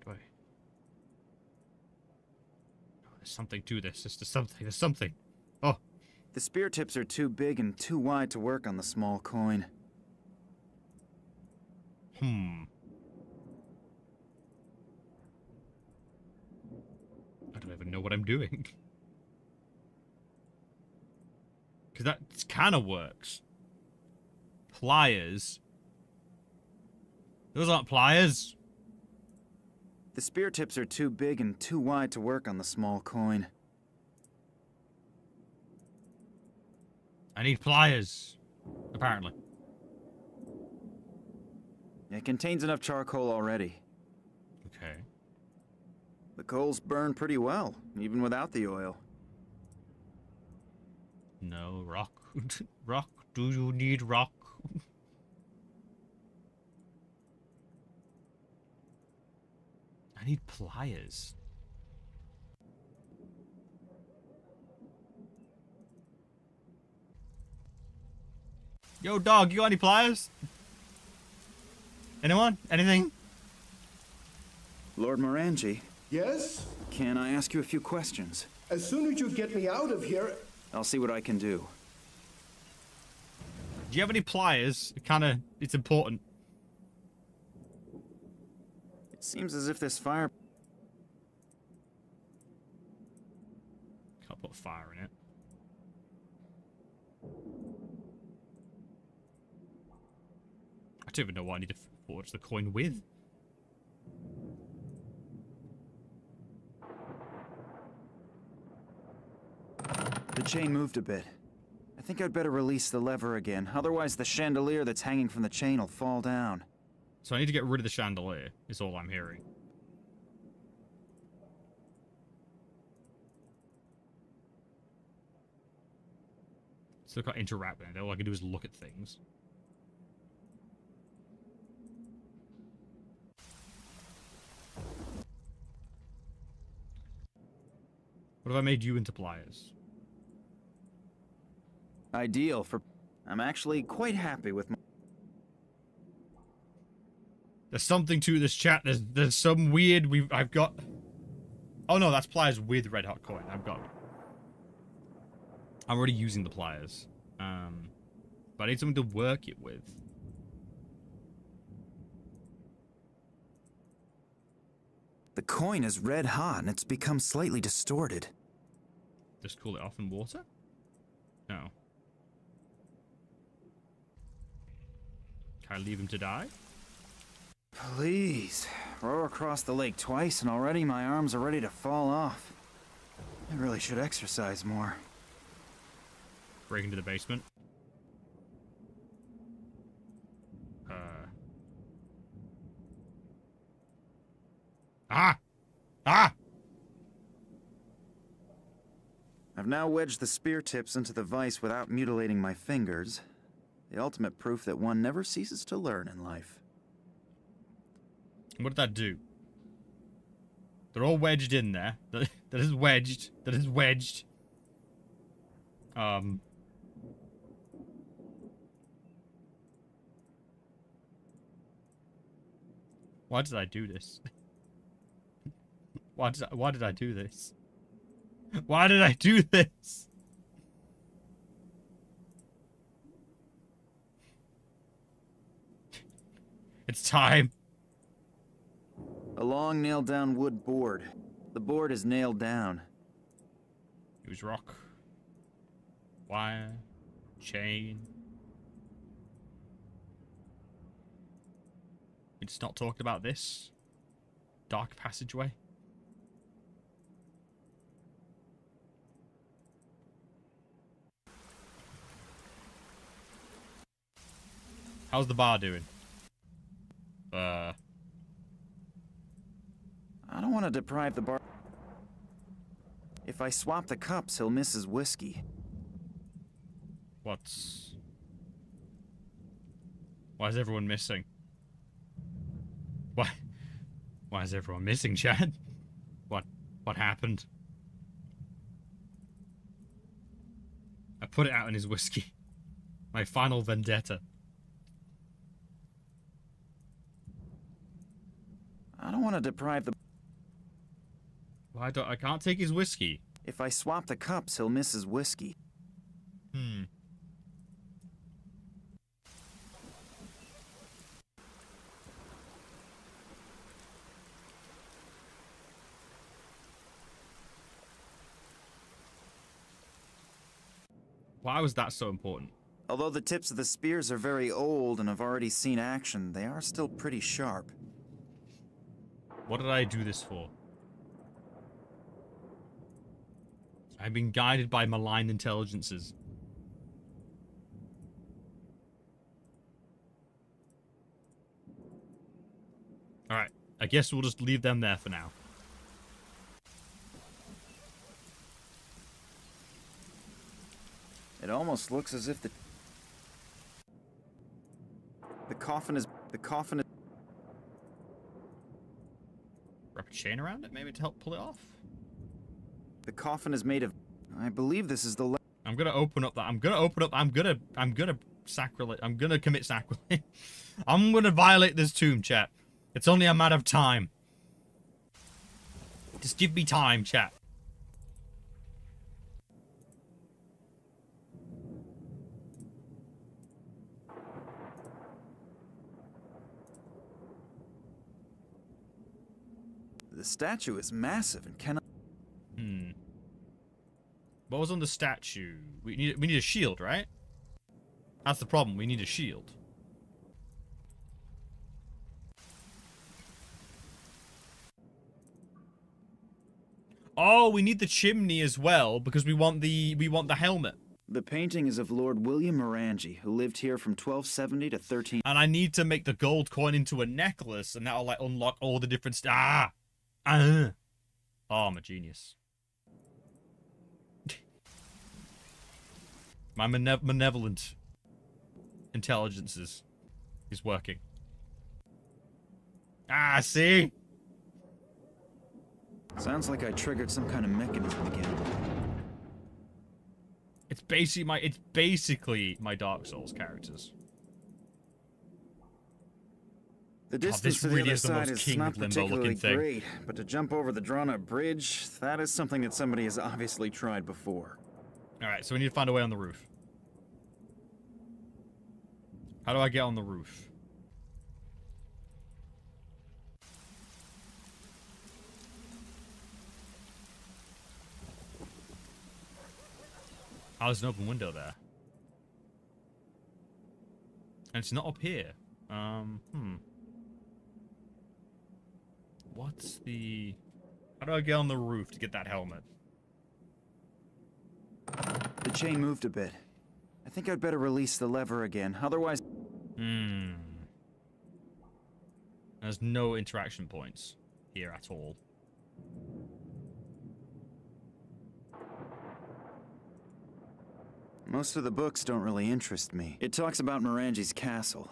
Boy. Oh, there's something to this. There's something. Oh. The spear tips are too big and too wide to work on the small coin. I don't even know what I'm doing. Because that kind of works. Pliers. Those aren't pliers. The spear tips are too big and too wide to work on the small coin. I need pliers. Apparently. It contains enough charcoal already. Okay. The coals burn pretty well, even without the oil. No, rock. Rock? Do you need rock? I need pliers. Yo, dog, you got any pliers? Anyone? Anything? Lord Morangi? Yes? Can I ask you a few questions? As soon as you get me out of here... I'll see what I can do. Do you have any pliers? It's important. It seems as if this fire... Can't put fire in it. I don't even know what I need to forge the coin with. The chain moved a bit. I think I'd better release the lever again, otherwise the chandelier that's hanging from the chain will fall down. So I need to get rid of the chandelier, is all I'm hearing. Still can't interact with it. All I can do is look at things. What have I made you into pliers? Ideal for... I'm actually quite happy with my... There's something to this chat. There's some weird... I've got... Oh no, that's pliers with red hot coin. I'm already using the pliers. But I need something to work it with. The coin is red hot and it's become slightly distorted. Just cool it off in water? No. Can I leave him to die? Please. Row across the lake twice and already my arms are ready to fall off. I really should exercise more. Break into the basement. Ah! Ah! I've now wedged the spear tips into the vise without mutilating my fingers. The ultimate proof that one never ceases to learn in life. What did that do? They're all wedged in there. That is wedged. That is wedged. Why did I do this? Why did I do this? Why did I do this? It's time. A long nailed down wood board. The board is nailed down. Use rock. Wire. Chain. It's not talked about this. Dark passageway. How's the bar doing? I don't want to deprive the bar. If I swap the cups, he'll miss his whiskey. Why is everyone missing? Why is everyone missing, Chad? What happened? I put it out in his whiskey. My final vendetta. I don't want to deprive the... I can't take his whiskey. If I swap the cups, he'll miss his whiskey. Why was that so important? Although the tips of the spears are very old and have already seen action, they are still pretty sharp. What did I do this for? I've been guided by malign intelligences. Alright, I guess we'll just leave them there for now. It almost looks as if the coffin is... Wrap a chain around it, maybe, to help pull it off? The coffin is made of... I believe this is the... I'm gonna open up that... I'm gonna sacrilege... I'm gonna commit sacrilege. I'm gonna violate this tomb, chat. It's only a matter of time. Just give me time, chat. The statue is massive and cannot... What was on the statue? We need a shield, right? That's the problem. We need a shield. Oh, we need the chimney as well because we want the helmet. The painting is of Lord William Morangi, who lived here from 1270 to 13... And I need to make the gold coin into a necklace, and that'll like unlock all the different Oh, I'm a genius. My malevolent intelligence is working. See? Sounds like I triggered some kind of mechanism again. It's basically my Dark Souls characters. The distance to the other side is not particularly great, but to jump over the drawn-up bridge, that is something that somebody has obviously tried before. Alright, so we need to find a way on the roof. How do I get on the roof? Oh, there's an open window there. And it's not up here. What's the... How do I get on the roof to get that helmet? The chain moved a bit. I think I'd better release the lever again, otherwise... There's no interaction points here at all. Most of the books don't really interest me. It talks about Morangi's castle.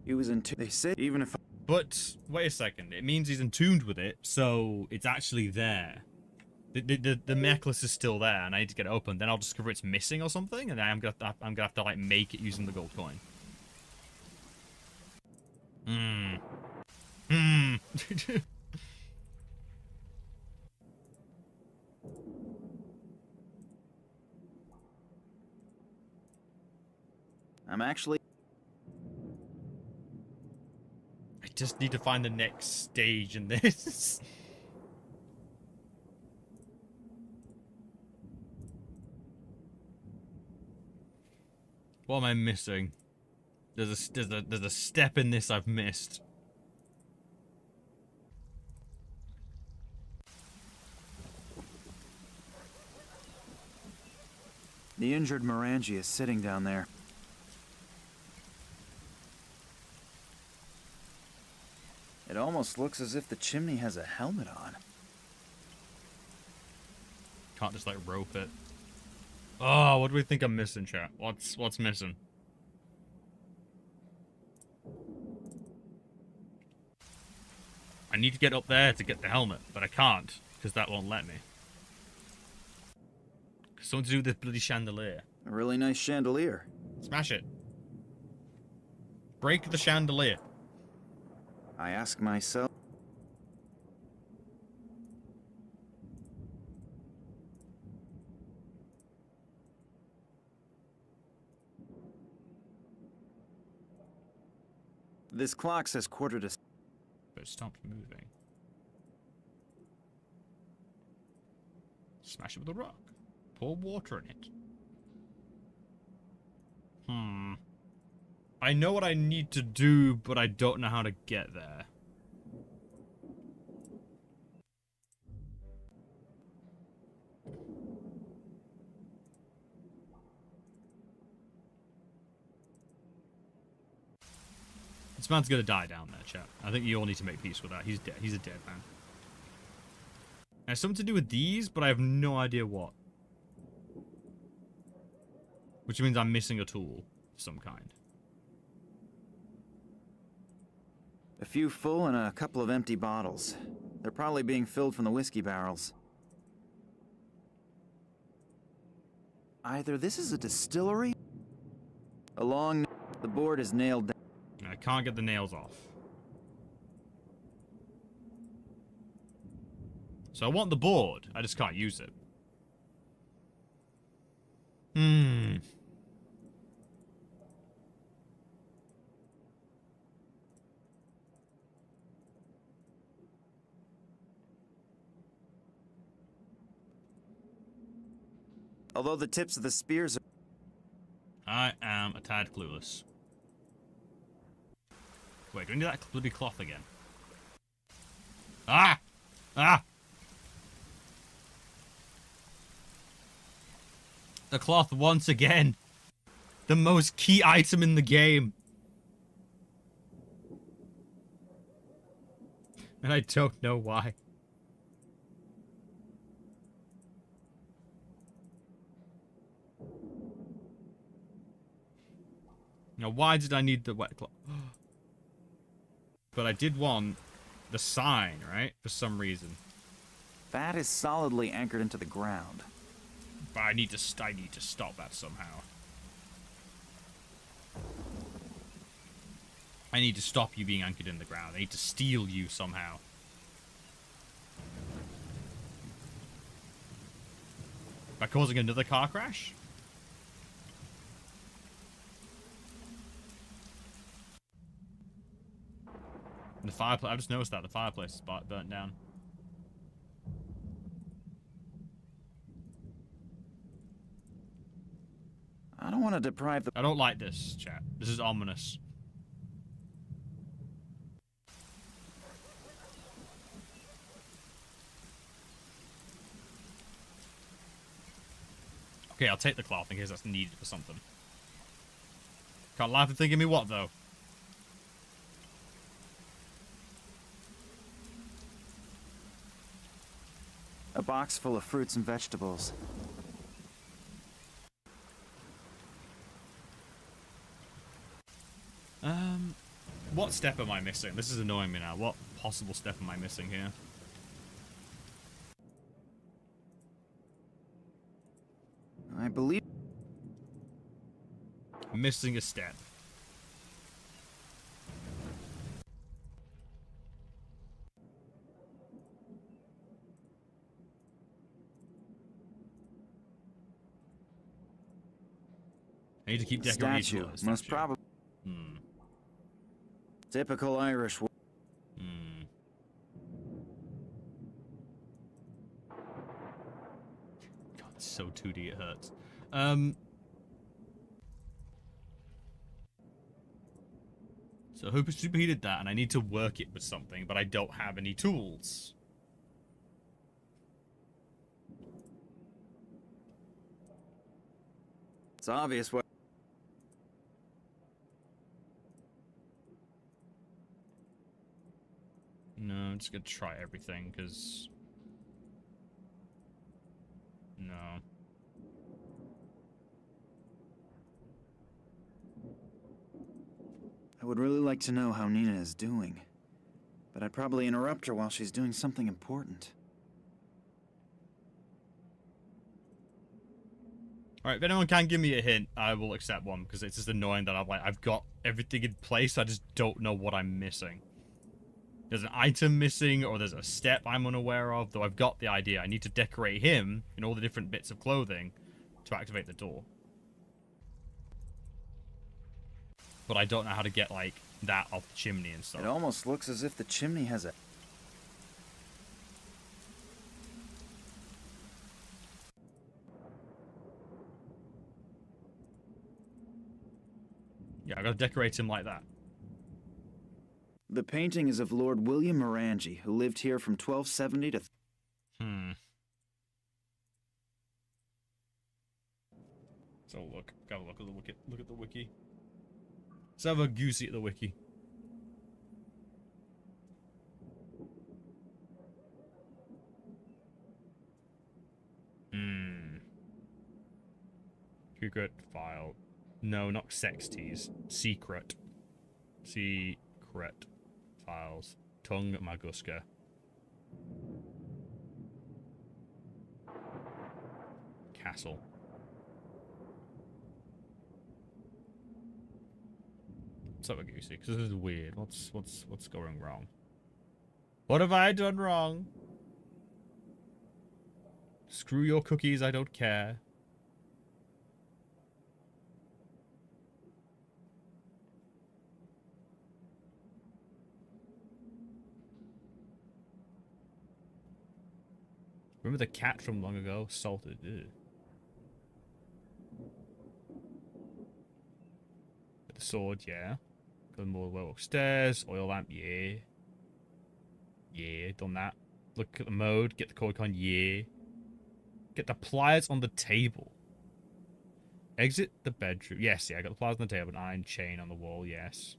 He was entombed. They say even if... But, wait a second. It means he's entombed with it, so it's actually there. The necklace is still there, and I need to get it open. Then I'll discover it's missing or something, and I'm gonna have to like make it using the gold coin. I'm actually... I just need to find the next stage in this. What am I missing? There's a step in this I've missed. The injured Morangi is sitting down there. It almost looks as if the chimney has a helmet on. Can't just like rope it. Oh, what do we think I'm missing, chat? What's missing? I need to get up there to get the helmet, but I can't because that won't let me. Something to do with this bloody chandelier. A really nice chandelier. Smash it. Break the chandelier. I ask myself... This clock says quarter to... But it stopped moving. Smash it with a rock. Pour water in it. I know what I need to do, but I don't know how to get there. This man's gonna die down there, chat. I think you all need to make peace with that. He's dead. He's a dead man. It has something to do with these, but I have no idea what. Which means I'm missing a tool of some kind. A few full and a couple of empty bottles. They're probably being filled from the whiskey barrels. Either this is a distillery... Along the board is nailed down. I can't get the nails off. So I want the board. I just can't use it. Although the tips of the spears are... I am a tad clueless. Wait, do I need that bloody cloth again? Ah! Ah! The cloth once again. The most key item in the game. And I don't know why. Now, why did I need the wet cloth? But I did want the sign, right? For some reason. That is solidly anchored into the ground. But I need to stop that somehow. I need to stop you being anchored in the ground. I need to steal you somehow. By causing another car crash? The fireplace, I just noticed that the fireplace is burnt down. want to deprive the... I don't like this, chat. This is ominous. Okay, I'll take the cloth in case that's needed for something. Can't laugh at thinking me what, though? A box full of fruits and vegetables. What step am I missing? This is annoying me now. What possible step am I missing here? I believe... Missing a step. I need to keep decorating. Statue. Most probably. Typical Irish. God, it's so 2D it hurts. So Hooper superheated that, and I need to work it with something, but I don't have any tools. It's obvious what... No, I'm just gonna try everything, because... No. I would really like to know how Nina is doing, but I'd probably interrupt her while she's doing something important. Alright, if anyone can give me a hint, I will accept one, because it's just annoying that I've got everything in place, I just don't know what I'm missing. There's an item missing, or there's a step I'm unaware of, though I've got the idea. I need to decorate him in all the different bits of clothing to activate the door. But I don't know how to get, like, that off the chimney and stuff. It almost looks as if the chimney has a... Yeah, I gotta decorate him like that. The painting is of Lord William Morangi, who lived here from 1270 to... So look, gotta look at the wiki. Look at the wiki. Let's have a goosey at the wiki. Secret file. No, not sex tease. Secret. Secret files. Tunguska. Castle. What's up with Goosey? Because this is weird. What's going wrong? What have I done wrong? Screw your cookies, I don't care. Remember the cat from long ago? Salted. Ew. The sword, yeah. Go more low upstairs. Oil lamp, yeah. Yeah, done that. Look at the mode. Get the koi con, yeah. Get the pliers on the table. Exit the bedroom. Yes, yeah, I got the pliers on the table. An iron chain on the wall, yes.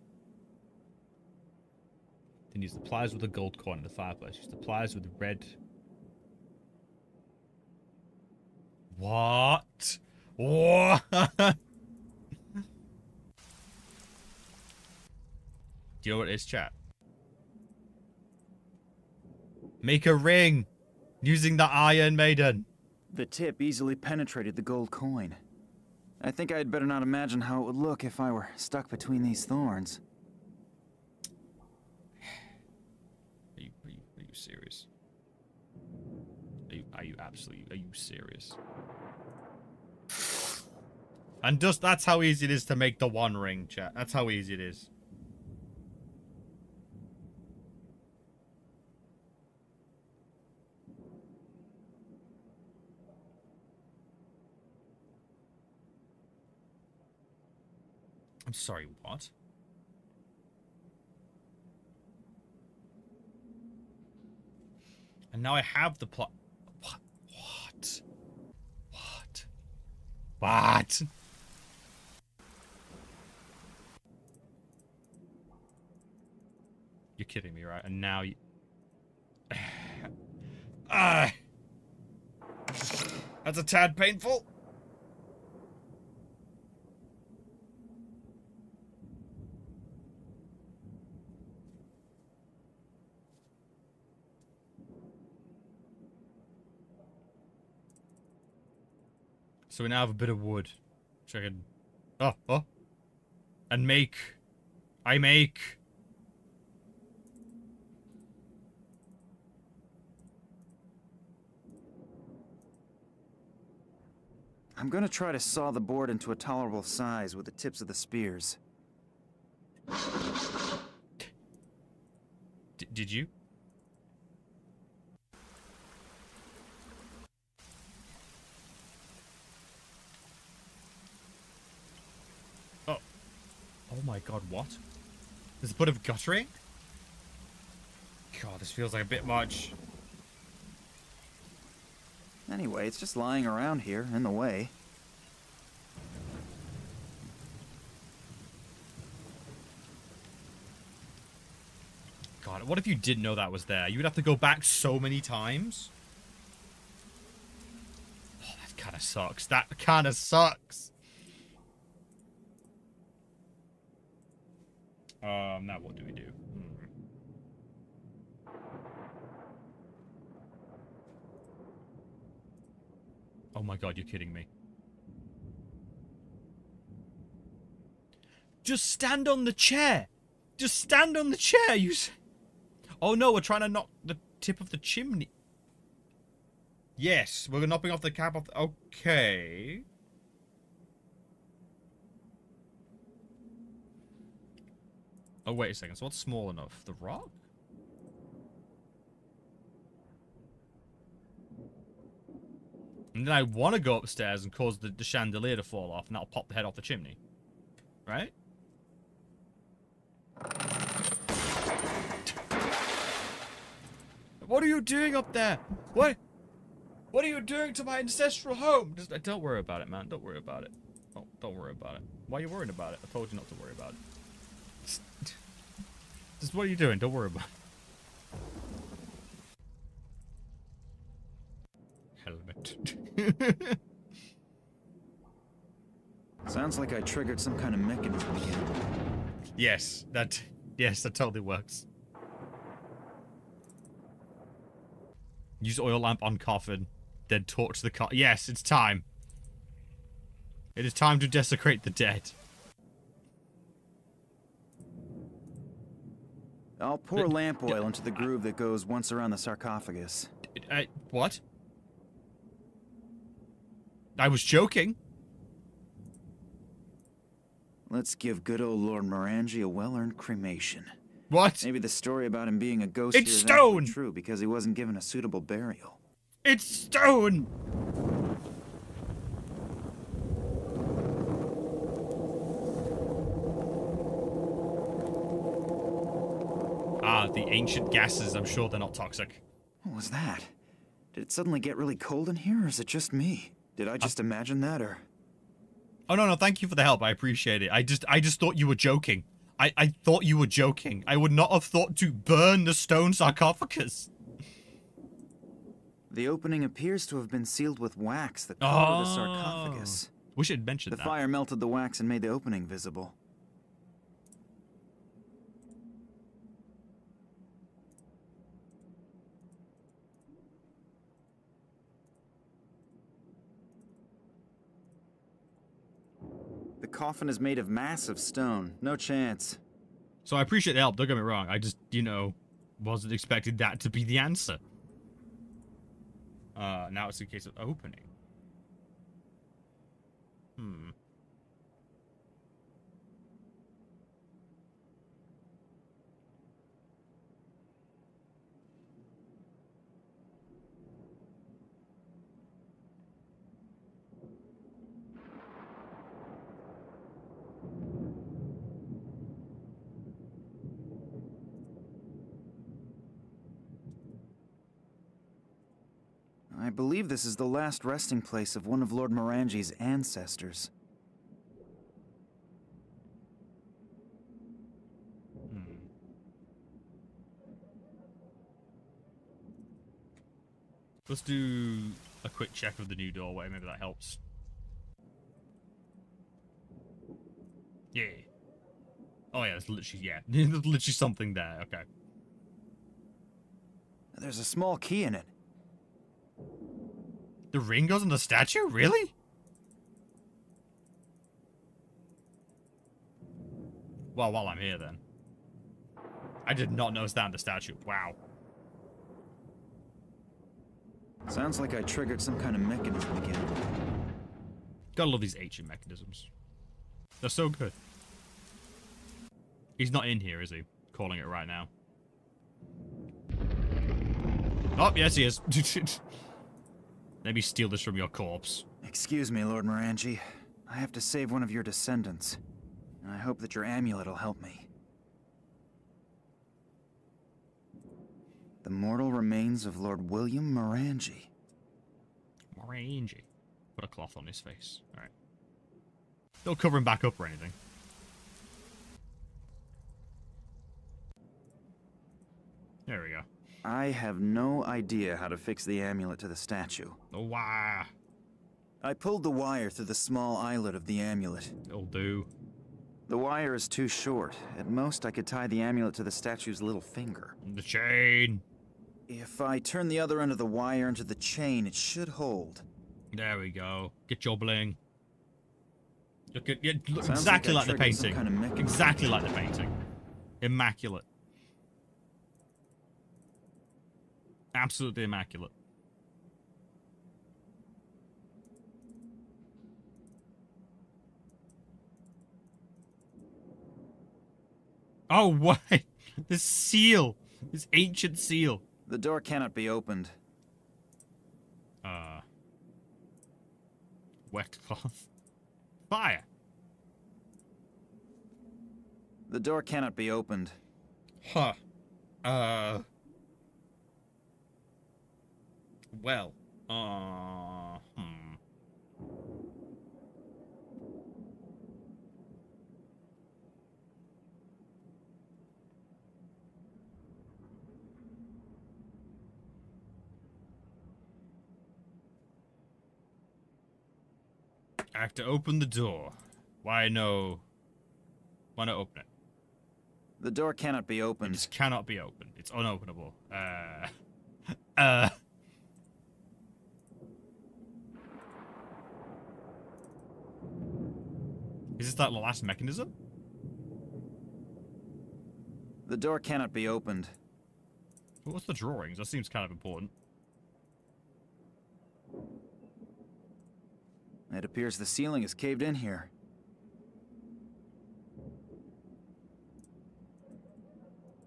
Then use the pliers with the gold coin in the fireplace. Use the pliers with the red... What? What? Do you know what it is, chat? Make a ring using the Iron Maiden. The tip easily penetrated the gold coin. I think I'd better not imagine how it would look if I were stuck between these thorns. Are you serious? Are you serious? And just that's how easy it is to make the one ring, chat. That's how easy it is. sorry, what? And now I have the plot. What? What? What? You're kidding me, right? And now you... That's a tad painful. So we now have a bit of wood. Which I can... Oh. And make... I make... I'm gonna try to saw the board into a tolerable size with the tips of the spears. Did you? Oh. Oh my god, what? There's a bit of guttering? God, this feels like a bit much. Anyway, it's just lying around here, in the way. God, what if you didn't know that was there? You would have to go back so many times. Oh, that kind of sucks. That kind of sucks. Now what do we do? Oh my god, you're kidding me. Just stand on the chair. Just stand on the chair. Oh no, we're trying to knock the tip of the chimney. Yes, we're knocking off the cap of the... Okay. Oh, wait a second. So what's small enough? The rock? And then I want to go upstairs and cause the chandelier to fall off, and that'll pop the head off the chimney. Right? What are you doing up there? What are you doing to my ancestral home? Just don't worry about it, man. Don't worry about it. Oh, don't worry about it. Why are you worrying about it? I told you not to worry about it. Just what are you doing? Don't worry about it. Helmet. Sounds like I triggered some kind of mechanism again. Yes, that totally works. Use oil lamp on coffin, then torch the coffin. Yes, it's time. It is time to desecrate the dead. I'll pour lamp oil into the groove that goes once around the sarcophagus. What? I was joking. Let's give good old Lord Morangi a well-earned cremation. What? Maybe the story about him being a ghost it's here is stone! true because he wasn't given a suitable burial. It's stone! Ah, the ancient gases. I'm sure they're not toxic. What was that? Did it suddenly get really cold in here, or is it just me? Did I just imagine that, or...? Oh, no, thank you for the help. I appreciate it. I just thought you were joking. I thought you were joking. I would not have thought to burn the stone sarcophagus. The opening appears to have been sealed with wax that covered the sarcophagus. Wish it had mentioned that. The fire melted the wax and made the opening visible. The coffin is made of massive stone. No chance. So I appreciate the help, don't get me wrong. I just, wasn't expecting that to be the answer. Now it's a case of opening. believe this is the last resting place of one of Lord Morangi's ancestors. Let's do a quick check of the new doorway. Maybe that helps. Yeah. Oh yeah, there's literally, yeah. There's literally something there. Okay. There's a small key in it. The ring goes on the statue? Really? Well, while I'm here then. I did not notice that in the statue. Wow. Sounds like I triggered some kind of mechanism again. Gotta love these ancient mechanisms. They're so good. He's not in here, is he? Calling it right now. Oh, yes he is. Let me steal this from your corpse. Excuse me, Lord Morangi. I have to save one of your descendants. And I hope that your amulet will help me. The mortal remains of Lord William Morangi. Morangi. Put a cloth on his face. Alright. Don't cover him back up or anything. There we go. I have no idea how to fix the amulet to the statue. Oh, wow. I pulled the wire through the small eyelet of the amulet. It'll do. The wire is too short. At most, I could tie the amulet to the statue's little finger. The chain. If I turn the other end of the wire into the chain, it should hold. There we go. Get your bling. Look at it. Look exactly like the painting. Kind of exactly like the painting. Immaculate. Absolutely immaculate. Oh, what? This seal. This ancient seal. The door cannot be opened. Wet cloth. Fire. The door cannot be opened. Huh. Well. I have to open the door. Why no? Why not open it? The door cannot be opened. It just cannot be opened. It's unopenable. Is this that last mechanism? The door cannot be opened. What's the drawings? That seems kind of important. It appears the ceiling is caved in here.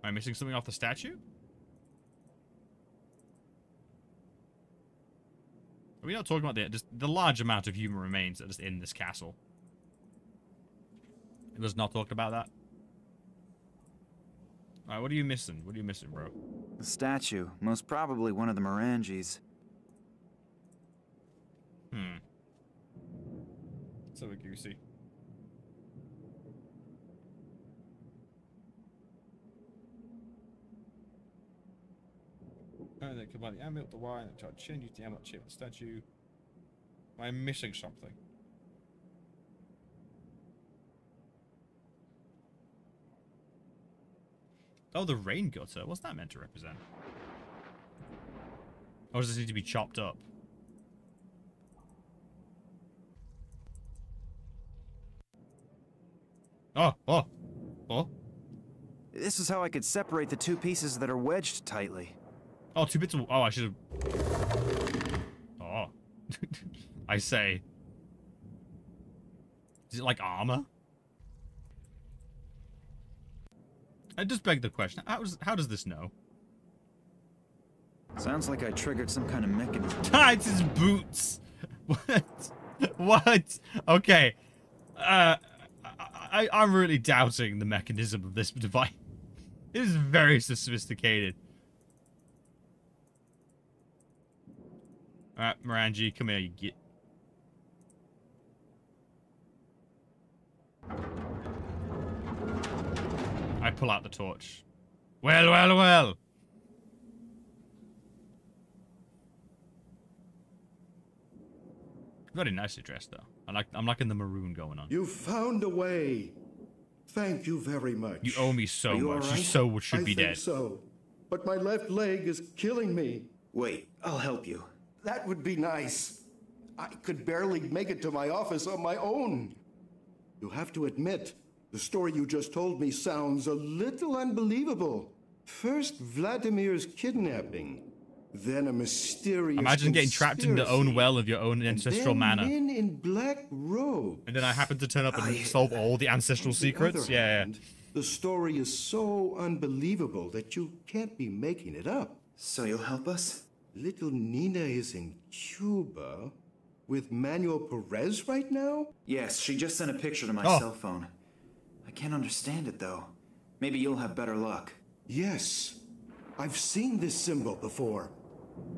Am I missing something off the statue? Are we not talking about just the large amount of human remains that are just in this castle? It was not talked about that. Alright, what are you missing? What are you missing, bro? The statue. Most probably one of the Morangis. So goosey. And they combine the amulet, the wire, and try to change the amulet shape of the statue. Am I missing something? Oh, the rain gutter. What's that meant to represent? Or does this need to be chopped up? Oh. This is how I could separate the two pieces that are wedged tightly. Oh, 2 bits of... Oh, I should have... Oh. I say. Is it like armor? I just beg the question. How does this know? Sounds like I triggered some kind of mechanism. It's his boots! What? What? Okay. I'm really doubting the mechanism of this device. It is very sophisticated. Alright, Morangi, come here, you get. I pull out the torch. Well, well, well. Very nicely dressed, though. I'm liking the maroon going on. You found a way. Thank you very much. You owe me so much. Right? You so should be dead. I think so. But my left leg is killing me. Wait, I'll help you. That would be nice. I could barely make it to my office on my own. You have to admit, the story you just told me sounds a little unbelievable. First, Vladimir's kidnapping. Then a mysterious Imagine getting trapped in the own well of your own ancestral manor. Men in black robes. And then I happen to turn up and solve all the ancestral secrets. Yeah. The story is so unbelievable that you can't be making it up. So you'll help us? Little Nina is in Cuba with Manuel Perez right now? Yes, she just sent a picture to my cell phone. I can't understand it, though. Maybe you'll have better luck. Yes. I've seen this symbol before,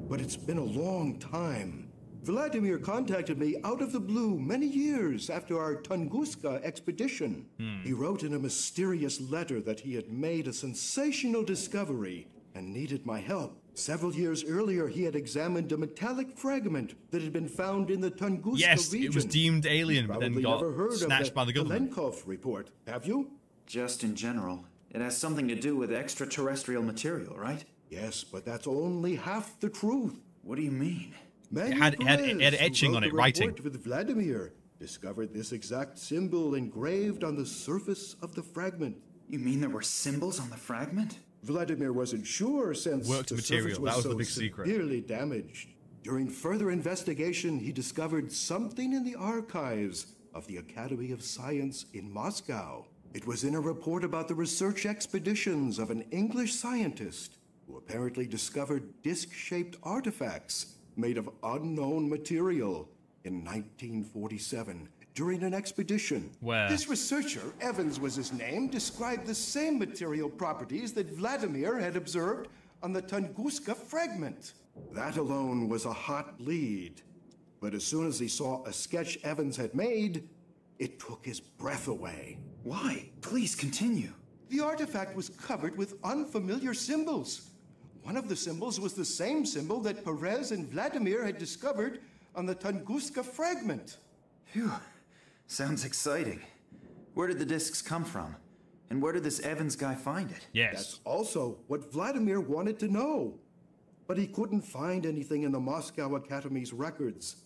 but it's been a long time. Vladimir contacted me out of the blue many years after our Tunguska expedition. He wrote in a mysterious letter that he had made a sensational discovery and needed my help. Several years earlier, he had examined a metallic fragment that had been found in the Tunguska region. It was deemed alien, but then got snatched by the government. Lenkov report, have you? Just in general. It has something to do with extraterrestrial material, right? Yes, but that's only half the truth. What do you mean? It had etching on it, writing. With Vladimir, discovered this exact symbol engraved on the surface of the fragment. You mean there were symbols on the fragment? Vladimir wasn't sure since worked material. That was the big secret. Severely damaged. During further investigation, he discovered something in the archives of the Academy of Science in Moscow. It was in a report about the research expeditions of an English scientist who apparently discovered disc-shaped artifacts made of unknown material in 1947 during an expedition. Where? This researcher, Evans was his name, described the same material properties that Vladimir had observed on the Tunguska fragment. That alone was a hot lead. But as soon as he saw a sketch Evans had made, it took his breath away. Why? Please continue. The artifact was covered with unfamiliar symbols. One of the symbols was the same symbol that Perez and Vladimir had discovered on the Tunguska fragment. Phew. Sounds exciting. Where did the discs come from? And where did this Evans guy find it? Yes. That's also what Vladimir wanted to know. But he couldn't find anything in the Moscow Academy's records.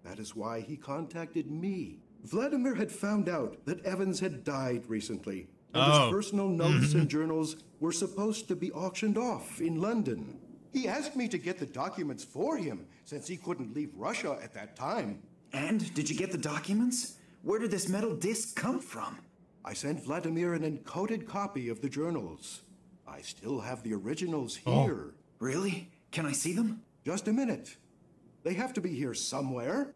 That is why he contacted me. Vladimir had found out that Evans had died recently, and his personal notes and journals were supposed to be auctioned off in London. He asked me to get the documents for him, since he couldn't leave Russia at that time. And did you get the documents? Where did this metal disc come from? I sent Vladimir an encoded copy of the journals. I still have the originals here. Really? Can I see them? Just a minute. They have to be here somewhere.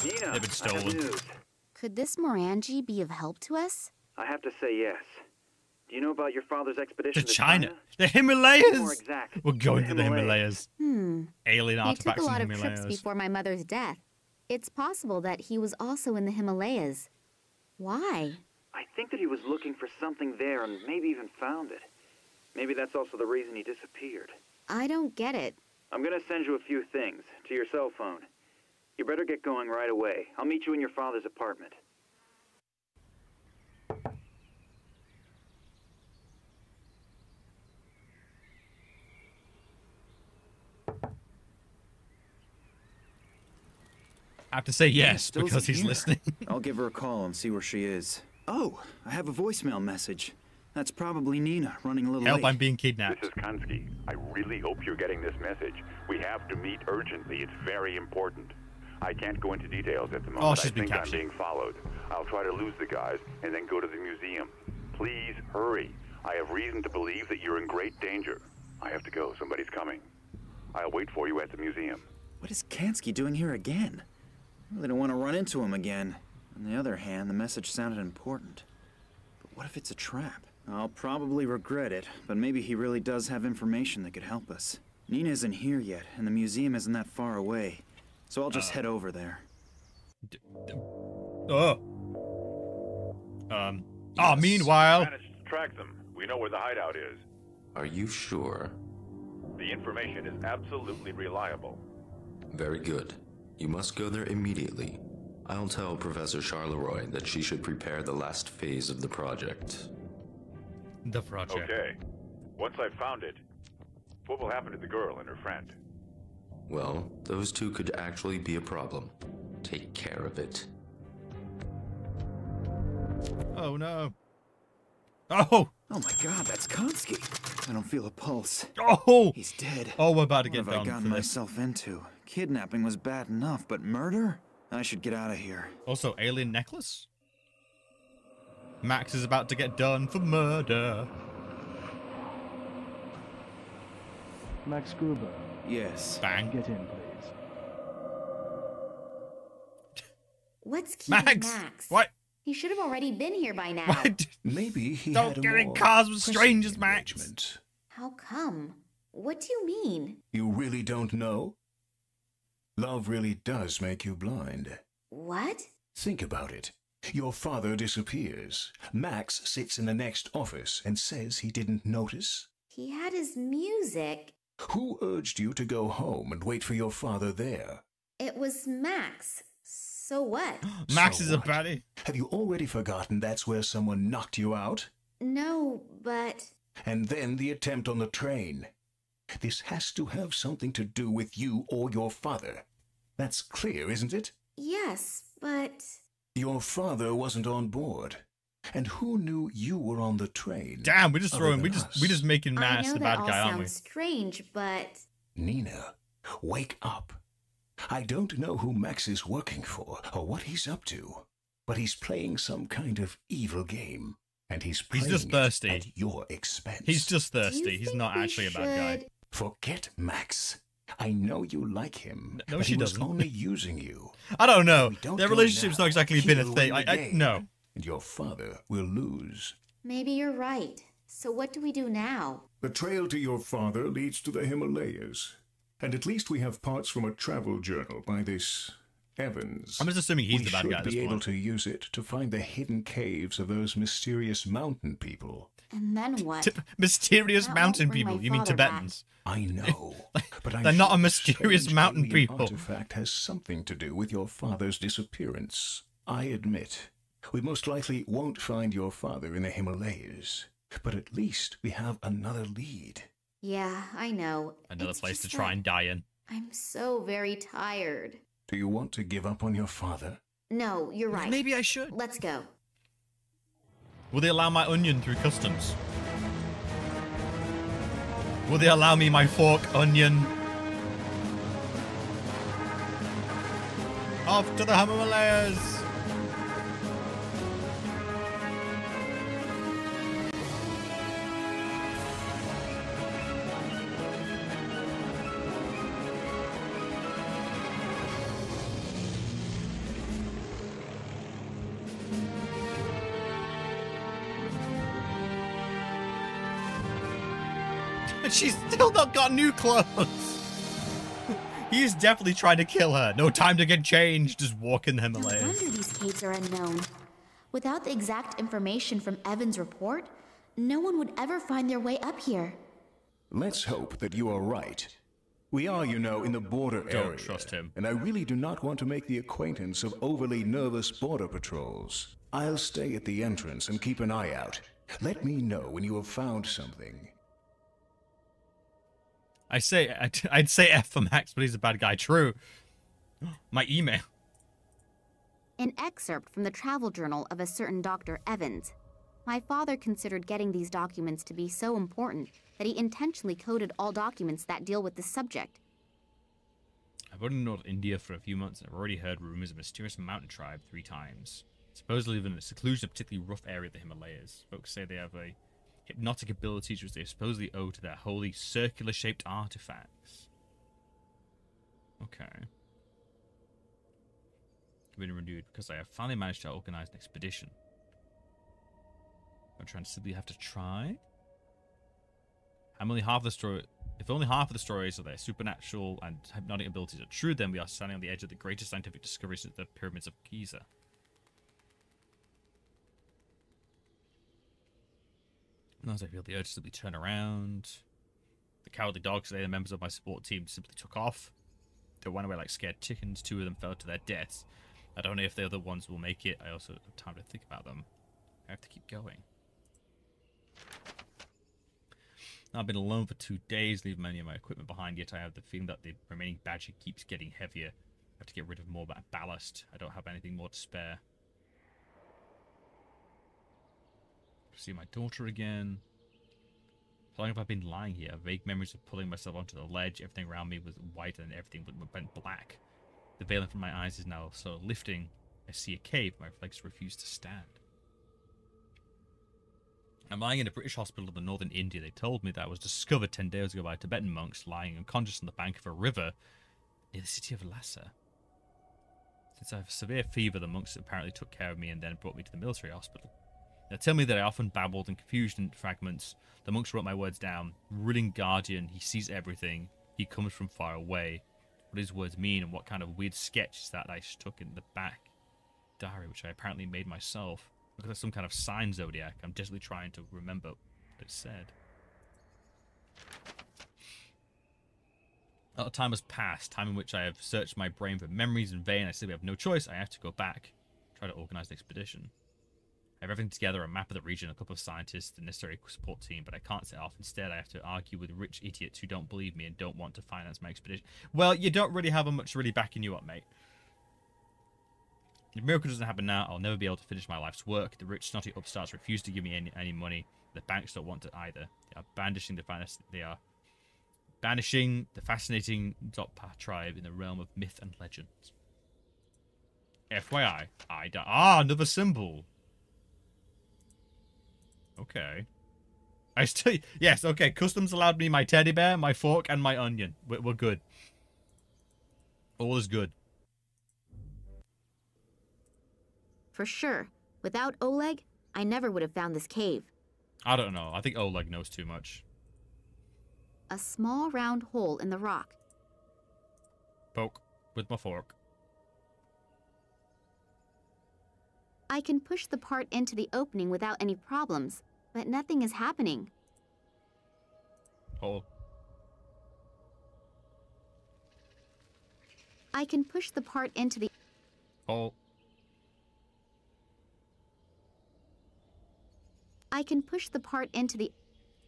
Nina, they've been stolen. I have news. Could this Morangi be of help to us? I have to say yes. Do you know about your father's expedition to China? The Himalayas? More exact. We're going to the Himalayas. He Alien artifacts took a lot in the of Himalayas. trips before my mother's death. It's possible that he was also in the Himalayas. Why? I think that he was looking for something there and maybe even found it. Maybe that's also the reason he disappeared. I don't get it. I'm gonna send you a few things to your cell phone. You better get going right away. I'll meet you in your father's apartment. I have to say yes, because he's listening. I'll give her a call and see where she is. Oh, I have a voicemail message. That's probably Nina, running a little Help, late. I'm being kidnapped. This is Kansky. I really hope you're getting this message. We have to meet urgently. It's very important. I can't go into details at the moment. She's been I'm being followed. I'll try to lose the guys and then go to the museum. Please hurry. I have reason to believe that you're in great danger. I have to go. Somebody's coming. I'll wait for you at the museum. What is Kansky doing here again? I really don't want to run into him again. On the other hand, the message sounded important. But what if it's a trap? I'll probably regret it, but maybe he really does have information that could help us. Nina isn't here yet, and the museum isn't that far away. so I'll just head over there. Meanwhile... Managed to track them. We know where the hideout is. Are you sure? The information is absolutely reliable. Very good. You must go there immediately. I'll tell Professor Charleroi that she should prepare the last phase of the project. The project. Okay. Once I've found it, what will happen to the girl and her friend? Well, those two could actually be a problem. Take care of it. Oh no. Oh! Oh my god, that's Konski. I don't feel a pulse. Oh! He's dead. Oh, we're about to get down. What have I gotten for myself into? Kidnapping was bad enough, but murder? I should get out of here. Also, alien necklace? Max is about to get done for murder. Max Gruber. Yes. Bang. Get in, please. What's keeping Max? What? He should have already been here by now. What? Maybe he Don't had get a in more cars with strangers, Max. engagement. How come? What do you mean? You really don't know? Love really does make you blind. What? Think about it. Your father disappears. Max sits in the next office and says he didn't notice. He had his music. Who urged you to go home and wait for your father there? It was Max. So what? Max is a baddie. Have you already forgotten that's where someone knocked you out? No, but... And then the attempt on the train. This has to have something to do with you or your father. That's clear, isn't it? Yes, but... Your father wasn't on board. And who knew you were on the train? Damn, we just making Max the bad guy, aren't we? I know that all sounds strange, but... Nina, wake up. I don't know who Max is working for or what he's up to, but he's playing some kind of evil game. And he's just thirsty. At your expense. He's just thirsty. He's not actually a bad guy. Forget Max. I know you like him. No, but she he was doesn't. only using you. I don't know. Don't Their go relationship's now. not exactly been a He'll thing. win the game, No. And your father will lose. Maybe you're right. So what do we do now? The trail to your father leads to the Himalayas. And at least we have parts from a travel journal by this Evans. I'm just assuming he's the bad guy at this We should be able point. to use it to find the hidden caves of those mysterious mountain people. And then what? Mysterious That mountain won't bring people? my You mean father Tibetans? I know, but I'm They're not a sure mysterious strange mountain alien people. Artifact has something to do with your father's disappearance. I admit, we most likely won't find your father in the Himalayas, but at least we have another lead. Yeah, I know. Another It's place to just try that and die in. I'm so very tired. Do you want to give up on your father? No, you're right. Maybe I should. Let's go. Will they allow my onion through customs? Will they allow me my fork, onion? Off to the Himalayas! And she's still not got new clothes. He's definitely trying to kill her. No time to get changed. Just walk in the No Himalayas. wonder these caves are unknown. Without the exact information from Evan's report, no one would ever find their way up here. Let's hope that you are right. We are, you know, in the border area. Don't trust him. And I really do not want to make the acquaintance of overly nervous border patrols. I'll stay at the entrance and keep an eye out. Let me know when you have found something. I'd say F for Max, but he's a bad guy. True. My email. An excerpt from the travel journal of a certain Dr. Evans. My father considered getting these documents to be so important that he intentionally coded all documents that deal with the subject. I've only known India for a few months, and I've already heard rumors of a mysterious mountain tribe 3 times. Supposedly live in a seclusion, a particularly rough area of the Himalayas. Folks say they have a hypnotic abilities which they supposedly owe to their holy circular-shaped artifacts. Okay. I've been renewed because I have finally managed to organize an expedition. I'm trying to simply have to try. I'm only half the story If only half of the stories of their supernatural and hypnotic abilities are true, then we are standing on the edge of the greatest scientific discovery since the pyramids of Giza. And as I feel the urge to simply turn around, the cowardly dogs, they, the members of my support team, simply took off. They went away like scared chickens. 2 of them fell to their deaths. I don't know if the other ones will make it. I also have time to think about them. I have to keep going. I've been alone for 2 days, leaving many of my equipment behind, yet I have the feeling that the remaining badger keeps getting heavier. I have to get rid of more ballast. I don't have anything more to spare. See my daughter again. How long have I been lying here? Vague memories of pulling myself onto the ledge. Everything around me was white and everything went black. The veil from my eyes is now sort of lifting. I see a cave. My legs refuse to stand. I'm lying in a British hospital in northern India. They told me that I was discovered 10 days ago by Tibetan monks lying unconscious on the bank of a river near the city of Lhasa. Since I have a severe fever, the monks apparently took care of me and then brought me to the military hospital. They tell me that I often babbled and confused in fragments. The monks wrote my words down. Ruling guardian, he sees everything. He comes from far away. What his words mean and what kind of weird sketch is that I stuck in the back diary, which I apparently made myself. Look like some kind of sign zodiac. I'm desperately trying to remember what it said. A lot of time has passed, time in which I have searched my brain for memories in vain. I simply have no choice. I have to go back, try to organize an expedition. I have everything together, a map of the region, a couple of scientists, the necessary support team, but I can't set off. Instead, I have to argue with rich idiots who don't believe me and don't want to finance my expedition. Well, you don't really have much really backing you up, mate. If a miracle doesn't happen now, I'll never be able to finish my life's work. The rich, snotty upstarts refuse to give me any money. The banks don't want it either. They are banishing the fascinating Zotpa tribe in the realm of myth and legends. FYI, I die. Ah, another symbol. Okay. I still... Yes, okay. Customs allowed me my teddy bear, my fork, and my onion. We're good. All is good. For sure. Without Oleg, I never would have found this cave. I don't know. I think Oleg knows too much. A small round hole in the rock. Poke with my fork. I can push the part into the opening without any problems, but nothing is happening. Oh. I can push the part into the... Oh. I can push the part into the...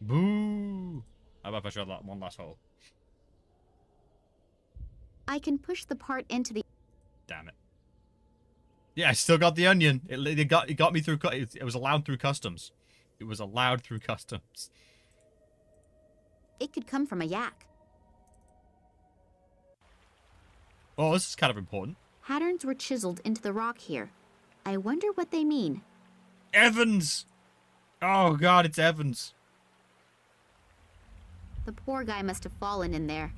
Boo! How about if I showed that one last hole? I can push the part into the... Damn it. Yeah, I still got the onion. It got me through... It was allowed through customs. It was allowed through customs. It could come from a yak. Oh, this is kind of important. Patterns were chiseled into the rock here. I wonder what they mean. Evans! Oh god, it's Evans. The poor guy must have fallen in there.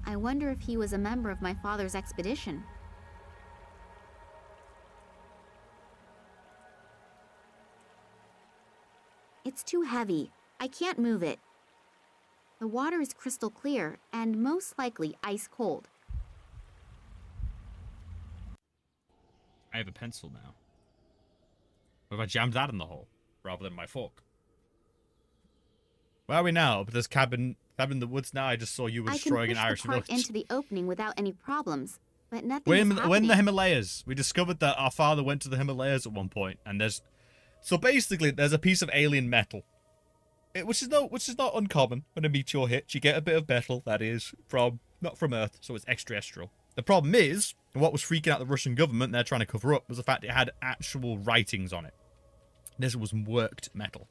I wonder if he was a member of my father's expedition. It's too heavy. I can't move it. The water is crystal clear and most likely ice cold. I have a pencil now. What if I jammed that in the hole rather than my fork? Where are we now? But this cabin in the woods now. I just saw you were destroying an Irish village. I can push the part into the opening without any problems, but nothing we're is in happening. the Himalayas. We discovered that our father went to the Himalayas at one point, and so basically there's a piece of alien metal, which is not uncommon. When a meteor hits, you get a bit of metal that is not from Earth, so it's extraterrestrial. The problem is, what was freaking out the Russian government, they're trying to cover up, was the fact it had actual writings on it. This was worked metal.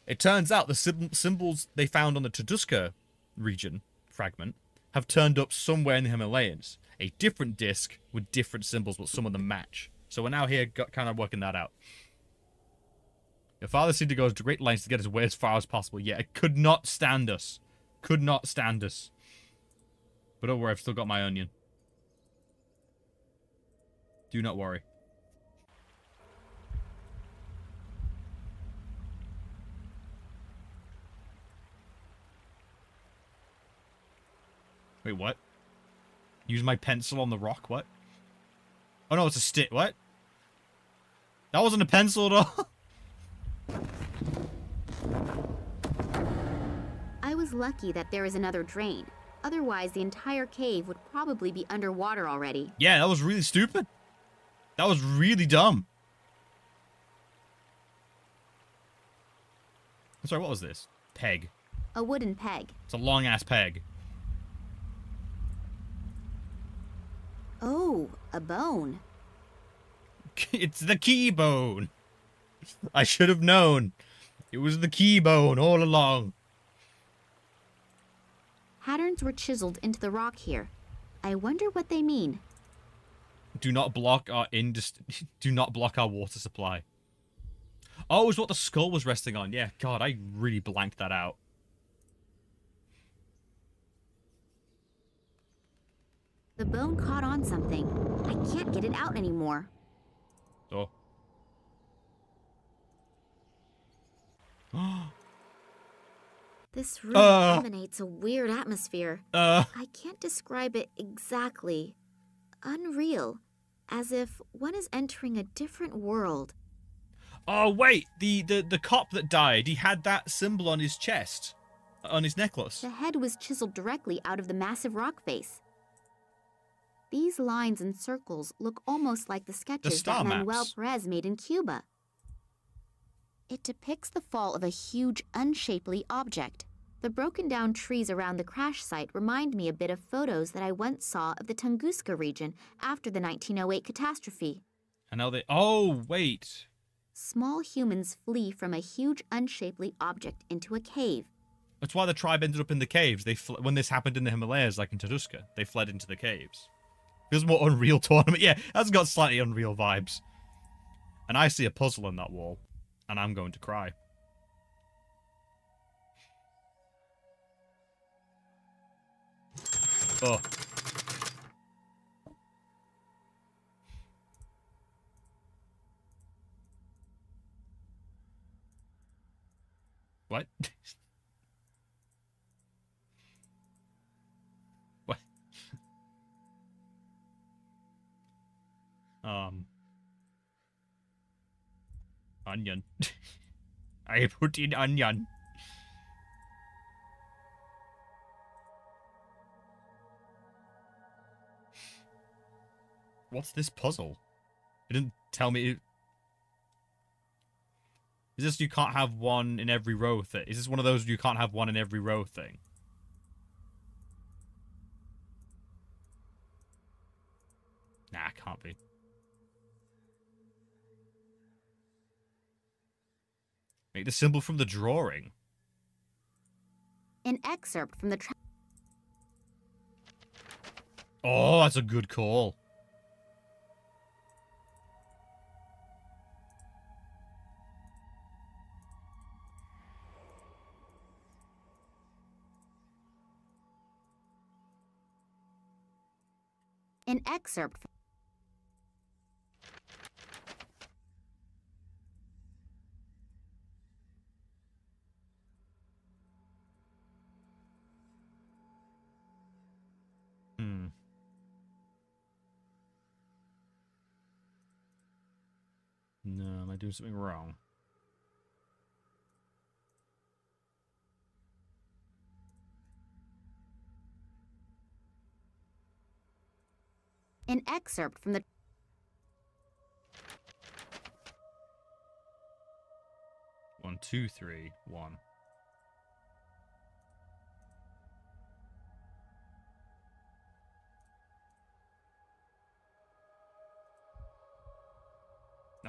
It turns out the symbols they found on the Tunguska region fragment have turned up somewhere in the Himalayas. A different disc with different symbols, but some of them match. So we're now here kind of working that out. Your father seemed to go to great lengths to get us away as far as possible, yet it could not stand us. Could not stand us. But don't worry, I've still got my onion. Do not worry. Wait, what? Use my pencil on the rock, what? Oh no, it's a stick, what? That wasn't a pencil at all. I was lucky that there is another drain. Otherwise, the entire cave would probably be underwater already. Yeah, that was really stupid. That was really dumb. I'm sorry, what was this? Peg. A wooden peg. It's a long-ass peg. Oh, a bone. It's the key bone. I should have known. It was the key bone all along. Patterns were chiseled into the rock here. I wonder what they mean. Do not block our do not block our water supply. Oh, it was what the skull was resting on. Yeah, God, I really blanked that out. The bone caught on something. I can't get it out anymore. Oh. This room emanates a weird atmosphere. I can't describe it exactly. Unreal. As if one is entering a different world. Oh, wait. The cop that died, he had that symbol on his chest. On his necklace. The head was chiseled directly out of the massive rock face. These lines and circles look almost like the sketches that Manuel Perez made in Cuba. It depicts the fall of a huge, unshapely object. The broken down trees around the crash site remind me a bit of photos that I once saw of the Tunguska region after the 1908 catastrophe. And now they... Oh, wait. Small humans flee from a huge, unshapely object into a cave. That's why the tribe ended up in the caves. When this happened in the Himalayas, like in Tunguska, they fled into the caves. Feels more Unreal Tournament. Yeah, that's got slightly Unreal vibes. And I see a puzzle on that wall. And I'm going to cry. Oh. What? What? Onion. I put in onion. What's this puzzle? It didn't tell me. Is this you can't have one in every row thing? Is this one of those you can't have one in every row thing? Nah, it can't be. Make the symbol from the drawing. An excerpt from the... Oh, that's a good call. An excerpt from... No, am I doing something wrong? An excerpt from the... One, two, three, one.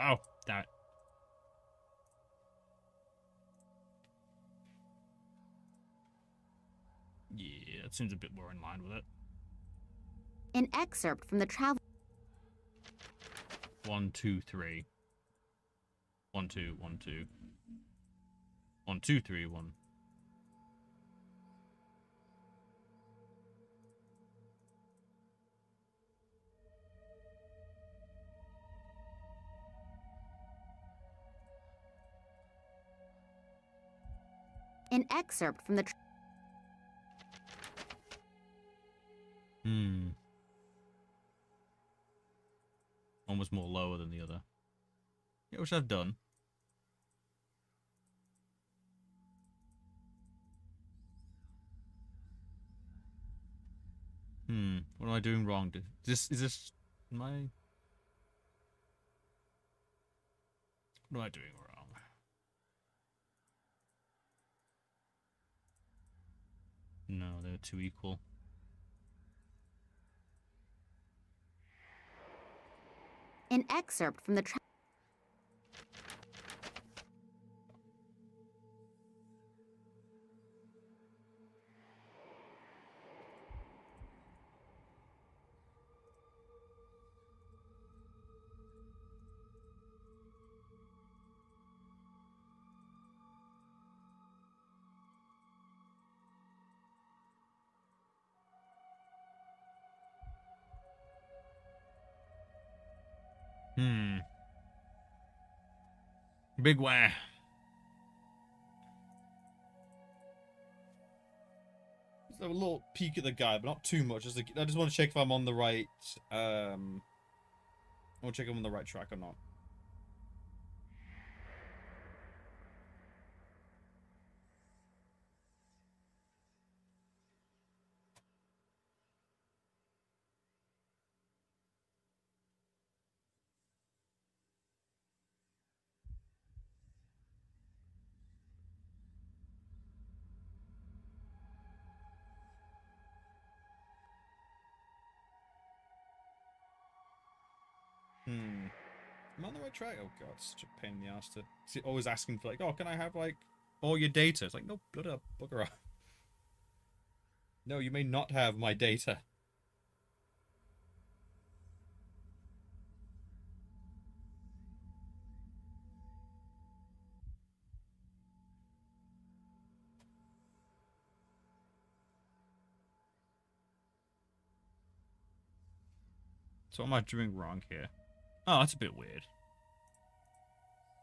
Oh, damn it. Yeah, that seems a bit more in line with it. An excerpt from the travel... 1, 2, 3. 1, 2, 1, 2. 1, 2, 3, 1. An excerpt from the... One was more lower than the other. Yeah, which I've done. What am I doing wrong? Is this my... What am I doing wrong? No, they're too equal. An excerpt from the Big wah. Let's have a little peek at the guide, but not too much. I just want to check if I'm on the right. I want to check if I'm on the right track or not. Am I on the right track? Oh god, it's such a pain in the ass to see, always asking for like, oh, can I have like all your data? It's like, no, blood up, bugger up. No, you may not have my data. So what am I doing wrong here? Oh, that's a bit weird.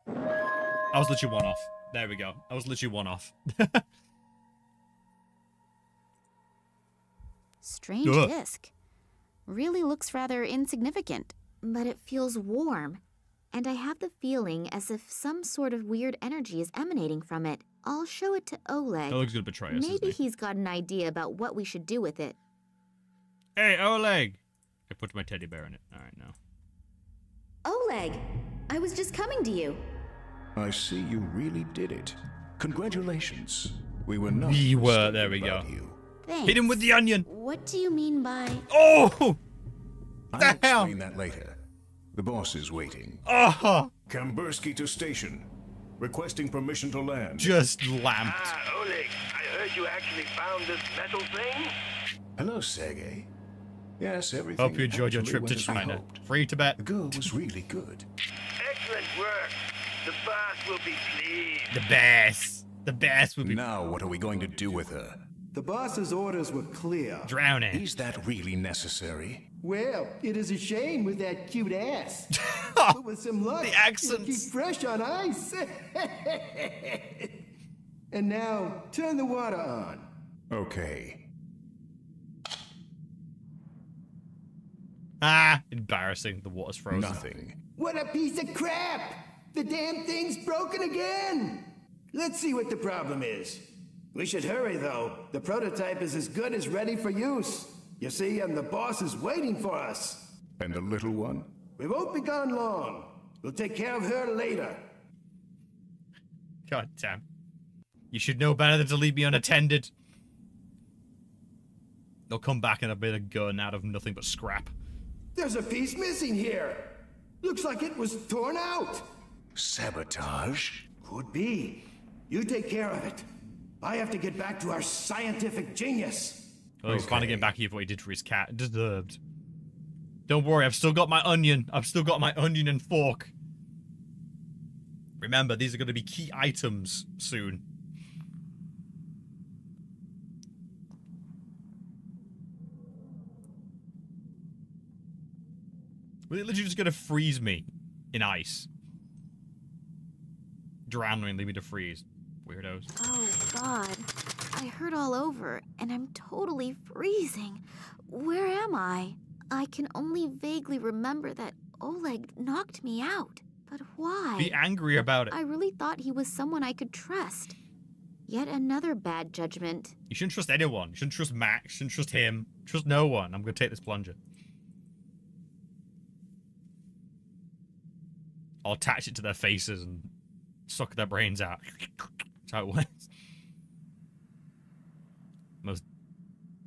I was literally one off. There we go. I was literally one off. Strange disc. Really looks rather insignificant, but it feels warm. And I have the feeling as if some sort of weird energy is emanating from it. I'll show it to Oleg. Oleg's gonna betray us, Maybe he's got an idea about what we should do with it. Hey, Oleg! I put my teddy bear in it. Alright, now. Oleg! I was just coming to you. I see you really did it. Congratulations. We were not. We were. There we go. Thanks. Hit him with the onion. What do you mean by... Oh! I'll explain that later. The boss is waiting. Oh! Kambursky to station. Requesting permission to land. Just lamped. Ah, Oleg, I heard you actually found this metal thing? Hello, Sergey. Yes, everything. Hope you enjoyed your trip to China. Free Tibet. The girl was really good. Excellent work. The boss will be pleased. The bass. The bass will be... Now what are we going to do with her? The boss's orders were clear. Drown her. Is that really necessary? Well, it is a shame with that cute ass. But with some luck, the accents. keep fresh on ice. And now, turn the water on. Okay. Ah, embarrassing. The water's frozen. Nothing. What a piece of crap! The damn thing's broken again! Let's see what the problem is. We should hurry, though. The prototype is as good as ready for use. You see, and the boss is waiting for us. And the little one? We won't be gone long. We'll take care of her later. God damn. You should know better than to leave me unattended. They'll come back and I'll be a gun out of nothing but scrap. There's a piece missing here. Looks like it was torn out. Sabotage? Could be. You take care of it. I have to get back to our scientific genius. Oh, he's finally getting back here for what he did for his cat. Deserved. Don't worry, I've still got my onion. I've still got my onion and fork. Remember, these are going to be key items soon. Well, it's literally just going to freeze me in ice. Drown me and leave me to freeze. Weirdos. Oh, God. I hurt all over, and I'm totally freezing. Where am I? I can only vaguely remember that Oleg knocked me out. But why? Be angry about it. I really thought he was someone I could trust. Yet another bad judgment. You shouldn't trust anyone. You shouldn't trust Max. You shouldn't trust him. Trust no one. I'm going to take this plunger. I'll attach it to their faces and suck their brains out. That's how it works. Most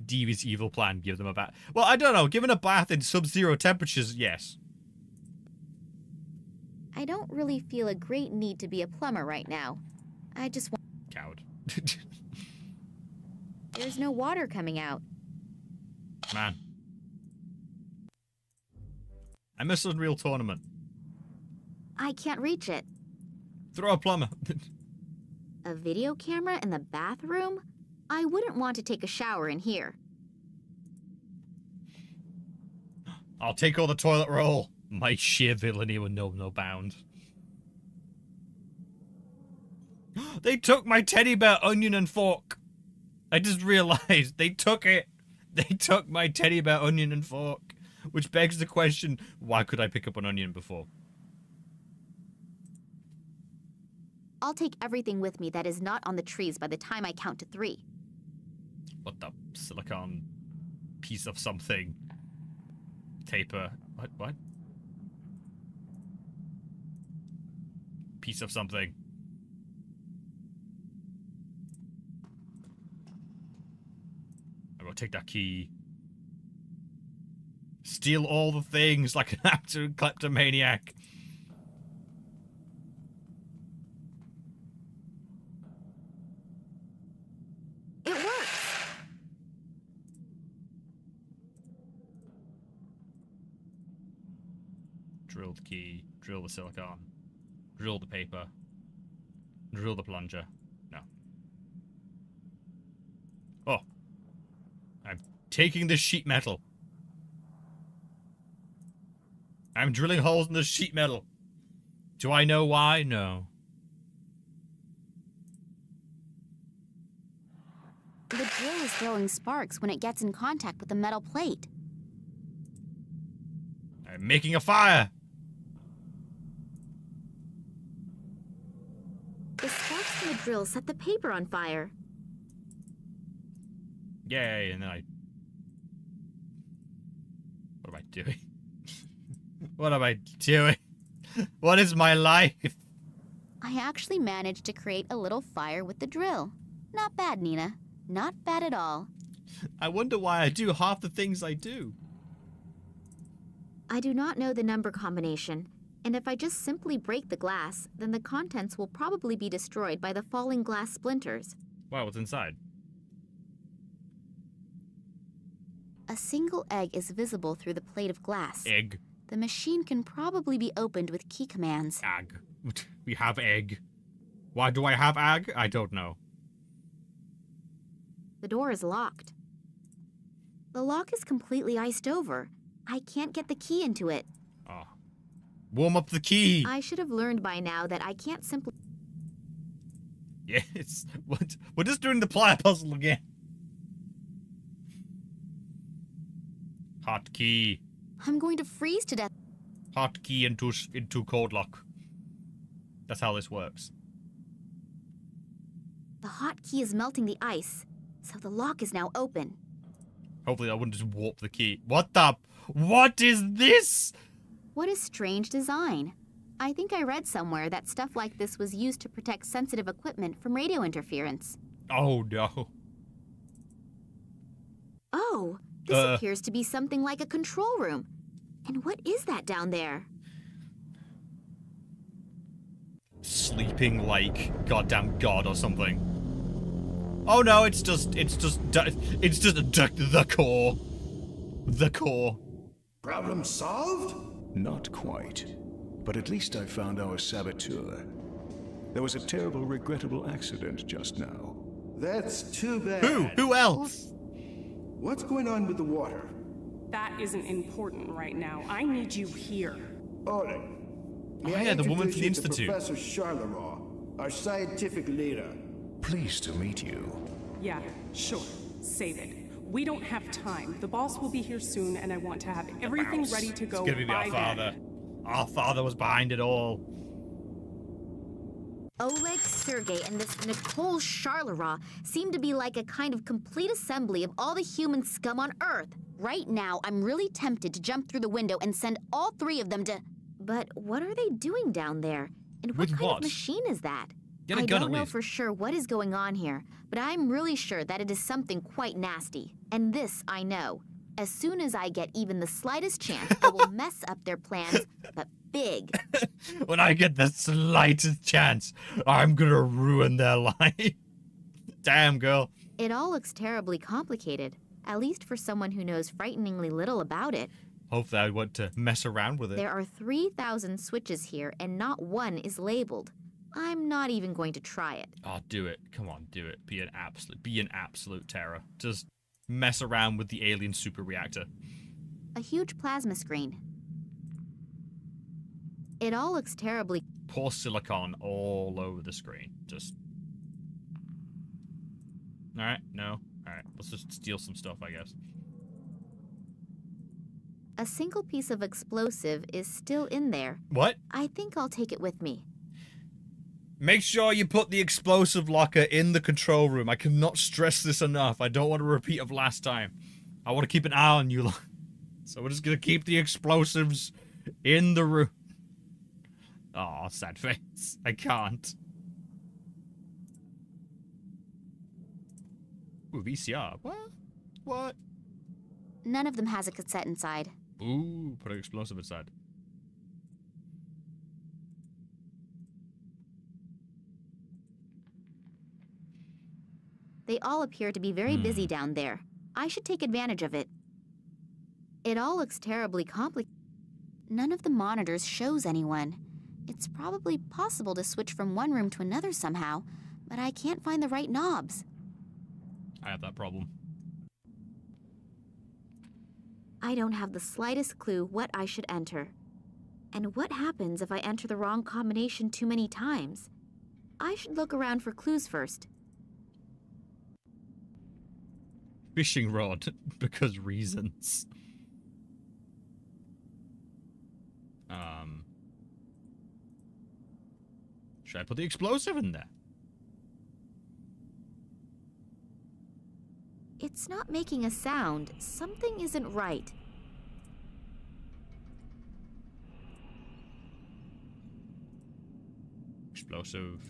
devious evil plan, give them a bath. Well, I don't know. Given a bath in sub-zero temperatures, yes. I don't really feel a great need to be a plumber right now. I just want... Coward. There's no water coming out. Man. I miss Unreal Tournament. I can't reach it. Throw a plumber. A video camera in the bathroom? I wouldn't want to take a shower in here. I'll take all the toilet roll. My sheer villainy will know no bound. They took my teddy bear onion and fork. I just realized they took it. They took my teddy bear onion and fork. Which begs the question, why could I pick up an onion before? I'll take everything with me that is not on the trees by the time I count to 3. What the silicone piece of something? Taper. What? Piece of something. I will take that key. Steal all the things like an absolute kleptomaniac. It works. Drill the key. Drill the silicone. Drill the paper. Drill the plunger. No. Oh. I'm taking this sheet metal. I'm drilling holes in the sheet metal. Do I know why? No. The drill is throwing sparks when it gets in contact with the metal plate. I'm making a fire. The sparks from the drill set the paper on fire. Yay, and then I... What am I doing? What am I doing? What is my life? I actually managed to create a little fire with the drill. Not bad, Nina. Not bad at all. I wonder why I do half the things I do. I do not know the number combination, and if I just simply break the glass, then the contents will probably be destroyed by the falling glass splinters. Wow, what's inside? A single egg is visible through the plate of glass. Egg. The machine can probably be opened with key commands. Egg. We have egg. Why do I have egg? I don't know. The door is locked. The lock is completely iced over. I can't get the key into it. Oh. Warm up the key. I should have learned by now that I can't simply... Yeah, it's... What? We're just doing the plier puzzle again. Hot key. I'm going to freeze to death. Hot key into code lock. That's how this works. The hot key is melting the ice, so the lock is now open. Hopefully I wouldn't just warp the key. What the... What is this? What a strange design. I think I read somewhere that stuff like this was used to protect sensitive equipment from radio interference. Oh, no. Oh, this appears to be something like a control room. And what is that down there? Sleeping like goddamn god or something. Oh no, it's just the core. The core. Problem solved? Not quite. But at least I found our saboteur. There was a terrible, regrettable accident just now. That's too bad. Who else? What's going on with the water? That isn't important right now. I need you here. Oleg. Oh yeah, the woman from the Institute. Professor Charleroi, our scientific leader. Pleased to meet you. Yeah, sure. Save it. We don't have time. The boss will be here soon, and I want to have everything ready to go. It's gonna be our father. Our father was behind it all. Oleg, Sergei, and this Nicole Charleroi seem to be like a kind of complete assembly of all the human scum on Earth. Right now, I'm really tempted to jump through the window and send all three of them to... But what are they doing down there? And what kind of machine is that? I don't know for sure what is going on here, but I'm really sure that it is something quite nasty. And this I know. As soon as I get even the slightest chance, I will mess up their plans, but big. When I get the slightest chance, I'm gonna ruin their life. Damn, girl. It all looks terribly complicated, at least for someone who knows frighteningly little about it. Hopefully I want to mess around with it. There are 3,000 switches here, and not one is labeled. I'm not even going to try it. Oh, do it. Come on, do it. Be an absolute terror. Just mess around with the alien super reactor. A huge plasma screen. It all looks terribly... Pour silicon all over the screen. Just... Alright, no. Alright, let's just steal some stuff, I guess. A single piece of explosive is still in there. What? I think I'll take it with me. Make sure you put the explosive locker in the control room. I cannot stress this enough. I don't want a repeat of last time. I want to keep an eye on you. So we're just going to keep the explosives in the room. Oh, sad face. I can't. Ooh, VCR. What? What? None of them has a cassette inside. Ooh, put an explosive inside. They all appear to be very busy down there. I should take advantage of it. It all looks terribly complicated. None of the monitors shows anyone. It's probably possible to switch from one room to another somehow, but I can't find the right knobs. I have that problem. I don't have the slightest clue what I should enter. And what happens if I enter the wrong combination too many times? I should look around for clues first. Fishing rod, because reasons. Should I put the explosive in there? It's not making a sound. Something isn't right. Explosive.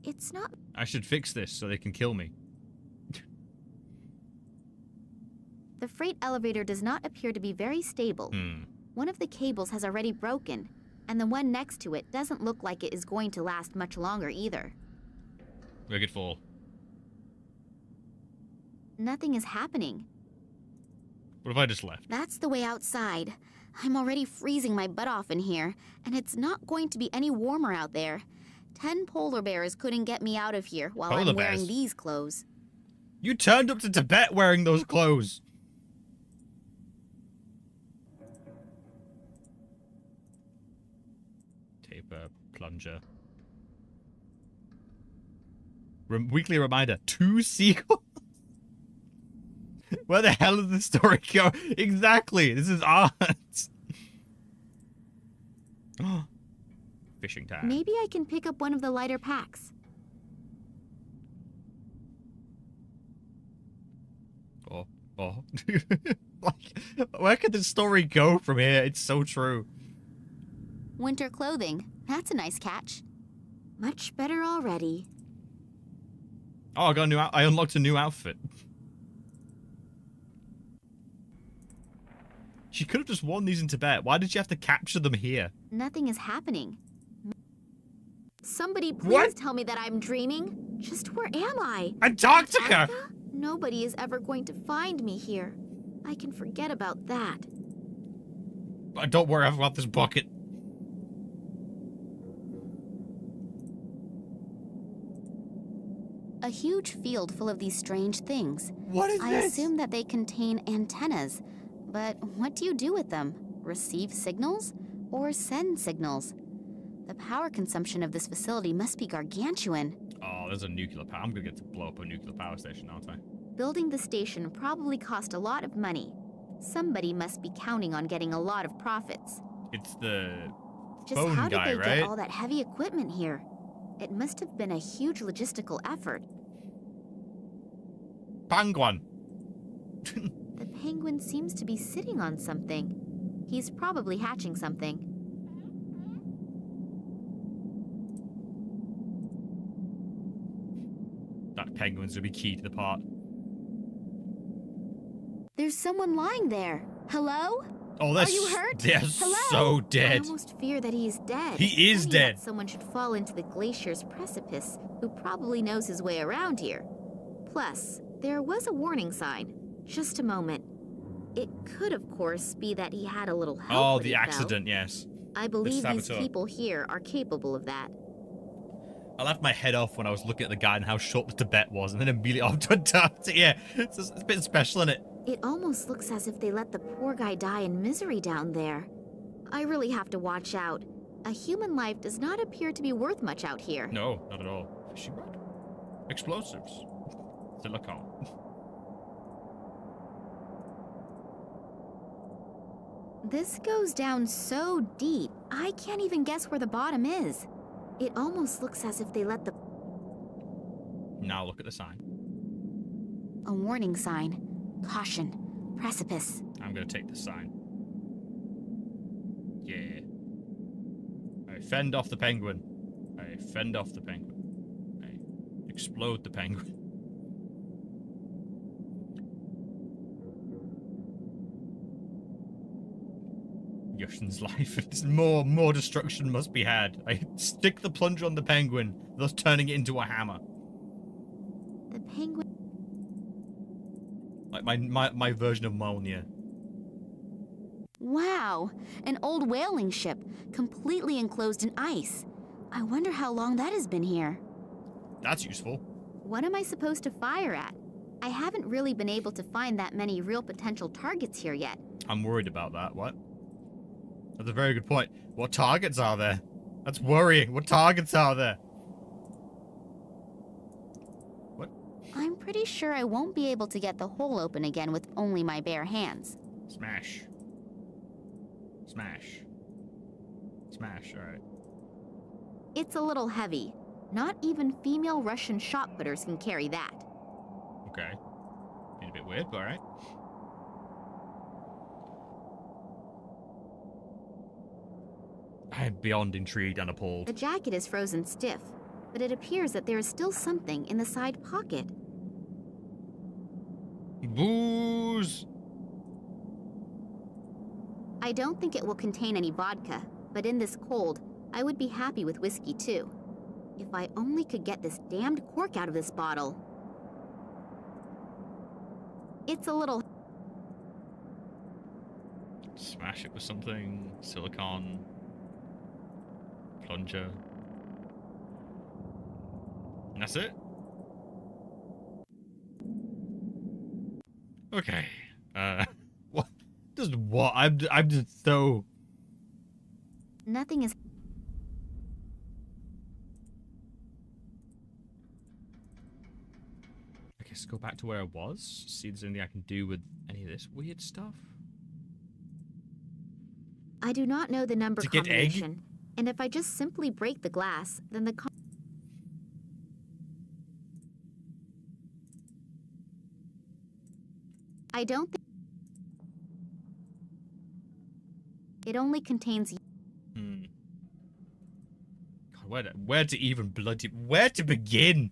It's not... I should fix this so they can kill me. The freight elevator does not appear to be very stable. One of the cables has already broken, and the one next to it doesn't look like it is going to last much longer either. Make it fall. Nothing is happening. What if I just left? That's the way outside. I'm already freezing my butt off in here, and it's not going to be any warmer out there. 10 polar bears couldn't get me out of here while I'm wearing these clothes. You turned up to Tibet wearing those clothes. Taper, plunger. Weekly reminder, 2 seagulls? Where the hell did the story go? Exactly, this is art. Fishing time. Maybe I can pick up one of the lighter packs. Oh. Like, where could the story go from here? It's so true. Winter clothing. That's a nice catch. Much better already. Oh, I got a new I unlocked a new outfit. She could have just worn these in Tibet. Why did you have to capture them here? Nothing is happening. Somebody please tell me that I'm dreaming. Just where am I? Antarctica! Nobody is ever going to find me here. I can forget about that. Don't worry about this bucket. A huge field full of these strange things. What is this? I assume that they contain antennas. But what do you do with them? Receive signals? Or send signals? The power consumption of this facility must be gargantuan. Oh, there's a nuclear power. I'm gonna get to blow up a nuclear power station, aren't I? Building the station probably cost a lot of money. Somebody must be counting on getting a lot of profits. It's the Just phone how guy, did they right? get all that heavy equipment here? It must have been a huge logistical effort. Penguin. The penguin seems to be sitting on something. He's probably hatching something. That penguin's gonna be key to the part. There's someone lying there. Hello? Oh, Are you hurt? They're Hello? so dead. I almost fear that he's dead. He is Funny dead. that someone should fall into the glacier's precipice, who probably knows his way around here. Plus, there was a warning sign. Just a moment. It could, of course, be that he had a little help. Oh, when the he accident, fell. yes. I believe these saboteur. people here are capable of that. I laughed my head off when I was looking at the guy and how short the Tibet was, and then immediately after it. Yeah, it's a bit special, isn't it? It almost looks as if they let the poor guy die in misery down there. I really have to watch out. A human life does not appear to be worth much out here. No, not at all. Fishing rod. Explosives. Silicon. This goes down so deep, I can't even guess where the bottom is. It almost looks as if they let the... Now look at the sign. A warning sign. Caution. Precipice. I'm gonna take the sign. Yeah. I fend off the penguin. I fend off the penguin. I explode the penguin. Yoshin's life. More destruction must be had. I stick the plunger on the penguin, thus turning it into a hammer. The penguin... Like my version of Mjolnir. Wow! An old whaling ship, completely enclosed in ice. I wonder how long that has been here. That's useful. What am I supposed to fire at? I haven't really been able to find that many real potential targets here yet. I'm worried about that. What? That's a very good point. What targets are there? That's worrying. What targets are there? What? I'm pretty sure I won't be able to get the hole open again with only my bare hands. Smash. Smash. Smash, alright. It's a little heavy. Not even female Russian shot putters can carry that. Okay. Been a bit weird, but alright. I am beyond intrigued and appalled. The jacket is frozen stiff, but it appears that there is still something in the side pocket. Booze! I don't think it will contain any vodka, but in this cold, I would be happy with whiskey too. If I only could get this damned cork out of this bottle. It's a little... Smash it with something. Silicon. Plunger. And that's it? Okay. What? Just what? I'm just so... Nothing is... I guess go back to where I was. See if there's anything I can do with any of this weird stuff. I do not know the number To get combination. egg? And if I just simply break the glass, then the... I don't think... It only contains... God, where to even bloody... Where to begin?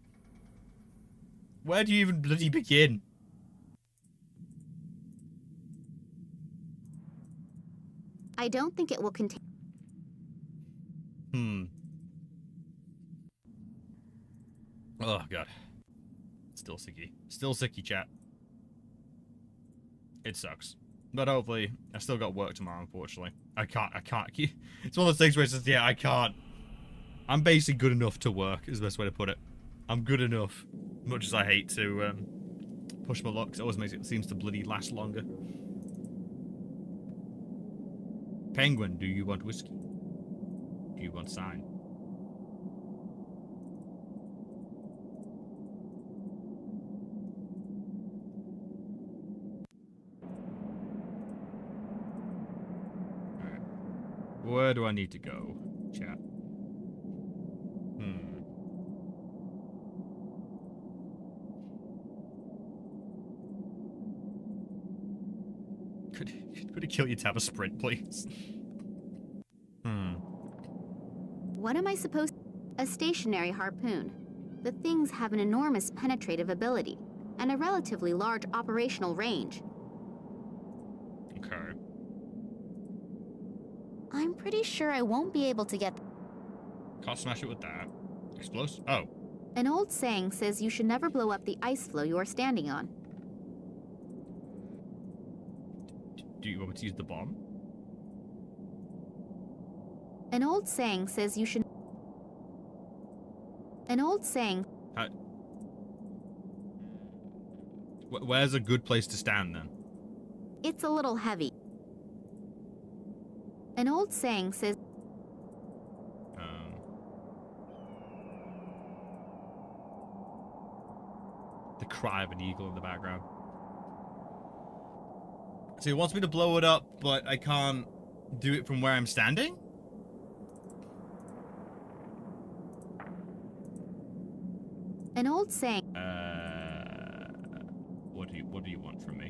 Where do you even bloody begin? I don't think it will contain... Oh, God. Still sicky. Still sicky, chat. It sucks. But hopefully, I still got work tomorrow, unfortunately. I can't. It's one of those things where it's just, yeah, I can't. I'm basically good enough to work, is the best way to put it. I'm good enough. Much as I hate to push my luck, 'cause it always makes it seems to bloody last longer. Penguin, do you want whiskey? do you want to sign? Alright. Where do I need to go, chat? Could it kill you to have a sprint, please? What am I supposed to... A stationary harpoon. The things have an enormous penetrative ability and a relatively large operational range. Okay. I'm pretty sure I won't be able to get... Can't smash it with that. Explosive? Oh. An old saying says you should never blow up the ice floe you are standing on. Do you want me to use the bomb? An old saying says you should... An old saying... Where's a good place to stand, then? It's a little heavy. An old saying says... The cry of an eagle in the background. So he wants me to blow it up, but I can't do it from where I'm standing? An old saying... What do you want from me?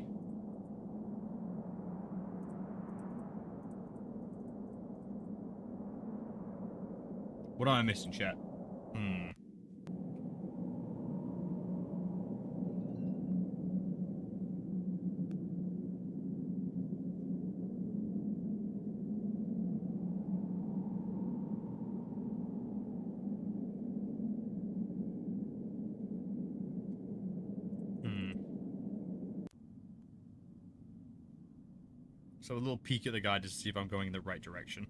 What am I missing, chat? So a little peek at the guide to see if I'm going in the right direction.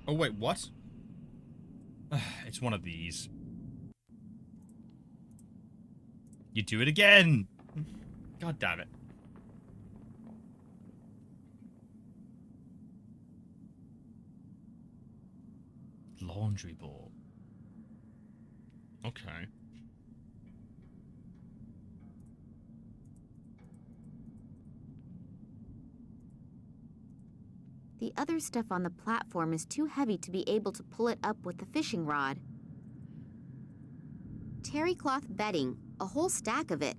Oh wait, what? It's one of these. You do it again! God damn it. Laundry ball. Okay. The other stuff on the platform is too heavy to be able to pull it up with the fishing rod. Terry cloth bedding, a whole stack of it.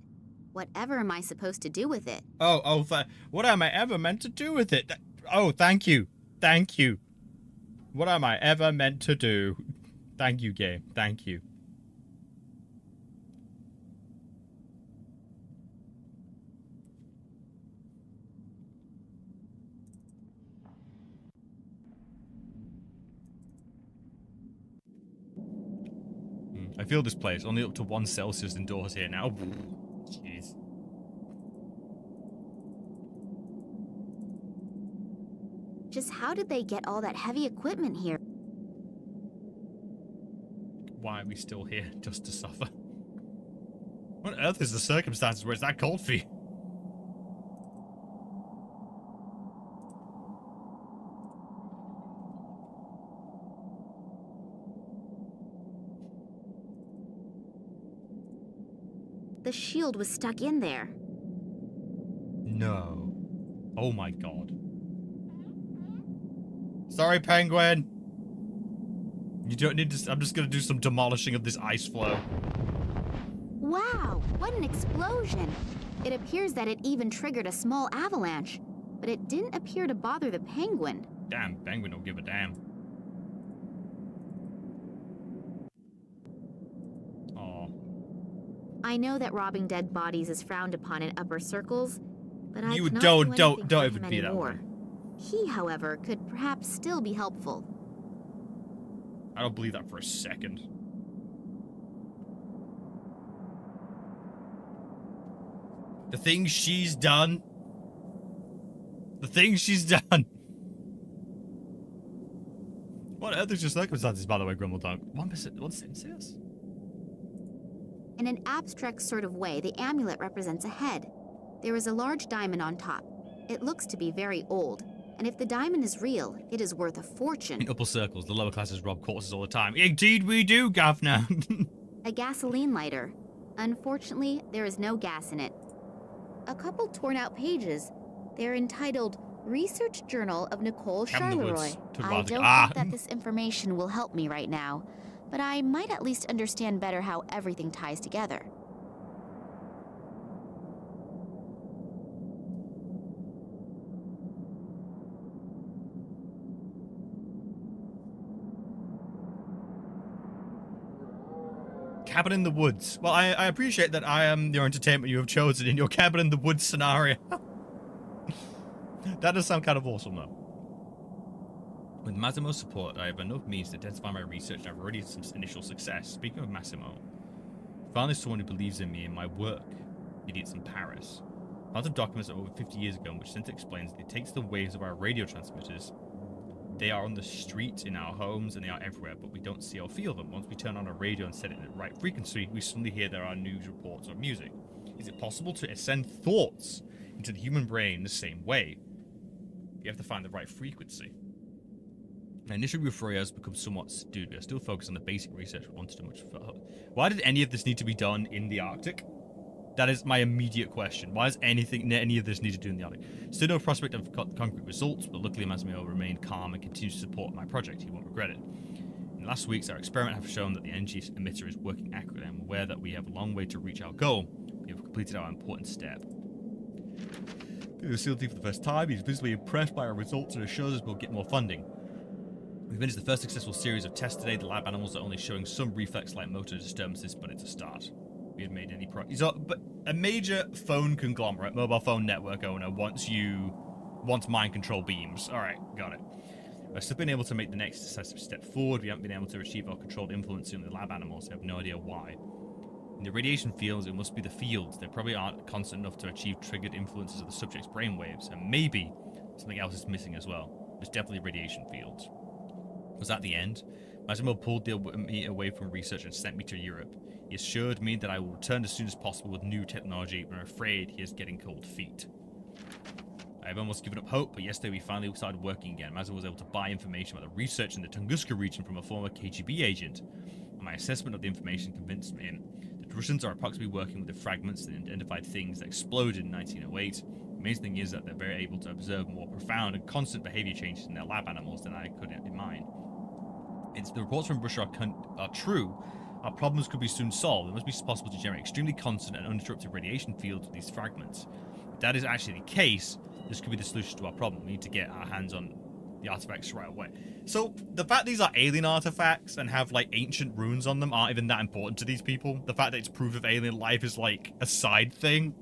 Whatever am I supposed to do with it? What am I ever meant to do with it? Oh, thank you. Thank you. What am I ever meant to do? Thank you, game. Thank you. I feel this place. Only up to 1 Celsius indoors here now. Jeez. Just how did they get all that heavy equipment here? Why are we still here? Just to suffer? What on earth is the circumstances where it's that cold for you? The shield was stuck in there. No. Oh my god. Sorry, Penguin. You don't need to... I'm just gonna do some demolishing of this ice floe. Wow, what an explosion. It appears that it even triggered a small avalanche, but it didn't appear to bother the penguin. Damn, Penguin don't give a damn. Aw. I know that robbing dead bodies is frowned upon in upper circles, but I You cannot don't do even be that way. He, however, could perhaps still be helpful. I don't believe that for a second. The things she's done. The things she's done. What other circumstances, by the way, Grumble Dog? 1%. What's this? In an abstract sort of way, the amulet represents a head. There is a large diamond on top. It looks to be very old, and if the diamond is real, it is worth a fortune. In upper circles, the lower classes rob corpses all the time. Indeed we do, Governor. A gasoline lighter. Unfortunately, there is no gas in it. A couple torn out pages. They're entitled Research Journal of Nicole Charleroi. I don't think that this information will help me right now, but I might at least understand better how everything ties together. Cabin in the woods. Well, I appreciate that I am your entertainment you have chosen in your cabin in the woods scenario. That does sound kind of awesome, though. With Massimo's support, I have enough means to intensify my research and I've already had some initial success. Speaking of Massimo, finally someone who believes in me and my work. Idiots in Paris. Found some documents over 50 years ago in which Senta explains that it takes the waves of our radio transmitters. They are on the streets, in our homes, and they are everywhere, but we don't see or feel them. Once we turn on a radio and set it at the right frequency, we suddenly hear there are news reports or music. Is it possible to send thoughts into the human brain the same way? You have to find the right frequency. My initial euphoria has become somewhat subdued. We are still focused on the basic research we wanted to much further. Why did any of this need to be done in the Arctic? That is my immediate question. Why does any of this need to do in the Arctic? Still no prospect of concrete results, but luckily Massimo remained calm and continues to support my project. He won't regret it. In the last weeks, our experiment have shown that the energy emitter is working accurately. I'm aware that we have a long way to reach our goal. We have completed our important step. The facility for the first time, he's visibly impressed by our results and assures us we'll get more funding. We finished the first successful series of tests today. The lab animals are only showing some reflex-like motor disturbances, but it's a start. We have made any progress. But a major phone conglomerate, mobile phone network owner, wants mind control beams. All right, got it. We've still been able to make the next decisive step forward. We haven't been able to achieve our controlled influence in the lab animals. I have no idea why. In the radiation fields, it must be the fields. They probably aren't constant enough to achieve triggered influences of the subject's brainwaves, and maybe something else is missing as well. It's definitely radiation fields. Was that the end? Massimo pulled me away from research and sent me to Europe. He assured me that I will return as soon as possible with new technology, but I'm afraid he is getting cold feet. I have almost given up hope, but yesterday we finally started working again. Massimo was able to buy information about the research in the Tunguska region from a former KGB agent. And my assessment of the information convinced him that the Russians are approximately working with the fragments that identified things that exploded in 1908. The amazing thing is that they're very able to observe more profound and constant behavior changes in their lab animals than I could in mine. If the reports from Russia are true, our problems could be soon solved. It must be possible to generate extremely constant and uninterrupted radiation fields with these fragments. If that is actually the case, this could be the solution to our problem. We need to get our hands on the artifacts right away. So, the fact these are alien artifacts and have, like, ancient runes on them aren't even that important to these people. The fact that it's proof of alien life is, like, a side thing.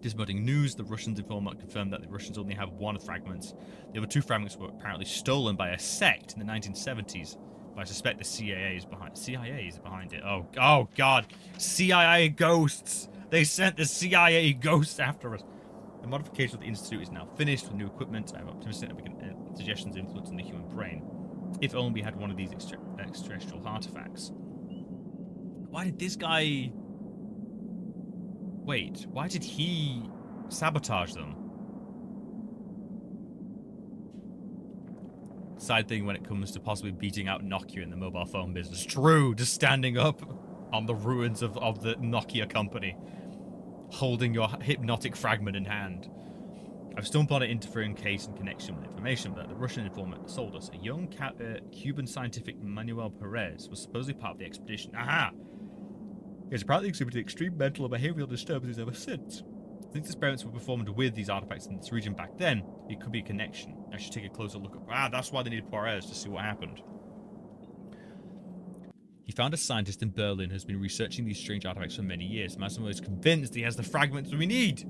Disappointing news, the Russians informant confirmed that the Russians only have one fragment. The other two fragments were apparently stolen by a sect in the 1970s. But I suspect the CIA is behind it. Oh God. CIA ghosts. They sent the CIA ghosts after us. The modification of the Institute is now finished with new equipment. I am optimistic that we can suggestions influencing the human brain. If only we had one of these extraterrestrial artifacts. Why did this guy... Wait, why did he sabotage them? Side thing when it comes to possibly beating out Nokia in the mobile phone business. True, just standing up on the ruins of the Nokia company, holding your hypnotic fragment in hand. I've stumbled on an interfering case in connection with information that the Russian informant sold us. A young Cuban scientific Manuel Perez was supposedly part of the expedition. Aha! He has apparently exhibited extreme mental and behavioral disturbances ever since. Since experiments were performed with these artifacts in this region back then, it could be a connection. I should take a closer look at... that's why they needed Perez, to see what happened. He found a scientist in Berlin who has been researching these strange artifacts for many years. Massimo is convinced he has the fragments we need.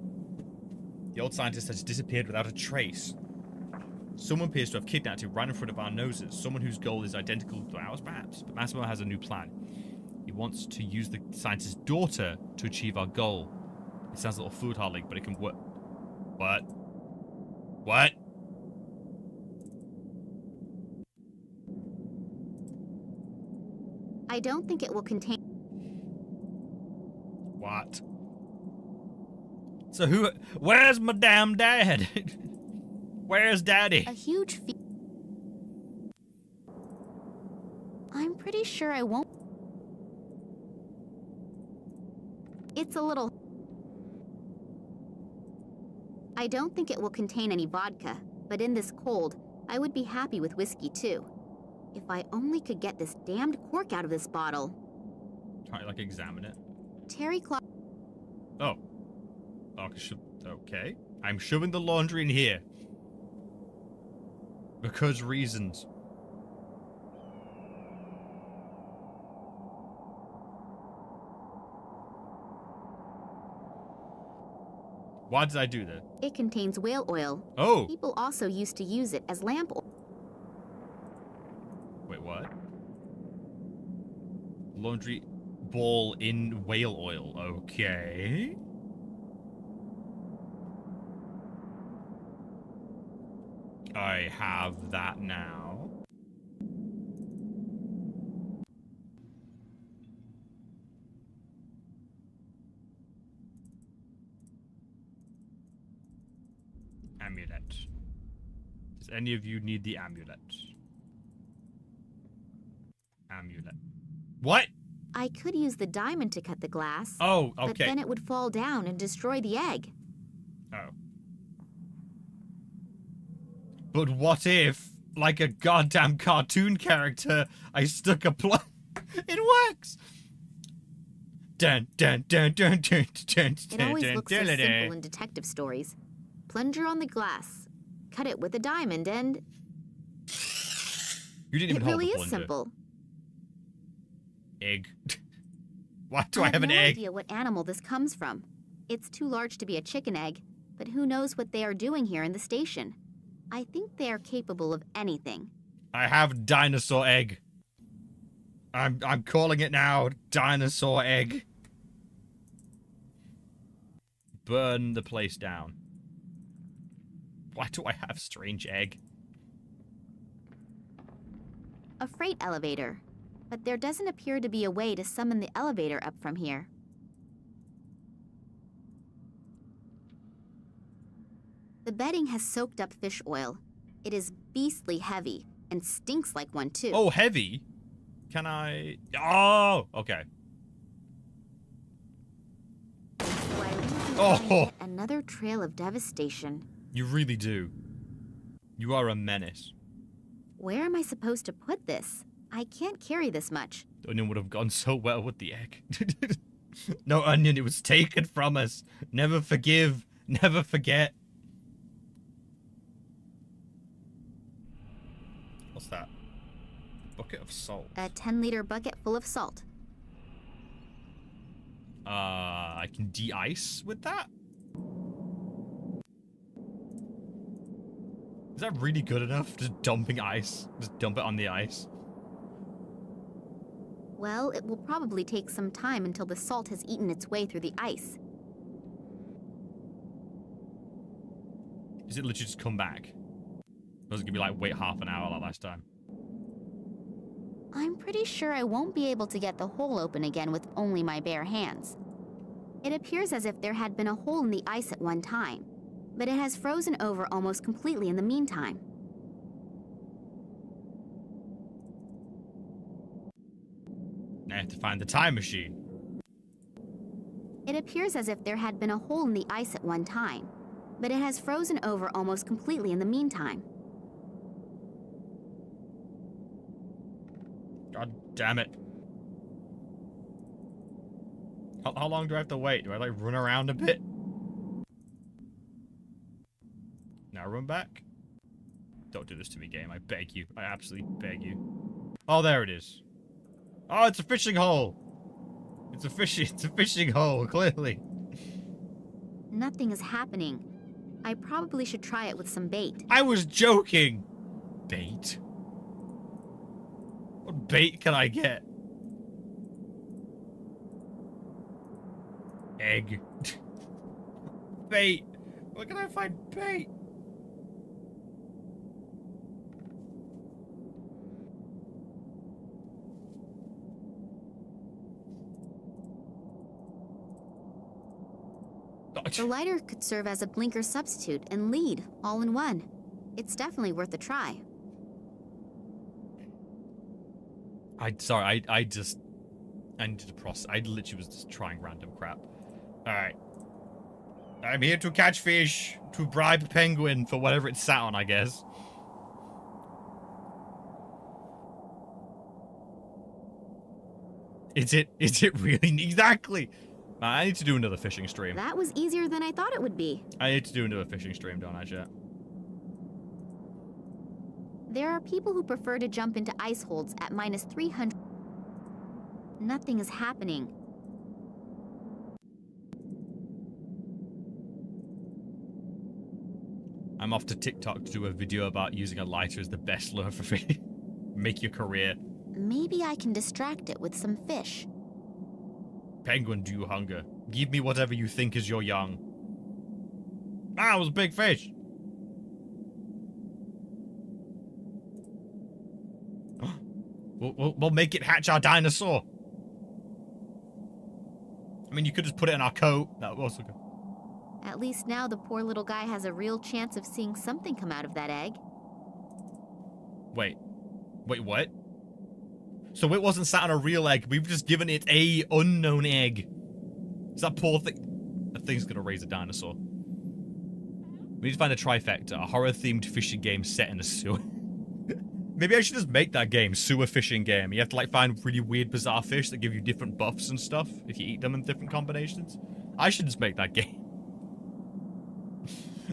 The old scientist has disappeared without a trace. Someone appears to have kidnapped him right in front of our noses. Someone whose goal is identical to ours, perhaps. But Massimo has a new plan. He wants to use the scientist's daughter to achieve our goal. It sounds a little foolhardy, but it can work. What? What? I don't think it will contain... So where's my damn dad? Where's daddy? A huge I'm pretty sure I won't. It's a little... I don't think it will contain any vodka, but in this cold, I would be happy with whiskey too. If I only could get this damned cork out of this bottle. Can I, like, examine it? Terry Clock. Oh. Okay. I'm shoving the laundry in here. Because reasons. Why did I do that? It contains whale oil. Oh. People also used to use it as lamp oil. Wait, what? Laundry ball in whale oil. Okay. I have that now. Amulet. Does any of you need the amulet? Amulet. What? I could use the diamond to cut the glass. Oh, okay. But then it would fall down and destroy the egg. Oh. But what if, like a goddamn cartoon character, I stuck a plug? It works! Dun, dun, dun, dun, dun, dun, It always looks so simple in detective stories. Plunger on the glass, cut it with a diamond, and... You didn't even hold the plunger. It really is simple. Egg. Why do I have an egg? I have no idea what animal this comes from. It's too large to be a chicken egg, but who knows what they are doing here in the station. I think they are capable of anything. I have dinosaur egg. I'm calling it now. Dinosaur egg. Burn the place down. Why do I have strange egg? A freight elevator. But there doesn't appear to be a way to summon the elevator up from here. The bedding has soaked up fish oil. It is beastly heavy and stinks like one too. Oh, heavy? Can I... Oh, okay. Oh! Another trail of devastation. You really do. You are a menace. Where am I supposed to put this? I can't carry this much. The onion would have gone so well with the egg. No onion, it was taken from us. Never forgive, never forget. What's that? Bucket of salt. A 10-liter bucket full of salt. I can de-ice with that? Is that really good enough? Just dumping ice? Just dump it on the ice? Well, it will probably take some time until the salt has eaten its way through the ice. Is it literally just come back? Or is it gonna be like, wait half an hour like last time? I'm pretty sure I won't be able to get the hole open again with only my bare hands. It appears as if there had been a hole in the ice at one time, but it has frozen over almost completely in the meantime. I have to find the time machine. It appears as if there had been a hole in the ice at one time, but it has frozen over almost completely in the meantime. God damn it. How long do I have to wait? Do I, like, run around a bit? Now run back? Don't do this to me, game. I beg you. I absolutely beg you. Oh, there it is. Oh, it's a fishing hole. It's a fishing hole, clearly. Nothing is happening. I probably should try it with some bait. I was joking. Bait? What bait can I get? Egg. Bait. Where can I find bait? The lighter could serve as a blinker substitute and lead, all in one. It's definitely worth a try. I needed to process. I literally was just trying random crap. Alright. I'm here to catch fish, to bribe a penguin for whatever it sat on, I guess. Is it really? Exactly! Man, I need to do another fishing stream. That was easier than I thought it would be. I need to do another fishing stream, don't I, chat? There are people who prefer to jump into ice holds at -300. Nothing is happening. I'm off to TikTok to do a video about using a lighter as the best lure for fish. Make your career. Maybe I can distract it with some fish. Penguin, do you hunger? Give me whatever you think is your young. Ah, it was a big fish. We'll make it hatch our dinosaur. I mean, you could just put it in our coat. That would also go. At least now the poor little guy has a real chance of seeing something come out of that egg. Wait, what? So it wasn't sat on a real egg. We've just given it a unknown egg. Is that poor thing? That thing's gonna raise a dinosaur. We need to find a trifecta, a horror-themed fishing game set in a sewer. Maybe I should just make that game, sewer fishing game. You have to like find really weird, bizarre fish that give you different buffs and stuff if you eat them in different combinations. I should just make that game.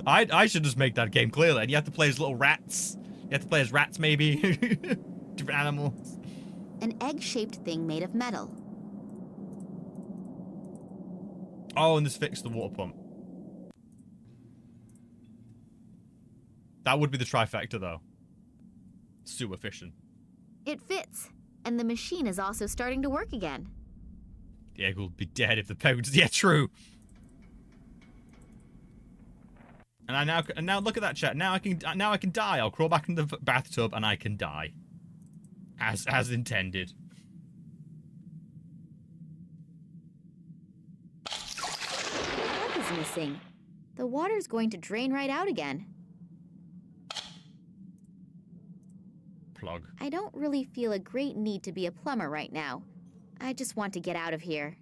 I should just make that game clearly. And you have to play as little rats. You have to play as rats, maybe. Different animals. An egg-shaped thing made of metal. Oh, and this fixed the water pump. That would be the trifecta, though. Sewer fishing. It fits, and the machine is also starting to work again. The egg will be dead if the penguins. Yeah, true. And now look at that, chat. Now I can die. I'll crawl back in the bathtub and I can die, as intended. What is missing? The water's going to drain right out again. Plug. I don't really feel a great need to be a plumber right now. I just want to get out of here.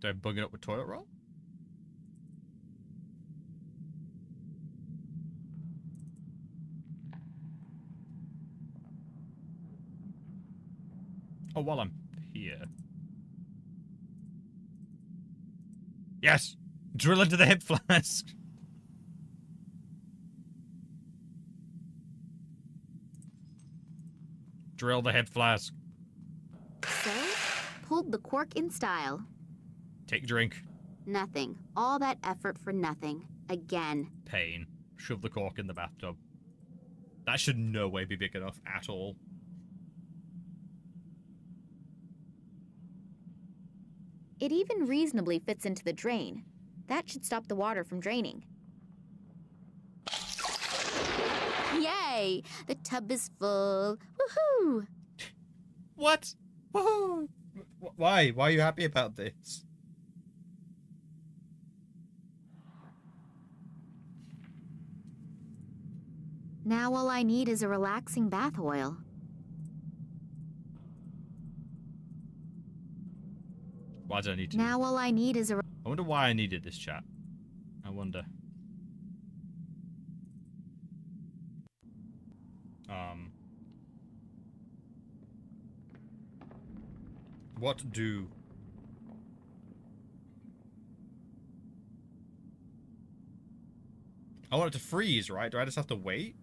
Do I bug it up with toilet roll? Oh, while I'm here. Yes! Drill into the hip flask! Drill the hip flask. So, pulled the cork in style. Take a drink. Nothing. All that effort for nothing. Again. Pain. Shove the cork in the bathtub. That should no way be big enough at all. It even reasonably fits into the drain. That should stop the water from draining. Yay! The tub is full. Woohoo! What? Woohoo! Why? Why are you happy about this? Now all I need is a relaxing bath oil. Why do I need to? Now all I need is a... I wonder why I needed this, chat. I wonder. What do... I want it to freeze, right? Do I just have to wait?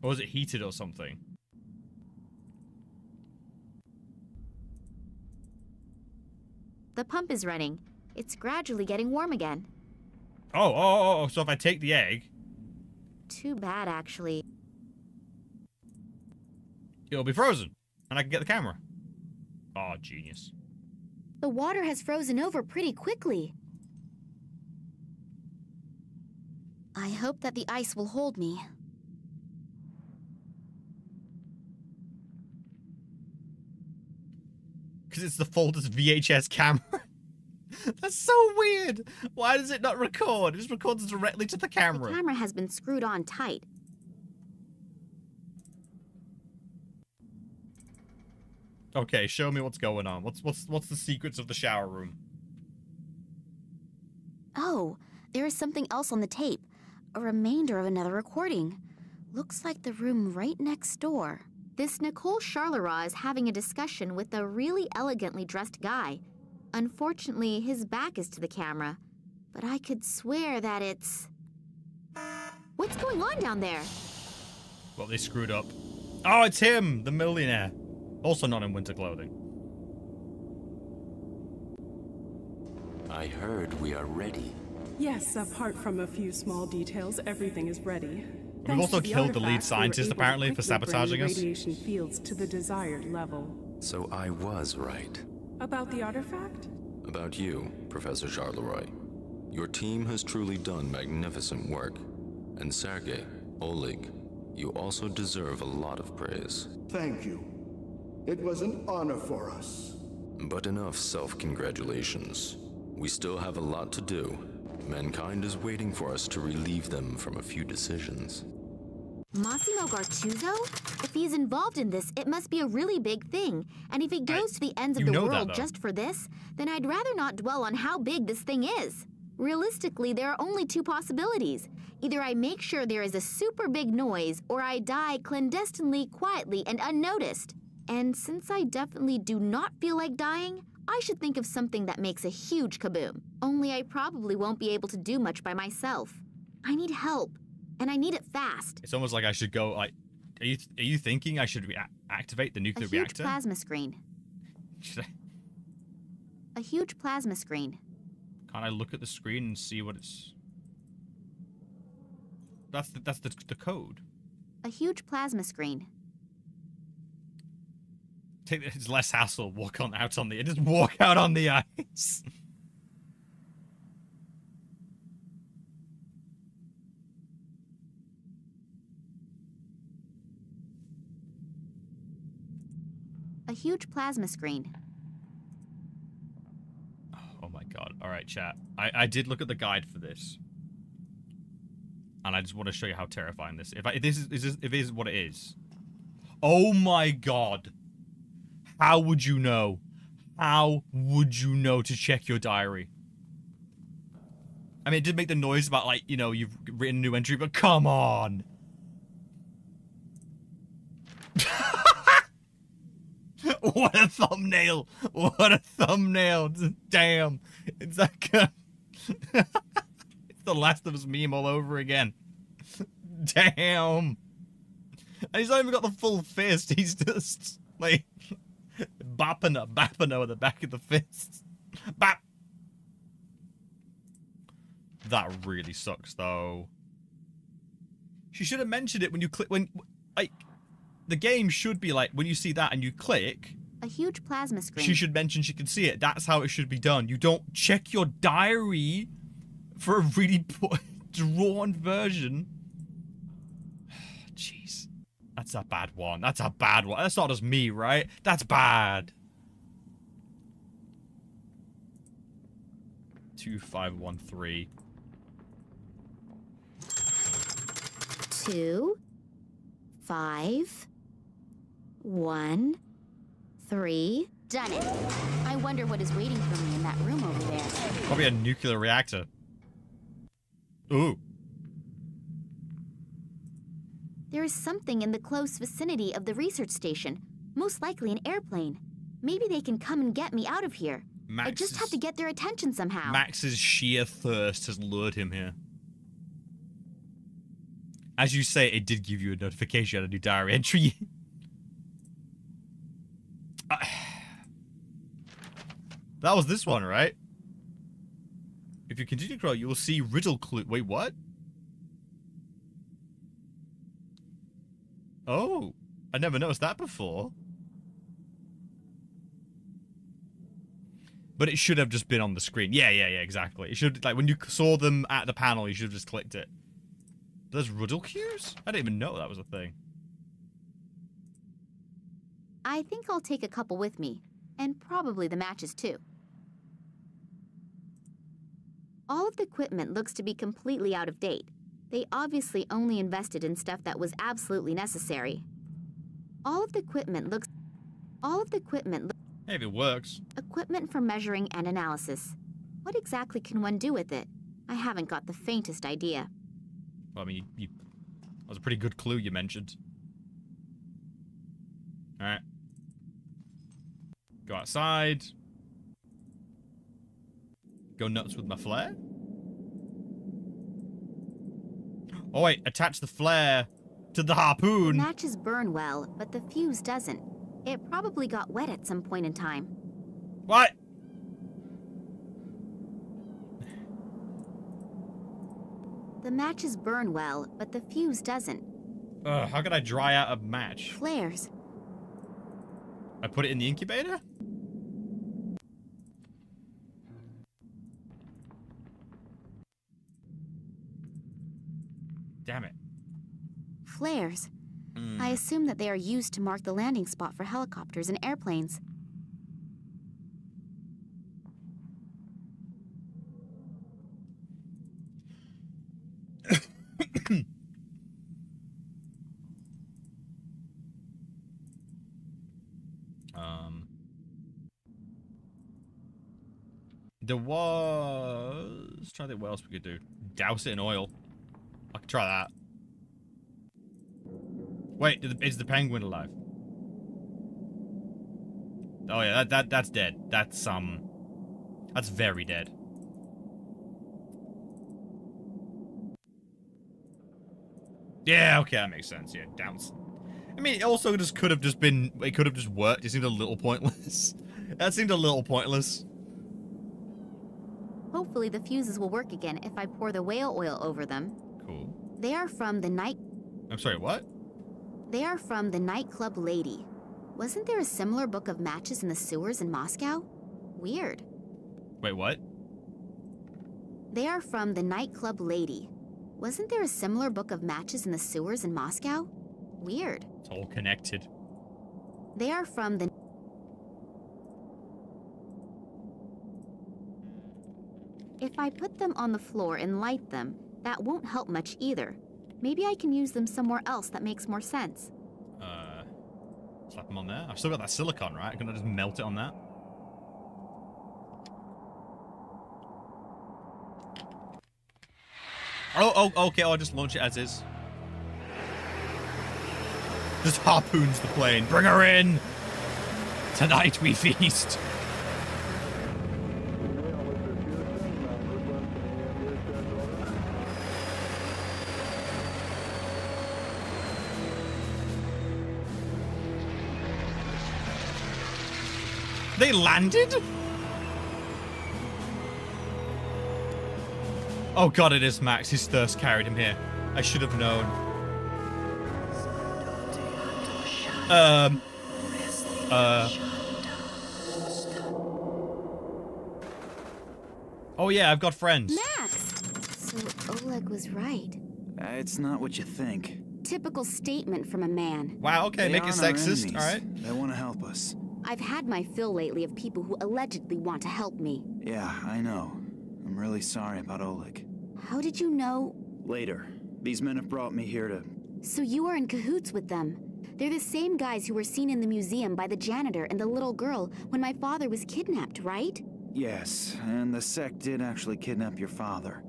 Or is it heated or something? The pump is running. It's gradually getting warm again. Oh, so if I take the egg... Too bad, actually. it'll be frozen. And I can get the camera. Oh, genius. The water has frozen over pretty quickly. I hope that the ice will hold me. Because it's the faultless VHS camera. That's so weird. Why does it not record? It just records directly to the camera. The camera has been screwed on tight. Okay, show me what's going on. What's the secrets of the shower room? Oh, there is something else on the tape. A remainder of another recording. Looks like the room right next door. This Nicole Charleroi is having a discussion with a really elegantly dressed guy. Unfortunately, his back is to the camera. But I could swear that it's... What's going on down there? Well, they screwed up. Oh, it's him, the millionaire. Also not in winter clothing. I heard we are ready. Yes, apart from a few small details, everything is ready. We've also killed the lead scientist, apparently, for sabotaging us. Radiation fields to the desired level. So I was right. About the artifact? About you, Professor Charleroi. Your team has truly done magnificent work. And Sergei, Oleg, you also deserve a lot of praise. Thank you. It was an honor for us. But enough self-congratulations. We still have a lot to do. Mankind is waiting for us to relieve them from a few decisions. Massimo Gartuzzo? If he's involved in this, it must be a really big thing. And if it goes to the ends of the world just for this, then I'd rather not dwell on how big this thing is. Realistically, there are only two possibilities. Either I make sure there is a super big noise, or I die clandestinely, quietly, and unnoticed. And since I definitely do not feel like dying, I should think of something that makes a huge kaboom. Only I probably won't be able to do much by myself. I need help, and I need it fast. It's almost like I should go, like, are you thinking I should activate the nuclear reactor? A huge plasma screen. Should I? A huge plasma screen. Can't I look at the screen and see what it's... That's the code. A huge plasma screen. It's less hassle. Just walk out on the ice. A huge plasma screen. Oh my god. Alright, chat. I did look at the guide for this. And I just want to show you how terrifying this is. If it is what it is. Oh my god. How would you know? How would you know to check your diary? I mean, it did make the noise about, like, you know, you've written a new entry, but come on! What a thumbnail! What a thumbnail! Damn! It's like it's the Last of Us meme all over again. Damn! And he's not even got the full fist, he's just, like... Bappano at the back of the fist. Bap! That really sucks, though. She should have mentioned it when you click... Like, the game should be like, when you see that and you click... A huge plasma screen. She should mention she can see it. That's how it should be done. You don't check your diary for a really drawn version. Jeez. That's a bad one. That's a bad one. That's not just me, right? That's bad. 2513. 2, 5, 1, 3. Done it. I wonder what is waiting for me in that room over there. Probably a nuclear reactor. Ooh. There is something in the close vicinity of the research station. Most likely an airplane. Maybe they can come and get me out of here. I just have to get their attention somehow. Max's sheer thirst has lured him here. As you say, it did give you a notification on a new diary entry. That was this one, right? If you continue to scroll, you will see riddle clue. Wait, what? Oh. I never noticed that before. But it should have just been on the screen. Yeah, exactly. It should, like, when you saw them at the panel, you should have just clicked it. There's riddle cues? I didn't even know that was a thing. I think I'll take a couple with me, and probably the matches too. All of the equipment looks to be completely out of date. They obviously only invested in stuff that was absolutely necessary. All of the equipment looks... Hey, if it works. Equipment for measuring and analysis. What exactly can one do with it? I haven't got the faintest idea. Well, I mean, that was a pretty good clue you mentioned. Alright. Go outside. Go nuts with my flare. Oh wait, attach the flare to the harpoon. The matches burn well, but the fuse doesn't. It probably got wet at some point in time. What? The matches burn well, but the fuse doesn't. How can I dry out a match? Flares. I put it in the incubator? Damn it. Flares. I assume that they are used to mark the landing spot for helicopters and airplanes. There was... Trying to think what else we could do. Douse it in oil. I could try that. Wait, is the penguin alive? Oh yeah, that's dead. That's very dead. Yeah, okay, that makes sense. Yeah, douse. I mean, it also just could have just been. It could have just worked. It seemed a little pointless. That seemed a little pointless. Hopefully the fuses will work again if I pour the whale oil over them. Cool. They are from the night... I'm sorry, what? They are from the nightclub Lady. Wasn't there a similar book of matches in the sewers in Moscow? Weird. Wait, what? They are from the nightclub Lady. Wasn't there a similar book of matches in the sewers in Moscow? Weird. It's all connected. They are from the... If I put them on the floor and light them, that won't help much either. Maybe I can use them somewhere else that makes more sense. Slap them on there. I've still got that silicon, right? Can I just melt it on that? Oh, okay. I'll just launch it as is. Just harpoons the plane. Bring her in! Tonight we feast. They landed? Oh god, it is Max. His thirst carried him here. I should have known. Oh yeah, I've got friends. Max! So Oleg was right. It's not what you think. Typical statement from a man. Wow, okay, make it sexist, alright? They want to help us. I've had my fill lately of people who allegedly want to help me. Yeah, I know. I'm really sorry about Oleg. How did you know? Later. These men have brought me here to... So you are in cahoots with them. They're the same guys who were seen in the museum by the janitor and the little girl when my father was kidnapped, right? Yes, and the sect did actually kidnap your father.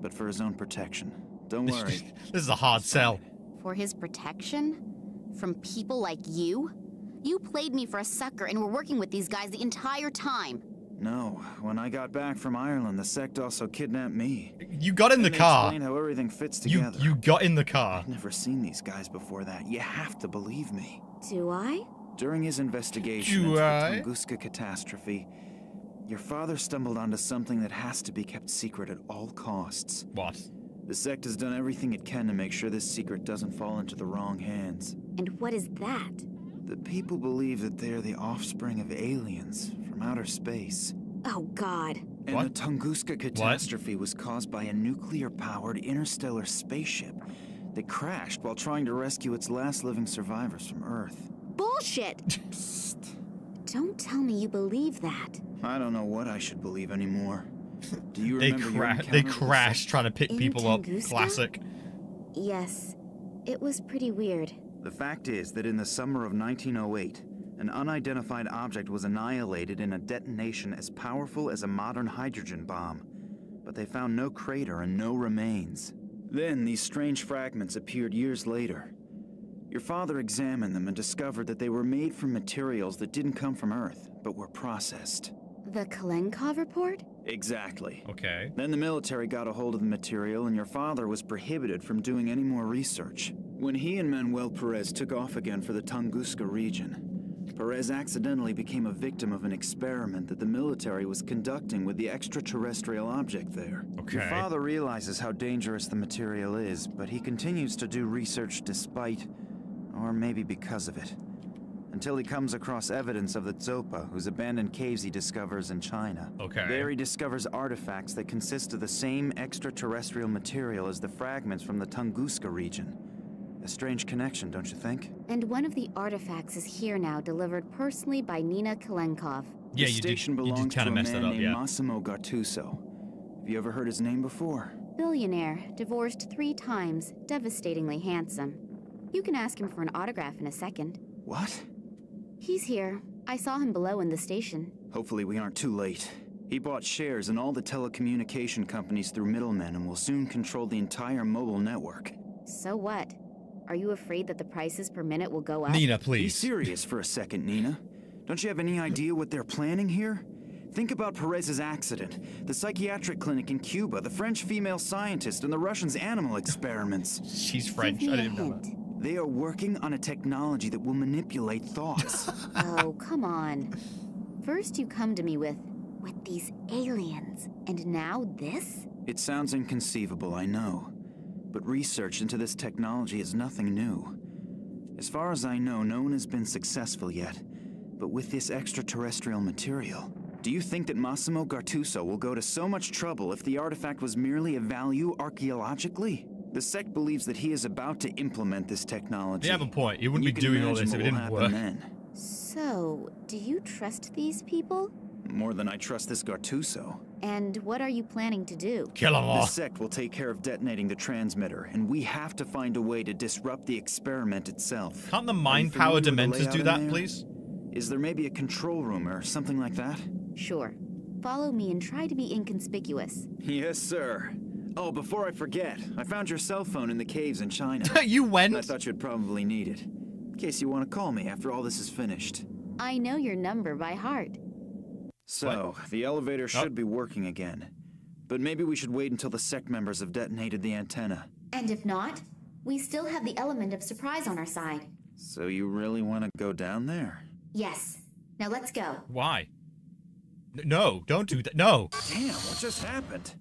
But for his own protection. Don't worry. This is a hard sell. For his protection? From people like you? You played me for a sucker and were working with these guys the entire time. No, when I got back from Ireland, the sect also kidnapped me. You got in the car. Explain how everything fits together. You got in the car. I've never seen these guys before that. You have to believe me. Do I? During his investigation into the Tunguska catastrophe, your father stumbled onto something that has to be kept secret at all costs. What? The sect has done everything it can to make sure this secret doesn't fall into the wrong hands. And what is that? The people believe that they are the offspring of aliens from outer space. Oh, God. And the Tunguska catastrophe was caused by a nuclear-powered interstellar spaceship that crashed while trying to rescue its last living survivors from Earth. Bullshit! Psst. Don't tell me you believe that. I don't know what I should believe anymore. Do you remember They crashed trying to pick people up. Tunguska? Classic. Yes. It was pretty weird. The fact is that in the summer of 1908, an unidentified object was annihilated in a detonation as powerful as a modern hydrogen bomb. But they found no crater and no remains. Then these strange fragments appeared years later. Your father examined them and discovered that they were made from materials that didn't come from Earth, but were processed. The Kalenkov report? Exactly. Okay. Then the military got a hold of the material and your father was prohibited from doing any more research. When he and Manuel Perez took off again for the Tunguska region, Perez accidentally became a victim of an experiment that the military was conducting with the extraterrestrial object there. Okay. Your father realizes how dangerous the material is, but he continues to do research despite, or maybe because of it. Until he comes across evidence of the Zopa, whose abandoned caves he discovers in China. Okay. There he discovers artifacts that consist of the same extraterrestrial material as the fragments from the Tunguska region. A strange connection, don't you think? And one of the artifacts is here now, delivered personally by Nina Kalenkov. Yeah, the station belongs to a man named Massimo Gattuso. Have you ever heard his name before? Billionaire, divorced 3 times, devastatingly handsome. You can ask him for an autograph in a second. What? He's here. I saw him below in the station. Hopefully we aren't too late. He bought shares in all the telecommunication companies through middlemen and will soon control the entire mobile network. So what? Are you afraid that the prices per minute will go up? Nina, please. Be serious for a second, Nina. Don't you have any idea what they're planning here? Think about Perez's accident, the psychiatric clinic in Cuba, the French female scientist, and the Russians' animal experiments. She's French. I didn't know that. They are working on a technology that will manipulate thoughts. Oh, come on. First you come to me with these aliens, and now this? It sounds inconceivable, I know. But research into this technology is nothing new. As far as I know, no one has been successful yet. But with this extraterrestrial material, do you think that Massimo Gattuso will go to so much trouble if the artifact was merely of value archaeologically? The sect believes that he is about to implement this technology. They have a point. He wouldn't be doing all this if it didn't work. So, do you trust these people? More than I trust this Gattuso. And what are you planning to do? Kill them all. The sect will take care of detonating the transmitter, and we have to find a way to disrupt the experiment itself. Can't the mind power dementors do that, please? Is there maybe a control room or something like that? Sure. Follow me and try to be inconspicuous. Yes, sir. Oh, before I forget, I found your cell phone in the caves in China. You went? I thought you'd probably need it. In case you want to call me after all this is finished. I know your number by heart. So, the elevator should be working again. But maybe we should wait until the sect members have detonated the antenna. And if not, we still have the element of surprise on our side. So you really want to go down there? Yes. Now let's go. Why? No, don't do that. No. Damn, what just happened?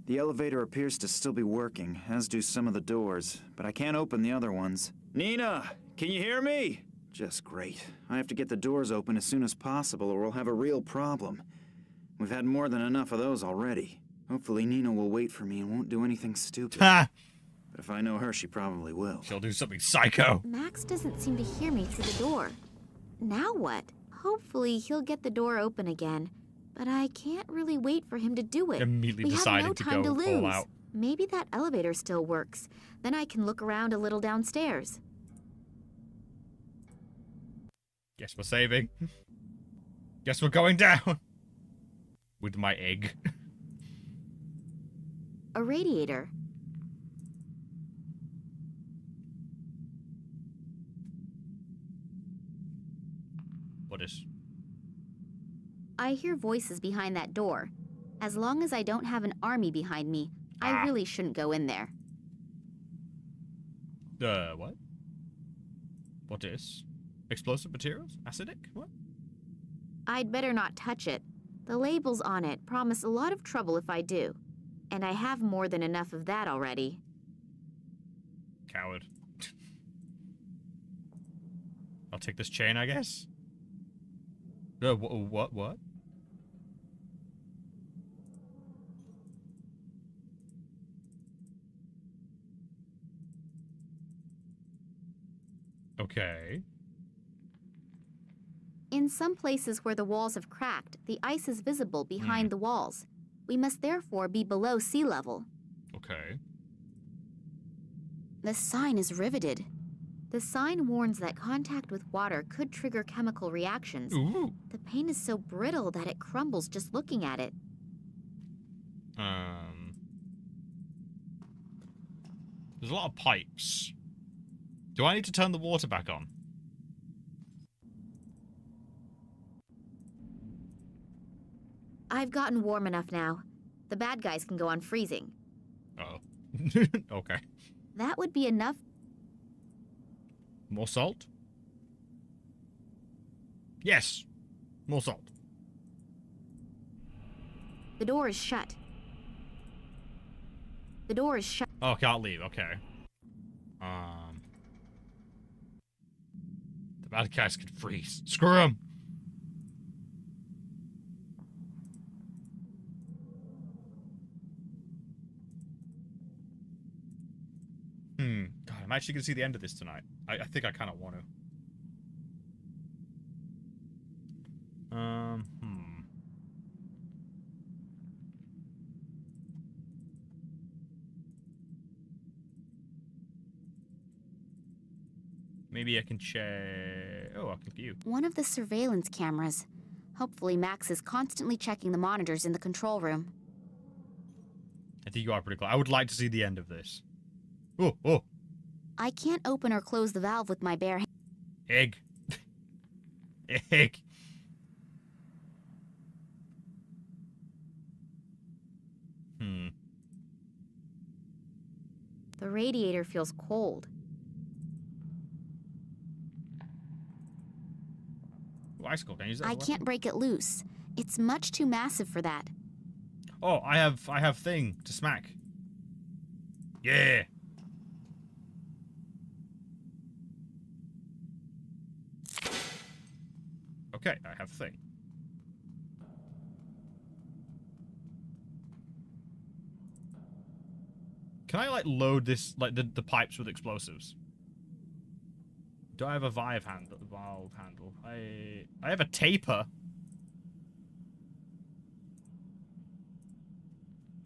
The elevator appears to still be working, as do some of the doors, but I can't open the other ones. Nina, can you hear me? Just great. I have to get the doors open as soon as possible or we'll have a real problem. We've had more than enough of those already. Hopefully Nina will wait for me and won't do anything stupid. Ha! But if I know her, she probably will. She'll do something psycho. Max doesn't seem to hear me through the door. Now what? Hopefully he'll get the door open again. But I can't really wait for him to do it. Immediately deciding to go all out. Maybe that elevator still works. Then I can look around a little downstairs. Guess we're saving. Guess we're going down. With my egg. A radiator. What is? I hear voices behind that door. As long as I don't have an army behind me, I really shouldn't go in there. What? What is? Explosive materials? Acidic? What? I'd better not touch it. The labels on it promise a lot of trouble if I do. And I have more than enough of that already. Coward. I'll take this chain, I guess. What? Okay. In some places where the walls have cracked, the ice is visible behind the walls. We must therefore be below sea level. Okay. The sign is riveted. The sign warns that contact with water could trigger chemical reactions. Ooh. The paint is so brittle that it crumbles just looking at it. There's a lot of pipes. Do I need to turn the water back on? I've gotten warm enough now. The bad guys can go on freezing. Oh. Okay. That would be enough. More salt? Yes. More salt. The door is shut. The door is shut. Oh, can't leave. Okay. The bad guys can freeze. Screw them. God, I'm actually gonna see the end of this tonight. I think I kind of want to. Maybe I can check. Oh, I can view. One of the surveillance cameras. Hopefully Max is constantly checking the monitors in the control room. I think you are pretty close. I would like to see the end of this. Oh. I can't open or close the valve with my bare hand. Egg. Egg. The radiator feels cold. Icicle, can I use that? I can't break it loose. It's much too massive for that. Oh, I have thing to smack. Yeah. Okay, I have thing. Can I, like, load this, like, the pipes with explosives? Do I have a valve handle? I have a taper.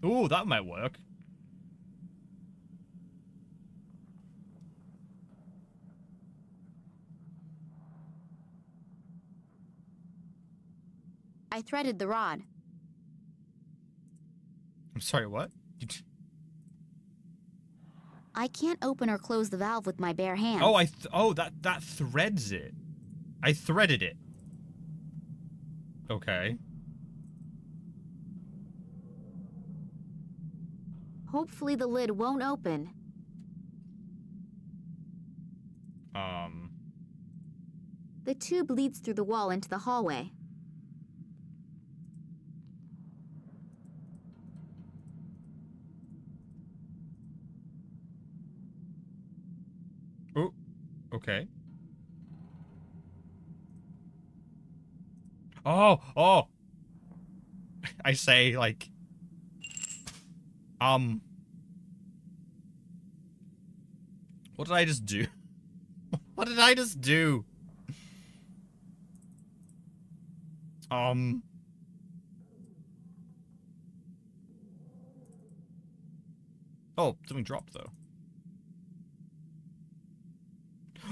Ooh, that might work. I threaded the rod. I'm sorry, what? I can't open or close the valve with my bare hands. Oh, that threads it. I threaded it. Okay. Hopefully the lid won't open. The tube leads through the wall into the hallway. Oh, okay. Oh. I say, like, what did I just do? What did I just do? Oh, something dropped, though.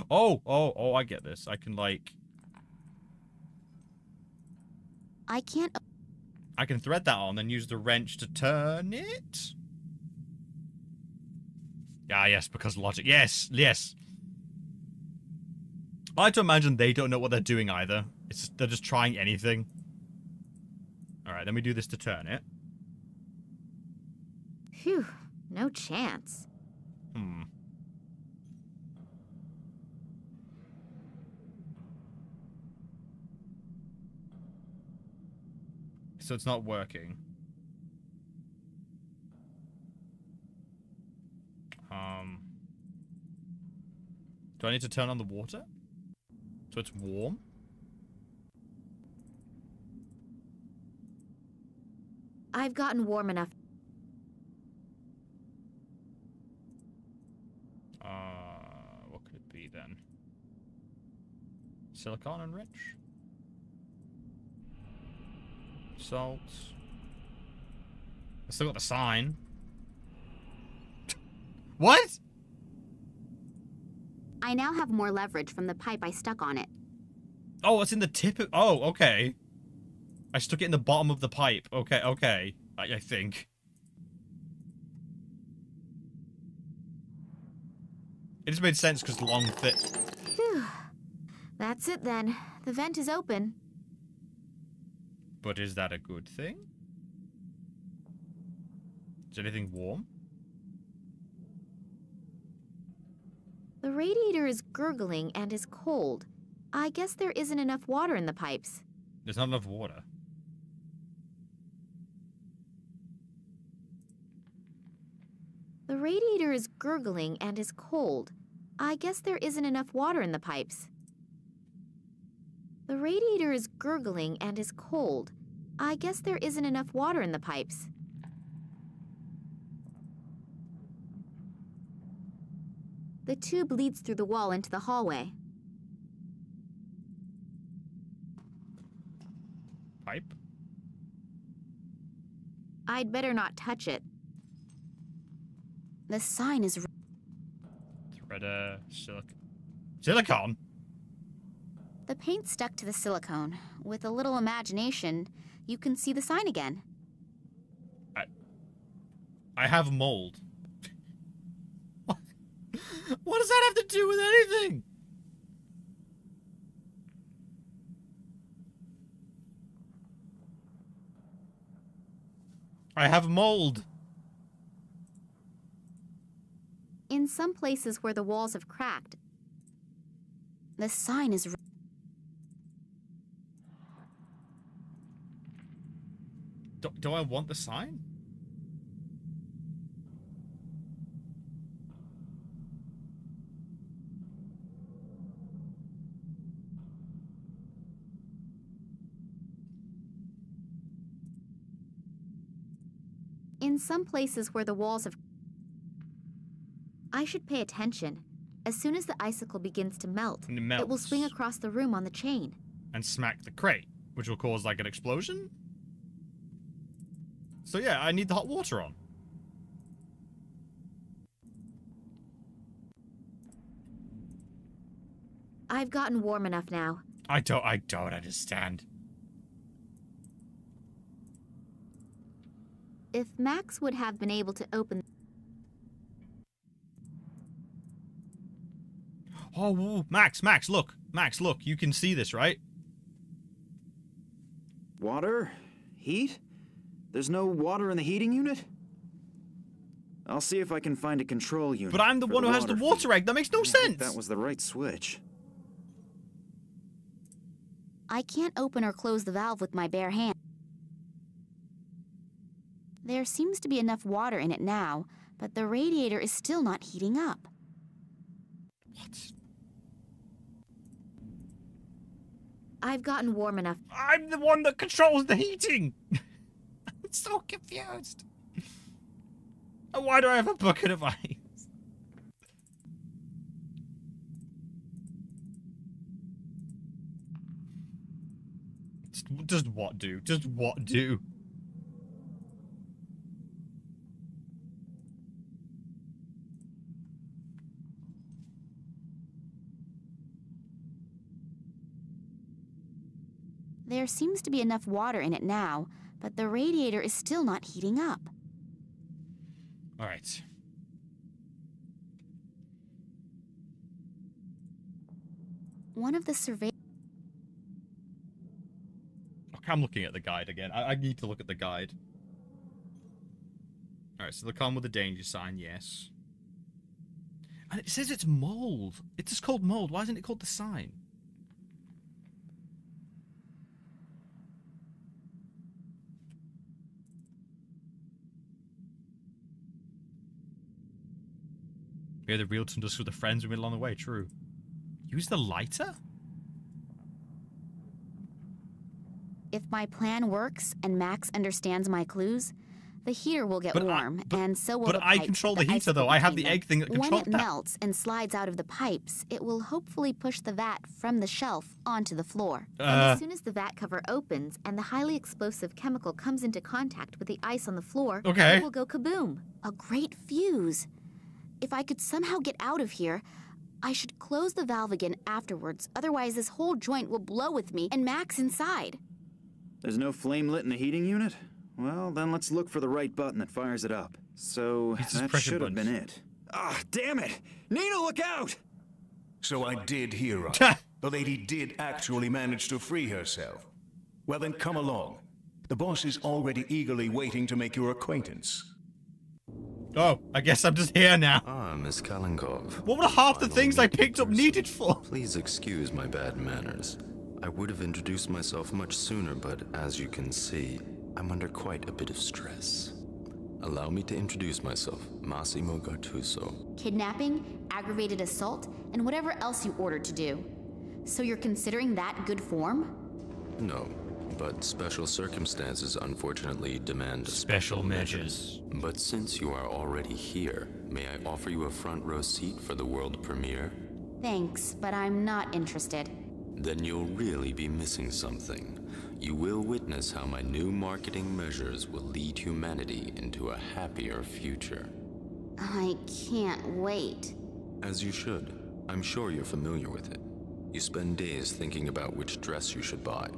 Oh, I get this. I can, like... I can thread that on, then use the wrench to turn it? Ah, yes, because logic. Yes. I like to imagine they don't know what they're doing either. They're just trying anything. Alright, then we do this to turn it. Phew, no chance. So it's not working. Do I need to turn on the water? So it's warm? I've gotten warm enough. What could it be then? Silicon enrich? Salt. I still got the sign. What? I now have more leverage from the pipe I stuck on it. Oh, it's in the tip of... Oh, okay. I stuck it in the bottom of the pipe. Okay, okay. I think. It just made sense because long thick. Phew. That's it then. The vent is open. But is that a good thing? Is anything warm? The radiator is gurgling and is cold. I guess there isn't enough water in the pipes. There's not enough water. The radiator is gurgling and is cold. I guess there isn't enough water in the pipes. The radiator is gurgling and is cold. I guess there isn't enough water in the pipes. The tube leads through the wall into the hallway. Pipe? I'd better not touch it. The sign is... Threader, silicon? The paint stuck to the silicone. With a little imagination, you can see the sign again. I have mold. What does that have to do with anything? I have mold. In some places where the walls have cracked, the sign is... Do I want the sign? In some places where the walls have... I should pay attention. As soon as the icicle begins to melt, it will swing across the room on the chain. And smack the crate, which will cause like an explosion? So yeah, I need the hot water on. I've gotten warm enough now. I don't understand. If Max would have been able to open... Oh, Max, look. Max, look. You can see this, right? Water? Heat? There's no water in the heating unit? I'll see if I can find a control unit. But I'm the one who has the water egg. That makes no sense. That was the right switch. I can't open or close the valve with my bare hand. There seems to be enough water in it now, but the radiator is still not heating up. What? I've gotten warm enough. I'm the one that controls the heating! I'm so confused. And why do I have a bucket of ice? Just what do? Just what do? There seems to be enough water in it now, but the radiator is still not heating up. All right. One of the survey... Okay, I'm looking at the guide again. I need to look at the guide. Alright, so they'll come with the danger sign, yes. And it says it's mold. It's just called mold. Why isn't it called the sign? Yeah, the real Tunguska with the friends we made along the way, true. Use the lighter? If my plan works and Max understands my clues, the heater will get warm, and so will the pipes. But I control the heater, though. I have the egg thing that controls that. When it melts and slides out of the pipes, it will hopefully push the vat from the shelf onto the floor. And as soon as the vat cover opens and the highly explosive chemical comes into contact with the ice on the floor, it will go kaboom. A great fuse. If I could somehow get out of here, I should close the valve again afterwards. Otherwise, this whole joint will blow with me and Max inside. There's no flame lit in the heating unit? Well, then let's look for the right button that fires it up. So, that should have been it. Ah, damn it! Nina, look out! So I did hear right. The lady did actually manage to free herself. Well then, come along. The boss is already eagerly waiting to make your acquaintance. Oh, I guess I'm just here now. Ah, Miss Kalenkov. What were half the things I picked up needed for? Please excuse my bad manners. I would have introduced myself much sooner, but as you can see, I'm under quite a bit of stress. Allow me to introduce myself, Massimo Gattuso. Kidnapping, aggravated assault, and whatever else you ordered to do. So you're considering that good form? No, but special circumstances unfortunately demand special measures. But since you are already here, may I offer you a front row seat for the world premiere? Thanks, but I'm not interested. Then you'll really be missing something. You will witness how my new marketing measures will lead humanity into a happier future. I can't wait. As you should. I'm sure you're familiar with it. You spend days thinking about which dress you should buy,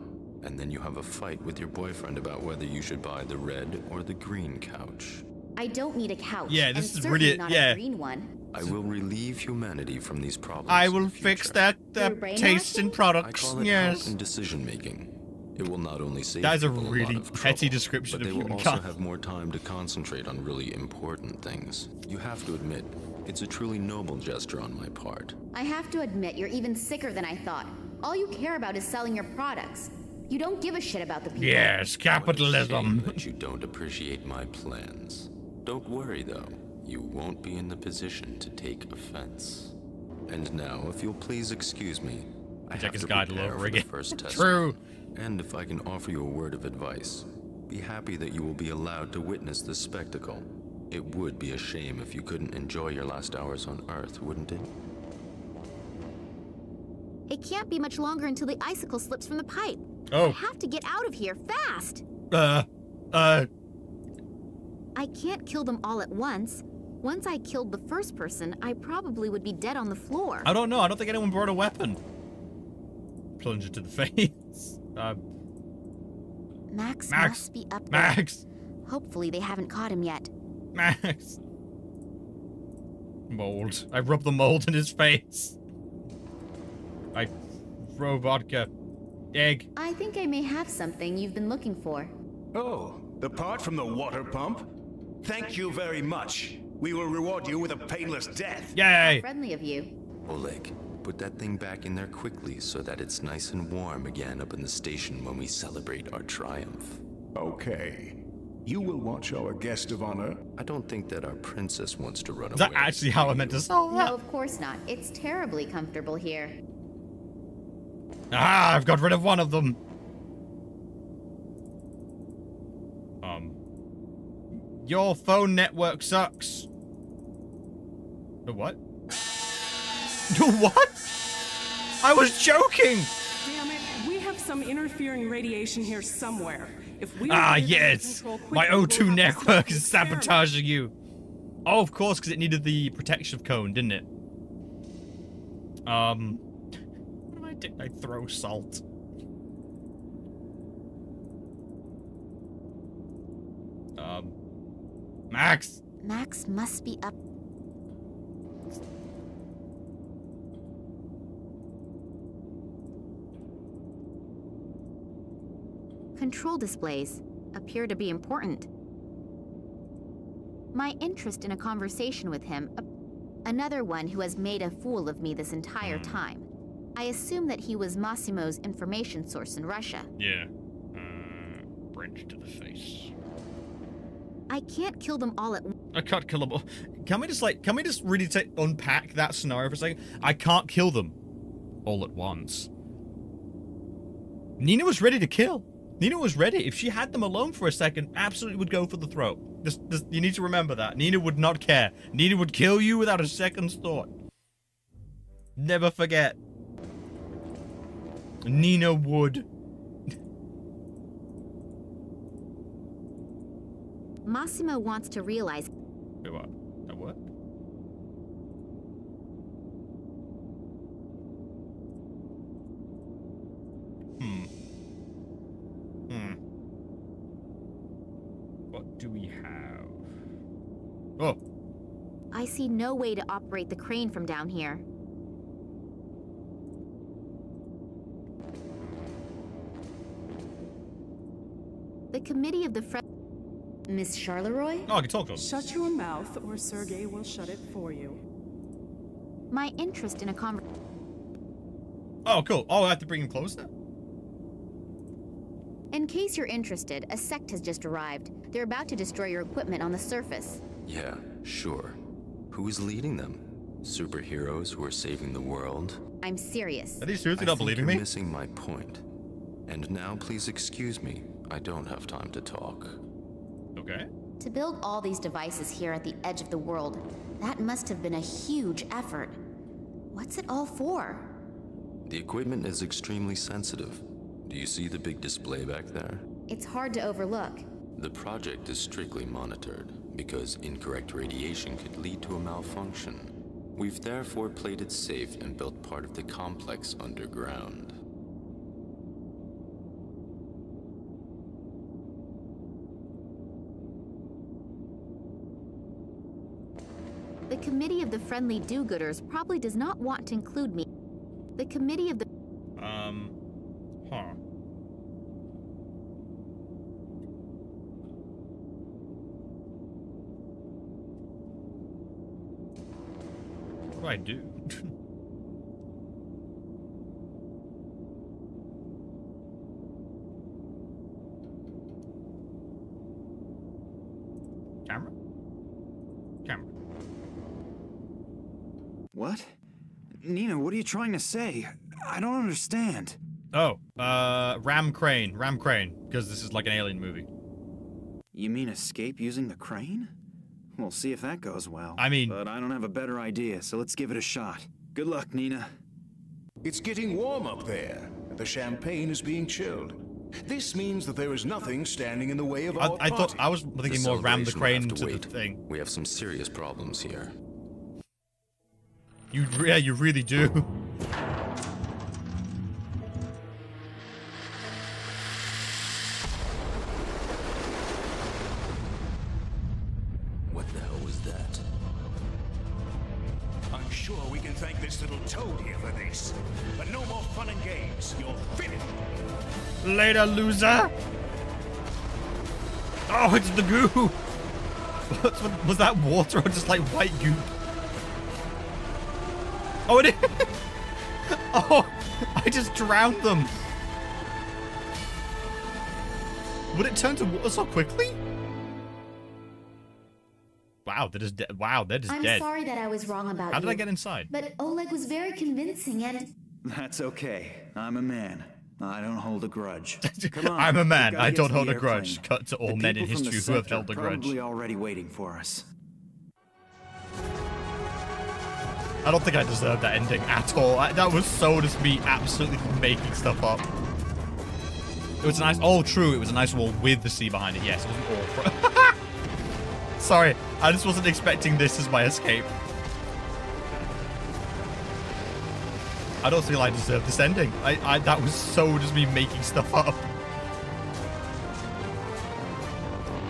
and then you have a fight with your boyfriend about whether you should buy the red or the green couch. I don't need a couch. Yeah, this is really not a green one. I will relieve humanity from these problems. I will fix that taste in products. I call it yes. And decision making. It will not only save that is a people really a lot of petty trouble, description but of they will humankind. also have more time to concentrate on really important things. You have to admit, it's a truly noble gesture on my part. I have to admit, you're even sicker than I thought. All you care about is selling your products. You don't give a shit about the people. Yes, capitalism. That you don't appreciate my plans. Don't worry, though. You won't be in the position to take offense. And now, if you'll please excuse me, I have to prepare for the first test. True. And if I can offer you a word of advice, be happy that you will be allowed to witness this spectacle. It would be a shame if you couldn't enjoy your last hours on Earth, wouldn't it? It can't be much longer until the icicle slips from the pipe. Oh. I have to get out of here fast. I can't kill them all at once. Once I killed the first person, I probably would be dead on the floor. I don't know. I don't think anyone brought a weapon. Plunge it to the face. Max must be up there. Max! Hopefully they haven't caught him yet. Max! Mold. I rubbed the mold in his face. I throw vodka. Egg. I think I may have something you've been looking for. Oh, the part from the water pump? Thank you very much. We will reward you with a painless death. Yay! How friendly of you. Oleg, put that thing back in there quickly so that it's nice and warm again up in the station when we celebrate our triumph. Okay. You will watch our guest of honor. I don't think that our princess wants to run away. Is that actually how I meant to solve that? No, of course not. It's terribly comfortable here. Ah, I've got rid of one of them. Your phone network sucks. The what? The what? I was joking! Damn it, we have some interfering radiation here somewhere. If we yes! My O2 network is sabotaging you. Oh, of course, because it needed the protection cone, didn't it? What do I do? I throw salt. Max! Max must be up. Control displays appear to be important. My interest in a conversation with him, another one who has made a fool of me this entire time. I assume that he was Massimo's information source in Russia. Yeah. Wrench to the face. I can't kill them all at once. I can't kill them all. Can we just really unpack that scenario for a second? I can't kill them. all at once. Nina was ready to kill. Nina was ready. If she had them alone for a second, absolutely would go for the throat. Just, you need to remember that. Nina would not care. Nina would kill you without a second's thought. Never forget. Nina would. Massimo wants to realize... Wait, what? That what? What do we have? Oh. I see no way to operate the crane from down here. The committee of the Miss Charleroi? Oh, I can talk to him. Shut your mouth, or Sergei will shut it for you. My interest in a conversation. Oh, cool. Oh, I have to bring him closer? In case you're interested, a sect has just arrived. They're about to destroy your equipment on the surface. Yeah, sure. Who is leading them? Superheroes who are saving the world? I'm serious. Are these seriously not believing me? You're missing my point. And now, please excuse me. I don't have time to talk. Okay. To build all these devices here at the edge of the world, that must have been a huge effort. What's it all for? The equipment is extremely sensitive. Do you see the big display back there? It's hard to overlook. The project is strictly monitored, because incorrect radiation could lead to a malfunction. We've therefore played it safe and built part of the complex underground. The committee of the friendly do-gooders probably does not want to include me. The committee of the... What do I do? Camera? Camera. What? Nina, what are you trying to say? I don't understand. Oh, ram crane, because this is like an alien movie. You mean escape using the crane? We'll see if that goes well. I mean... But I don't have a better idea, so let's give it a shot. Good luck, Nina. It's getting warm up there. The champagne is being chilled. This means that there is nothing standing in the way of our party. I thought I was thinking more ram the crane to the thing. We have some serious problems here. You really do. What the hell was that? I'm sure we can thank this little toad here for this. But no more fun and games. You're finished. Later, loser. Oh, it's the goo. Was that water or just like white goop? Oh, it is. Oh, I just drowned them. Would it turn to water so quickly? Wow, they're just dead. Wow, they're just dead. I'm sorry that I was wrong about you. How did I get inside? But Oleg was very convincing and... That's okay. I'm a man. I don't hold a grudge. Come on. I'm a man. I don't hold a grudge. Cut to all men in history who have held a grudge. Probably already waiting for us. I don't think I deserved that ending at all. That was so just me absolutely making stuff up. It was a nice... Oh, true. It was a nice wall with the sea behind it. Yes, it wasn't all... Sorry. I just wasn't expecting this as my escape. I don't feel I deserve this ending. That was so just me making stuff up.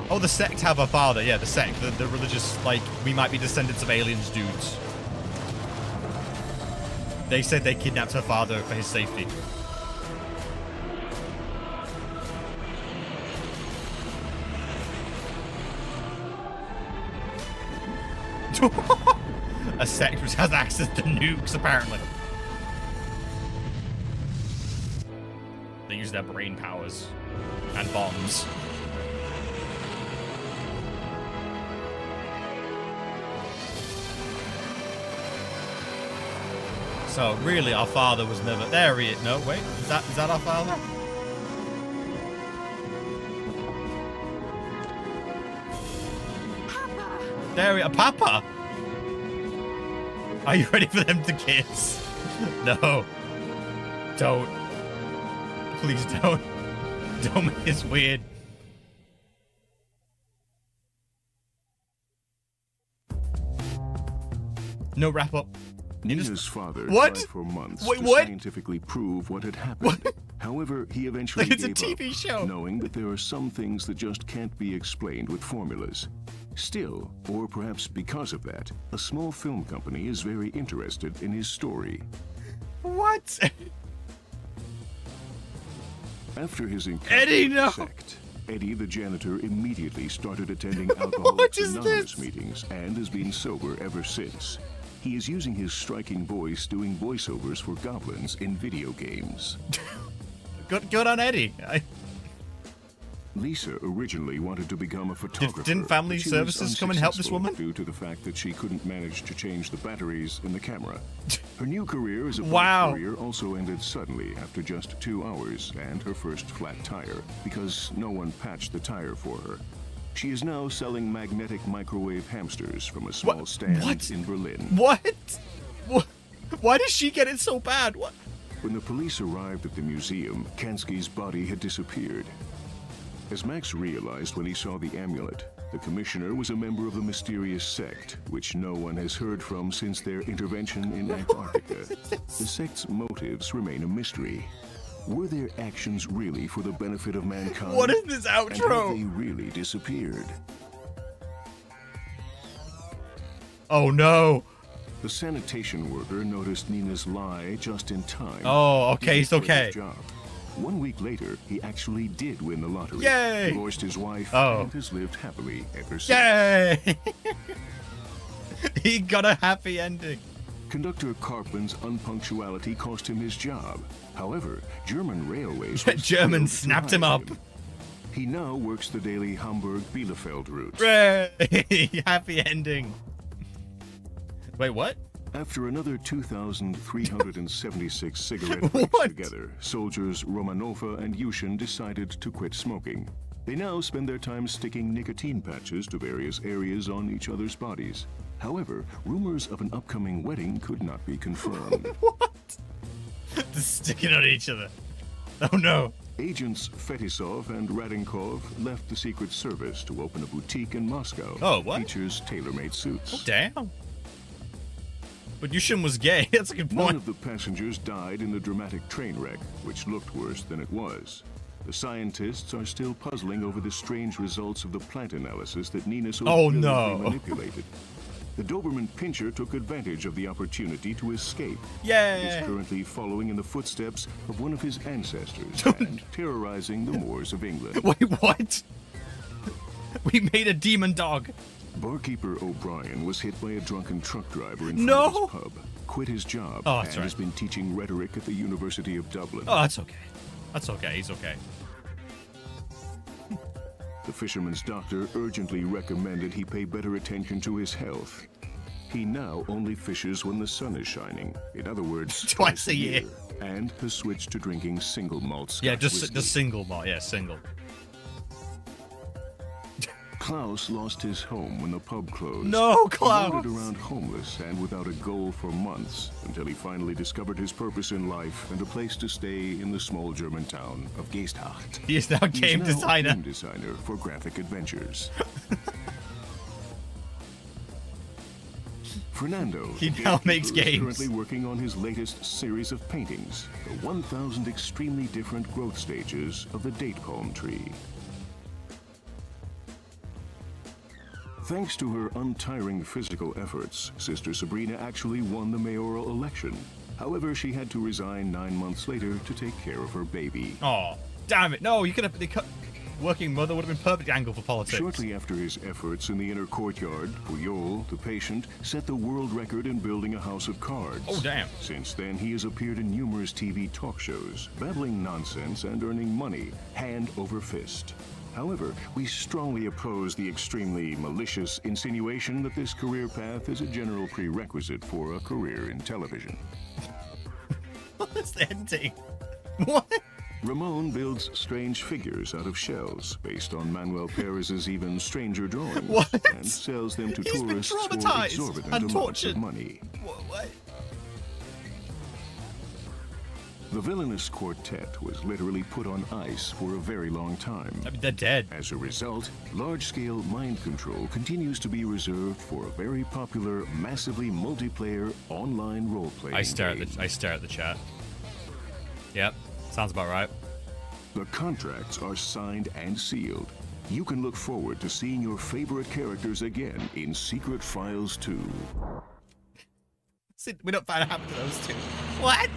Oh, the sect have a father. Yeah, the sect. The religious, like, we might be descendants of aliens dudes. They said they kidnapped her father for his safety. A sect which has access to nukes, apparently. They use their brain powers and bombs. So really, our father was never there. He is. No, wait, is that our father? Papa. There we are, Papa. Are you ready for them to kiss? No. Don't. Please don't. Don't make this weird. No wrap up. Nina's father what? tried for months Wait, to what? scientifically prove what had happened. What? However, he eventually like it's gave a TV up, show. knowing that there are some things that just can't be explained with formulas. Still, or perhaps because of that, a small film company is very interested in his story. What? After his encounter Eddie, with no. the sect, Eddie the janitor immediately started attending Alcoholics Anonymous meetings and has been sober ever since. He is using his striking voice doing voiceovers for goblins in video games. Good on Eddie. Lisa originally wanted to become a photographer. Didn't family but she services was come and help this unsuccessful woman? Due to the fact that she couldn't manage to change the batteries in the camera. Her new career as a Wow. courier also ended suddenly after just 2 hours and her first flat tire because no one patched the tire for her. She is now selling magnetic microwave hamsters from a small stand in Berlin. What? Why did she get it so bad? What? When the police arrived at the museum, Kansky's body had disappeared. As Max realized when he saw the amulet, the commissioner was a member of the mysterious sect, which no one has heard from since their intervention in Antarctica. The sect's motives remain a mystery. Were their actions really for the benefit of mankind? What is this outro? And have they really disappeared? Oh no. The sanitation worker noticed Nina's lie just in time. Oh, okay, it's okay. Job. 1 week later, he actually did win the lottery. Yay! Divorced his wife Oh. and has lived happily ever since. Yay! He got a happy ending. Conductor Karpman's unpunctuality cost him his job. However, German Railways German snapped him up. He now works the daily Hamburg-Bielefeld route. Hooray! Happy ending. Wait, what? After another 2,376 cigarette breaks together, soldiers Romanova and Yushin decided to quit smoking. They now spend their time sticking nicotine patches to various areas on each other's bodies. However, rumors of an upcoming wedding could not be confirmed. What? Just sticking on each other. Oh no. Agents Fetisov and Radinkov left the Secret Service to open a boutique in Moscow. Oh, what? Features tailor-made suits. Oh, damn. But Yushin was gay. That's a good point. None of the passengers died in the dramatic train wreck, which looked worse than it was. The scientists are still puzzling over the strange results of the plant analysis that Nina so brilliantly manipulated. The Doberman Pinscher took advantage of the opportunity to escape. Yay! He is currently following in the footsteps of one of his ancestors and terrorizing the moors of England. Wait, what? We made a demon dog. Barkeeper O'Brien was hit by a drunken truck driver in front of his pub, quit his job, and has been teaching rhetoric at the University of Dublin. Oh, that's okay. That's okay. He's okay. The fisherman's doctor urgently recommended he pay better attention to his health. He now only fishes when the sun is shining. In other words, twice a year. And has switched to drinking single malt Scotch Yeah, just whiskey. the single malt. Yeah, single. Klaus lost his home when the pub closed. No, Klaus! He wandered around homeless and without a goal for months until he finally discovered his purpose in life and a place to stay in the small German town of Geesthacht. He is now game designer. A game designer for graphic adventures. Fernando. He now makes is games. Currently working on his latest series of paintings, the 1,000 extremely different growth stages of the date palm tree. Thanks to her untiring physical efforts, Sister Sabrina actually won the mayoral election. However, she had to resign 9 months later to take care of her baby. Oh, damn it. No, you could have... Working mother would have been perfect angle for politics. Shortly after his efforts in the inner courtyard, Puyol, the patient, set the world record in building a house of cards. Oh, damn. Since then, he has appeared in numerous TV talk shows, babbling nonsense and earning money, hand over fist. However, we strongly oppose the extremely malicious insinuation that this career path is a general prerequisite for a career in television. What's the ending? What? Ramon builds strange figures out of shells based on Manuel Perez's even stranger drawings. What? And sells them to He's tourists been for traumatized exorbitant and amounts tortured. of money. What? The villainous quartet was literally put on ice for a very long time. I mean, they're dead. As a result, large-scale mind control continues to be reserved for a very popular, massively multiplayer online role-playing I stare game. at the chat. Yep, sounds about right. The contracts are signed and sealed. You can look forward to seeing your favorite characters again in Secret Files 2. We don't find out what happened to those two. What?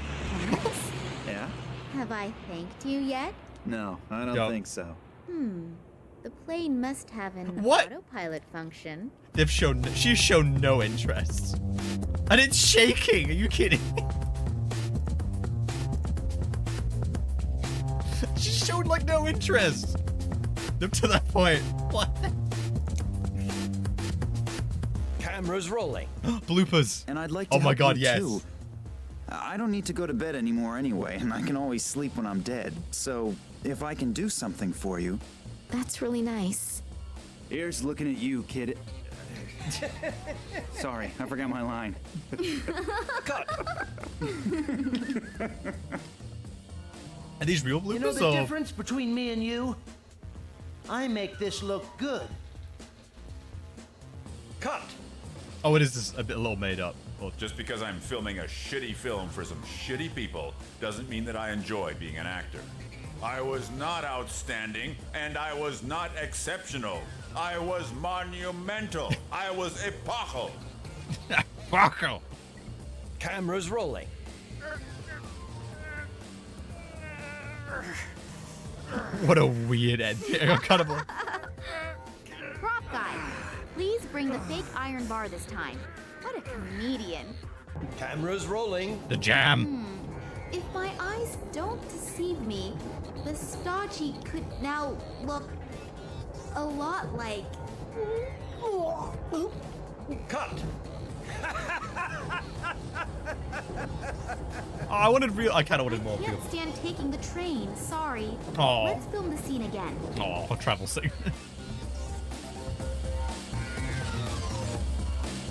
Yeah? Have I thanked you yet? No, I don't think so. The plane must have an What? autopilot function. She's shown no interest. And it's shaking. Are you kidding? She showed like no interest. Up to that point. What? Camera's rolling. Bloopers. And I'd like to Oh my help god, you yes. too. I don't need to go to bed anymore anyway, and I can always sleep when I'm dead. So, if I can do something for you... That's really nice. Here's looking at you, kid. Sorry, I forgot my line. Cut. Are these real bloopers? You know the difference between me and you? I make this look good. Cut. Oh, it is just a little made up. Well, just because I'm filming a shitty film for some shitty people doesn't mean that I enjoy being an actor. I was not outstanding, and I was not exceptional. I was monumental. I was epochal. Epochal. Camera's rolling. What a weird ending. Kind of a... Prop guy, please bring the fake iron bar this time. What a comedian. Camera's rolling. The jam. If my eyes don't deceive me, the stodgy could now look a lot like... Cut. Oh, I wanted real. I kind of wanted more I can't people. stand taking the train, sorry. Aw. Let's film the scene again. Oh, travel scene.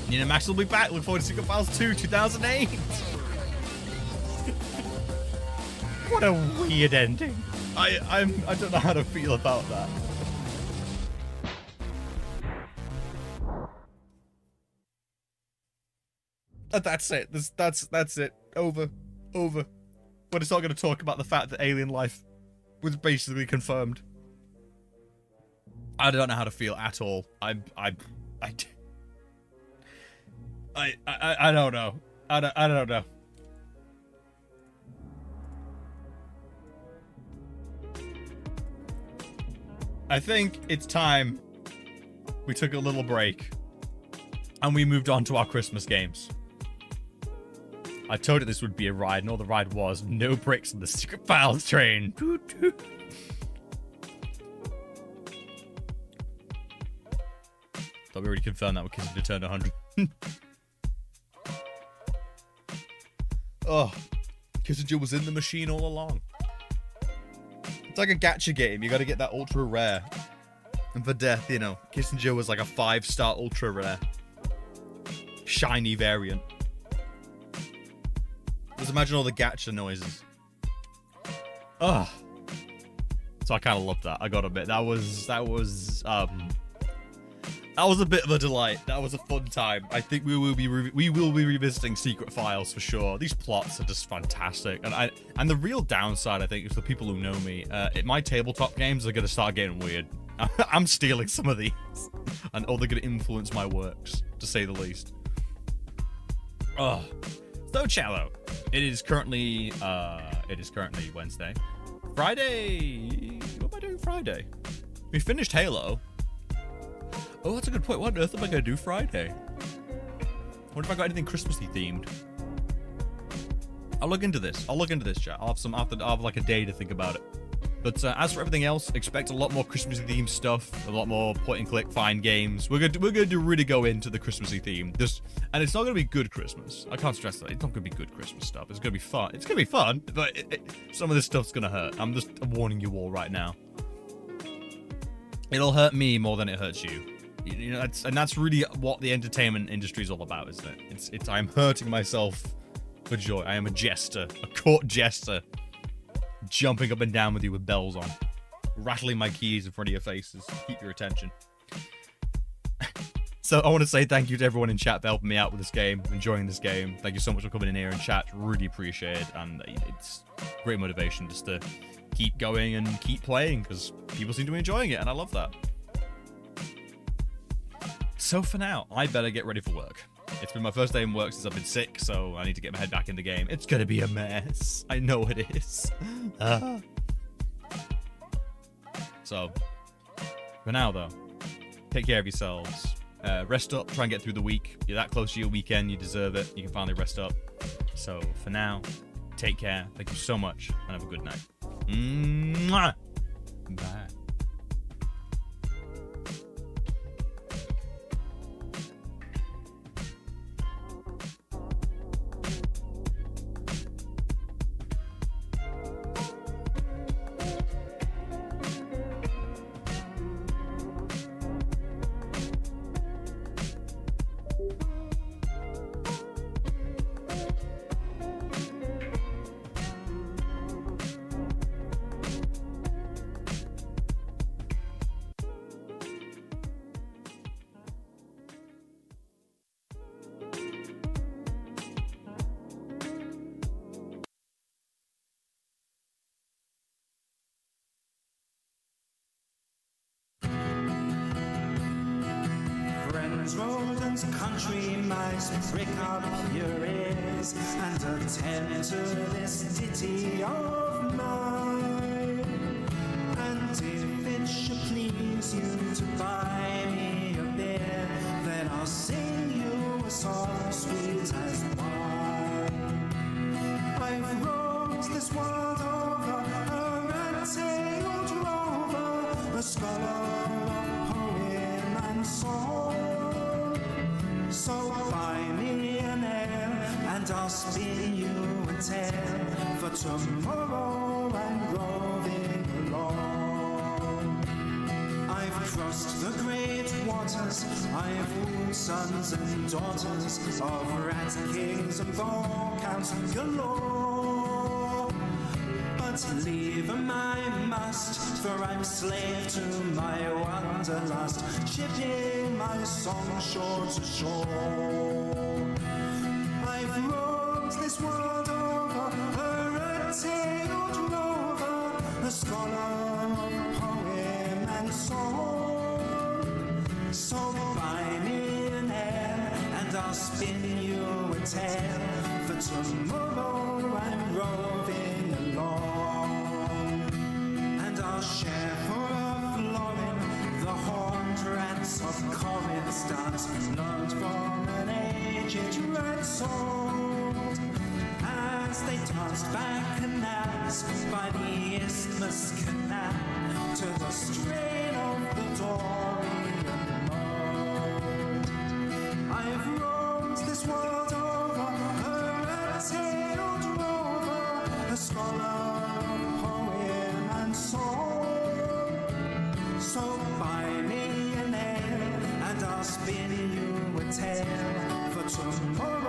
Nina Max will be back. Look forward to Secret Files 2, 2008. What a weird ending. I don't know how to feel about that. That's it. That's it. Over. We're just not going to talk about the fact that alien life was basically confirmed. I don't know how to feel at all. I don't know. I don't know. I think it's time we took a little break and we moved on to our Christmas games. I told you this would be a ride, and all the ride was no brakes on the Secret Files train. Thought we already confirmed that we're kissing to turn 100. Oh, Kissinger was in the machine all along. It's like a gacha game. You got to get that ultra rare. And for death, you know, Kissinger was like a 5-star ultra rare. Shiny variant. Just imagine all the gacha noises. Ugh. So I kind of loved that. I got a bit. That was a bit of a delight. That was a fun time. I think we will be revisiting Secret Files for sure. These plots are just fantastic. And the real downside, I think, is for people who know me, my tabletop games are going to start getting weird. I'm stealing some of these, and they're going to influence my works, to say the least. Oh, so Cello. It is currently Wednesday. Friday. What am I doing Friday? We finished Halo. Oh, that's a good point. What on earth am I going to do Friday? What if I got anything Christmassy themed? I'll look into this. I'll have like a day to think about it. But as for everything else, expect a lot more Christmassy themed stuff, a lot more point-and-click find games. We're going to really go into the Christmassy theme. And it's not going to be good Christmas. I can't stress that. It's not going to be good Christmas stuff. It's going to be fun. It's going to be fun, but some of this stuff's going to hurt. I'm just warning you all right now. It'll hurt me more than it hurts you. You know, that's really what the entertainment industry is all about, isn't it? It's I'm hurting myself for joy. I am a jester, a court jester, jumping up and down with you with bells on, rattling my keys in front of your faces to keep your attention. So I want to say thank you to everyone in chat for helping me out with this game, enjoying this game. Thank you so much for coming in here and chat. Really appreciate it, and it's great motivation just to keep going and keep playing because people seem to be enjoying it, and I love that. So for now, I better get ready for work. It's been my first day in work since I've been sick, so I need to get my head back in the game. It's gonna be a mess. I know it is. So, for now though, take care of yourselves. Rest up, try and get through the week. You're that close to your weekend, you deserve it. You can finally rest up. So, for now, take care. Thank you so much, and have a good night. Mwah! Bye. Rodents, country mice, prick up your ears and attend to this ditty of mine. And if it should please you to buy me a beer, then I'll sing you a song sweet as wine. I've roamed this world over, a rat-tailed rover, a scholar of poem and song. So buy me an ale, and I'll spin you a tale for tomorrow I'm roving along. I've crossed the great waters, I've wooed sons and daughters of rat kings and volcans galore. But leave 'em I must, for I'm slave to my wanderlust, shipping my song shore to shore. I've roamed this world over, a rat-tailed rover, a scholar of poem and song. So buy me an ale, and I'll spin you a tale, for tomorrow I'm roving along. And I'll share for a florin the horned rats of Corinth's dance, learned from an aged rat song, as they danced back canals by the Isthmus Canal to the strain of the Dorian mode. I've roamed this world over, a rat-tailed rover, a scholar of poem and song. So buy me an ale, and I'll spin you a tale for tomorrow.